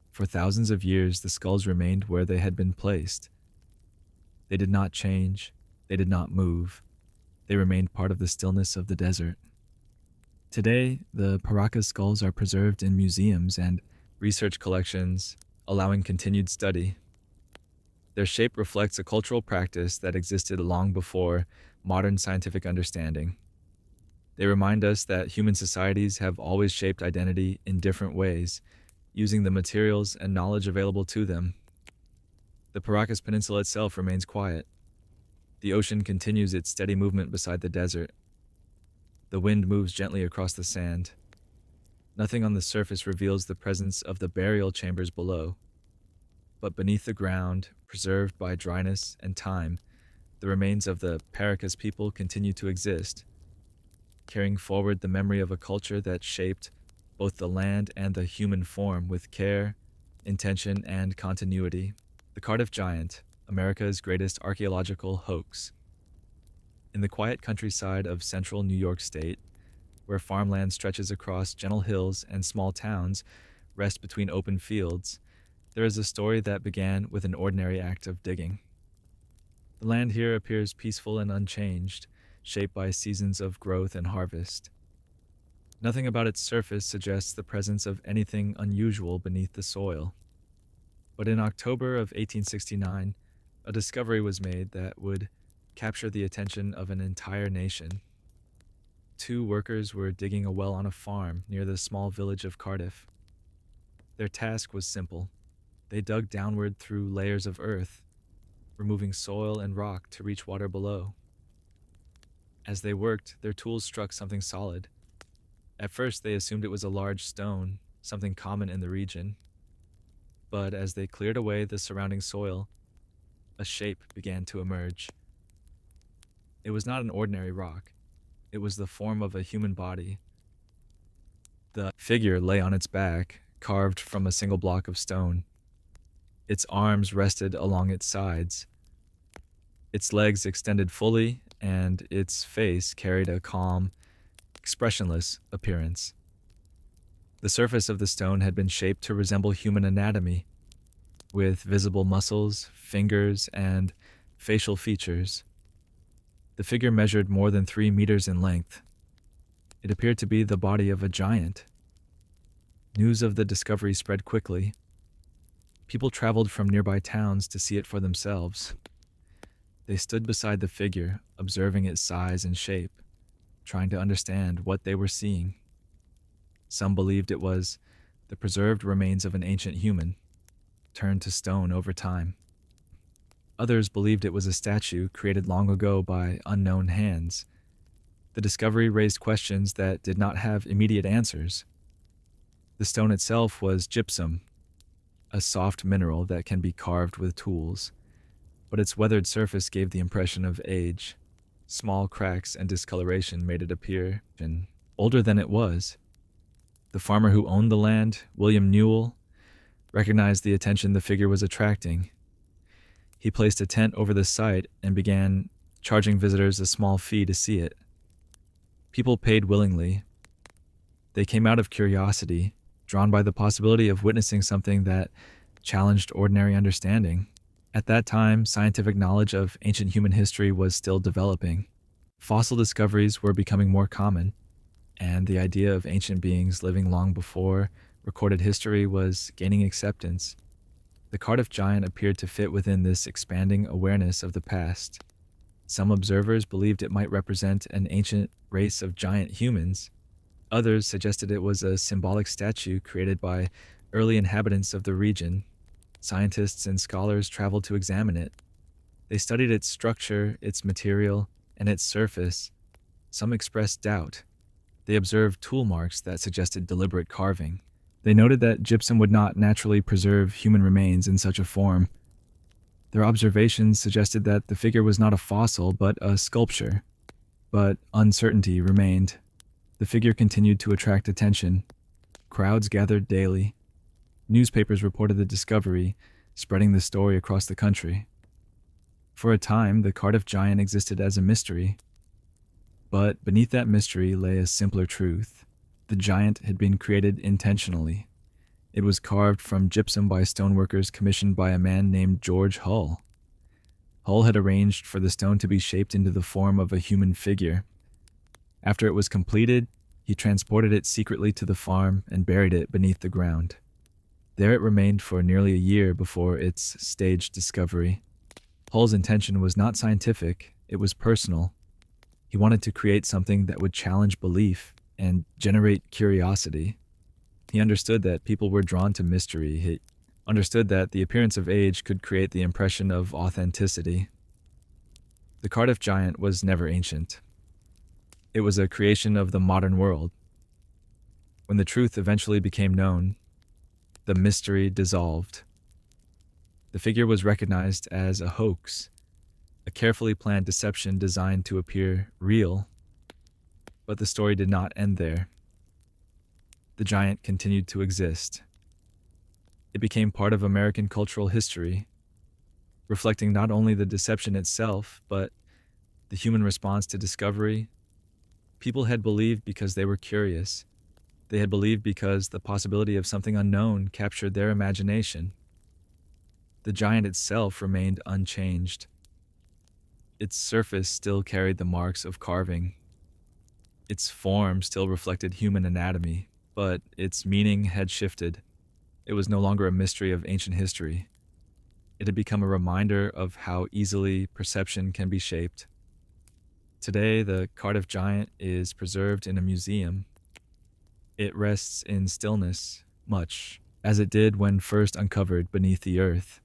Speaker 1: For thousands of years, the skulls remained where they had been placed. They did not change. They did not move. They remained part of the stillness of the desert. Today, the Paracas skulls are preserved in museums and research collections, allowing continued study. Their shape reflects a cultural practice that existed long before modern scientific understanding. They remind us that human societies have always shaped identity in different ways, using the materials and knowledge available to them. The Paracas Peninsula itself remains quiet. The ocean continues its steady movement beside the desert. The wind moves gently across the sand. Nothing on the surface reveals the presence of the burial chambers below. But beneath the ground, preserved by dryness and time, the remains of the Paracas people continue to exist, carrying forward the memory of a culture that shaped both the land and the human form with care, intention, and continuity. The Cardiff Giant, America's greatest archaeological hoax. In the quiet countryside of central New York State, where farmland stretches across gentle hills and small towns rest between open fields, there is a story that began with an ordinary act of digging. The land here appears peaceful and unchanged, shaped by seasons of growth and harvest. Nothing about its surface suggests the presence of anything unusual beneath the soil. But in October of 1869, a discovery was made that would capture the attention of an entire nation. Two workers were digging a well on a farm near the small village of Cardiff. Their task was simple. They dug downward through layers of earth, removing soil and rock to reach water below. As they worked, their tools struck something solid. At first, they assumed it was a large stone, something common in the region. But as they cleared away the surrounding soil, a shape began to emerge. It was not an ordinary rock. It was the form of a human body. The figure lay on its back, carved from a single block of stone. Its arms rested along its sides. Its legs extended fully, and its face carried a calm, expressionless appearance. The surface of the stone had been shaped to resemble human anatomy, with visible muscles, fingers, and facial features. The figure measured more than 3 meters in length. It appeared to be the body of a giant. News of the discovery spread quickly. People traveled from nearby towns to see it for themselves. They stood beside the figure, observing its size and shape, trying to understand what they were seeing. Some believed it was the preserved remains of an ancient human, turned to stone over time. Others believed it was a statue created long ago by unknown hands. The discovery raised questions that did not have immediate answers. The stone itself was gypsum, a soft mineral that can be carved with tools, but its weathered surface gave the impression of age. Small cracks and discoloration made it appear older than it was. The farmer who owned the land, William Newell, recognized the attention the figure was attracting. He placed a tent over the site and began charging visitors a small fee to see it. People paid willingly. They came out of curiosity, drawn by the possibility of witnessing something that challenged ordinary understanding. At that time, scientific knowledge of ancient human history was still developing. Fossil discoveries were becoming more common, and the idea of ancient beings living long before recorded history was gaining acceptance. The Cardiff Giant appeared to fit within this expanding awareness of the past. Some observers believed it might represent an ancient race of giant humans. Others suggested it was a symbolic statue created by early inhabitants of the region. Scientists and scholars traveled to examine it. They studied its structure, its material, and its surface. Some expressed doubt. They observed tool marks that suggested deliberate carving. They noted that gypsum would not naturally preserve human remains in such a form. Their observations suggested that the figure was not a fossil, but a sculpture. But uncertainty remained. The figure continued to attract attention. Crowds gathered daily. Newspapers reported the discovery, spreading the story across the country. For a time, the Cardiff Giant existed as a mystery. But beneath that mystery lay a simpler truth. The giant had been created intentionally. It was carved from gypsum by stoneworkers commissioned by a man named George Hull. Hull had arranged for the stone to be shaped into the form of a human figure. After it was completed, he transported it secretly to the farm and buried it beneath the ground. There it remained for nearly a year before its staged discovery. Hull's intention was not scientific, it was personal. He wanted to create something that would challenge belief and generate curiosity. He understood that people were drawn to mystery. He understood that the appearance of age could create the impression of authenticity. The Cardiff Giant was never ancient. It was a creation of the modern world. When the truth eventually became known, the mystery dissolved. The figure was recognized as a hoax, a carefully planned deception designed to appear real. But the story did not end there. The giant continued to exist. It became part of American cultural history, reflecting not only the deception itself, but the human response to discovery. People had believed because they were curious. They had believed because the possibility of something unknown captured their imagination. The giant itself remained unchanged. Its surface still carried the marks of carving. Its form still reflected human anatomy, but its meaning had shifted. It was no longer a mystery of ancient history. It had become a reminder of how easily perception can be shaped. Today, the Cardiff Giant is preserved in a museum. It rests in stillness, much as it did when first uncovered beneath the earth.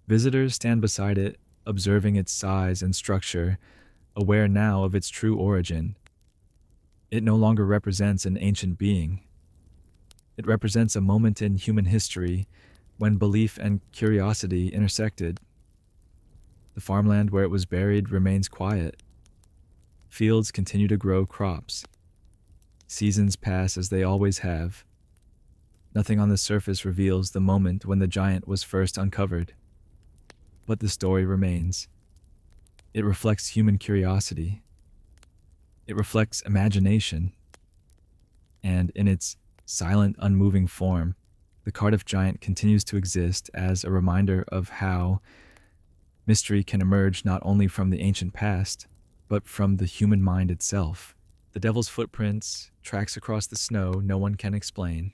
Speaker 1: Visitors stand beside it, observing its size and structure, aware now of its true origin. It no longer represents an ancient being. It represents a moment in human history when belief and curiosity intersected. The farmland where it was buried remains quiet. Fields continue to grow crops. Seasons pass as they always have. Nothing on the surface reveals the moment when the giant was first uncovered. But the story remains. It reflects human curiosity. It reflects imagination. And in its silent, unmoving form, the Cardiff Giant continues to exist as a reminder of how mystery can emerge not only from the ancient past, but from the human mind itself. The devil's footprints, tracks across the snow no one can explain.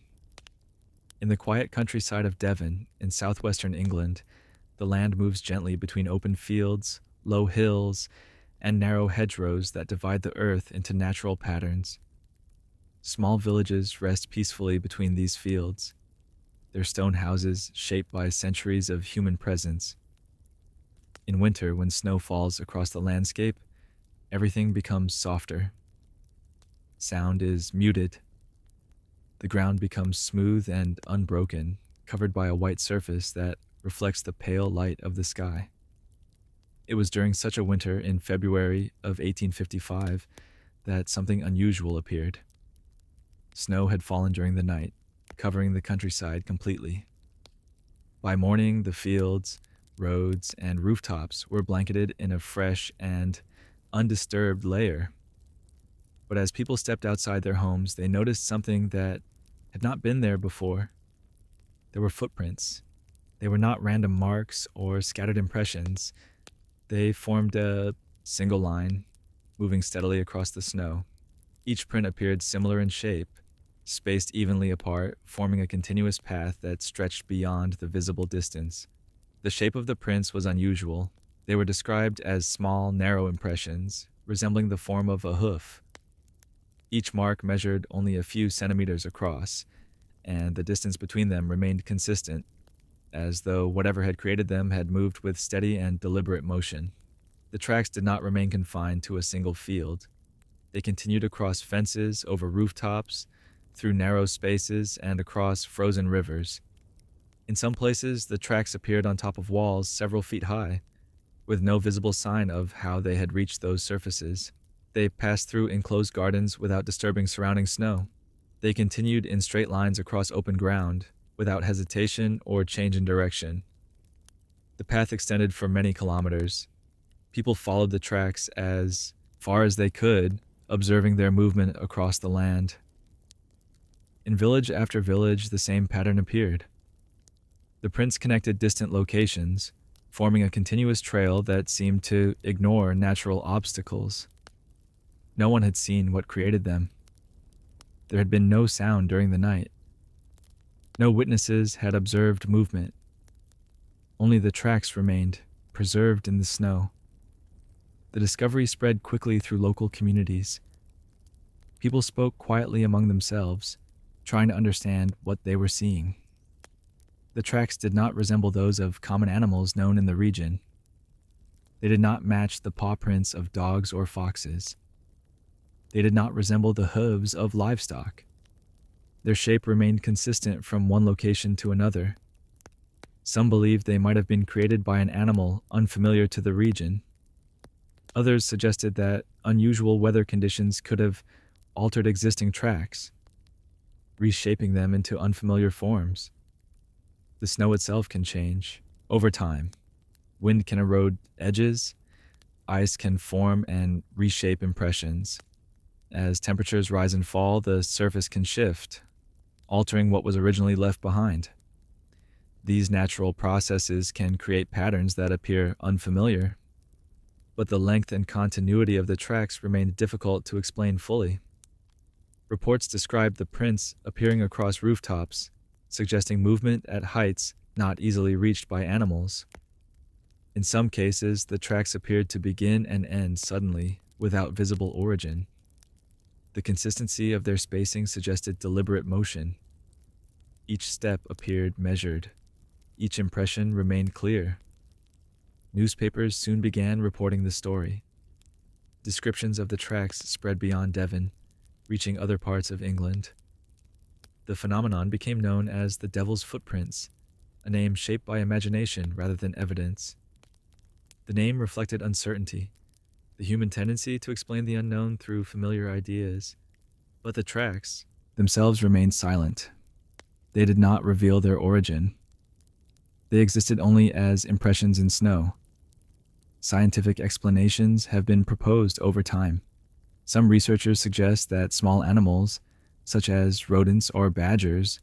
Speaker 1: In the quiet countryside of Devon, in southwestern England, the land moves gently between open fields, low hills, and narrow hedgerows that divide the earth into natural patterns. Small villages rest peacefully between these fields, their stone houses shaped by centuries of human presence. In winter, when snow falls across the landscape, everything becomes softer. Sound is muted. The ground becomes smooth and unbroken, covered by a white surface that reflects the pale light of the sky. It was during such a winter in February of 1855 that something unusual appeared. Snow had fallen during the night, covering the countryside completely. By morning, the fields, roads, and rooftops were blanketed in a fresh and undisturbed layer. But as people stepped outside their homes, they noticed something that had not been there before. There were footprints. They were not random marks or scattered impressions. They formed a single line, moving steadily across the snow. Each print appeared similar in shape, spaced evenly apart, forming a continuous path that stretched beyond the visible distance. The shape of the prints was unusual. They were described as small, narrow impressions, resembling the form of a hoof. Each mark measured only a few centimeters across, and the distance between them remained consistent, as though whatever had created them had moved with steady and deliberate motion. The tracks did not remain confined to a single field. They continued across fences, over rooftops, through narrow spaces, and across frozen rivers. In some places, the tracks appeared on top of walls several feet high, with no visible sign of how they had reached those surfaces. They passed through enclosed gardens without disturbing surrounding snow. They continued in straight lines across open ground, without hesitation or change in direction. The path extended for many kilometers. People followed the tracks as far as they could, observing their movement across the land. In village after village, the same pattern appeared. The prints connected distant locations, forming a continuous trail that seemed to ignore natural obstacles. No one had seen what created them. There had been no sound during the night. No witnesses had observed movement. Only the tracks remained, preserved in the snow. The discovery spread quickly through local communities. People spoke quietly among themselves, trying to understand what they were seeing. The tracks did not resemble those of common animals known in the region. They did not match the paw prints of dogs or foxes. They did not resemble the hooves of livestock. Their shape remained consistent from one location to another. Some believed they might have been created by an animal unfamiliar to the region. Others suggested that unusual weather conditions could have altered existing tracks, reshaping them into unfamiliar forms. The snow itself can change over time. Wind can erode edges. Ice can form and reshape impressions. As temperatures rise and fall, the surface can shift, altering what was originally left behind. These natural processes can create patterns that appear unfamiliar, but the length and continuity of the tracks remained difficult to explain fully. Reports described the prints appearing across rooftops, suggesting movement at heights not easily reached by animals. In some cases, the tracks appeared to begin and end suddenly, without visible origin. The consistency of their spacing suggested deliberate motion. Each step appeared measured. Each impression remained clear. Newspapers soon began reporting the story. Descriptions of the tracks spread beyond Devon, reaching other parts of England. The phenomenon became known as the Devil's Footprints, a name shaped by imagination rather than evidence. The name reflected uncertainty, the human tendency to explain the unknown through familiar ideas. But the tracks themselves remained silent. They did not reveal their origin. They existed only as impressions in snow. Scientific explanations have been proposed over time. Some researchers suggest that small animals, such as rodents or badgers,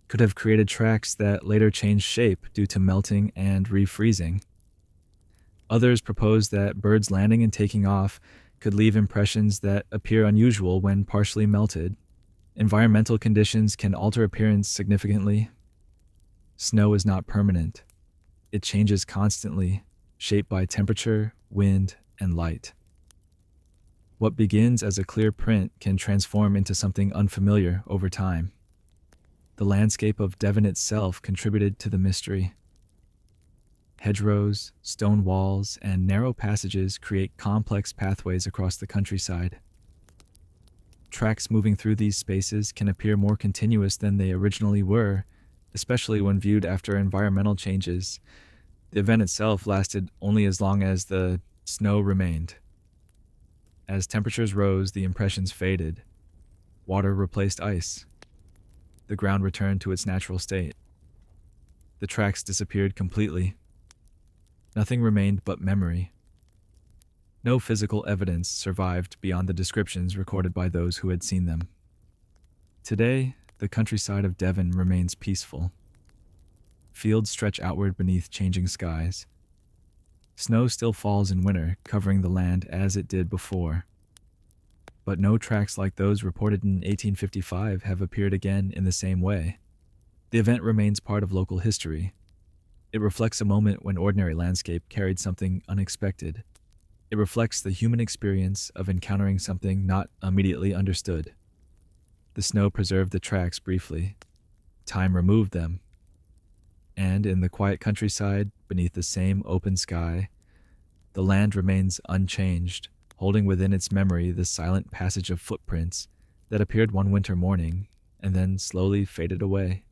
Speaker 1: could have created tracks that later changed shape due to melting and refreezing. Others propose that birds landing and taking off could leave impressions that appear unusual when partially melted. Environmental conditions can alter appearance significantly. Snow is not permanent. It changes constantly, shaped by temperature, wind, and light. What begins as a clear print can transform into something unfamiliar over time. The landscape of Devon itself contributed to the mystery. Hedgerows, stone walls, and narrow passages create complex pathways across the countryside. Tracks moving through these spaces can appear more continuous than they originally were, especially when viewed after environmental changes. The event itself lasted only as long as the snow remained. As temperatures rose, the impressions faded. Water replaced ice. The ground returned to its natural state. The tracks disappeared completely. Nothing remained but memory. No physical evidence survived beyond the descriptions recorded by those who had seen them. Today, the countryside of Devon remains peaceful. Fields stretch outward beneath changing skies. Snow still falls in winter, covering the land as it did before. But no tracks like those reported in 1855 have appeared again in the same way. The event remains part of local history. It reflects a moment when ordinary landscape carried something unexpected. It reflects the human experience of encountering something not immediately understood. The snow preserved the tracks briefly. Time removed them. And in the quiet countryside, beneath the same open sky, the land remains unchanged, holding within its memory the silent passage of footprints that appeared one winter morning and then slowly faded away.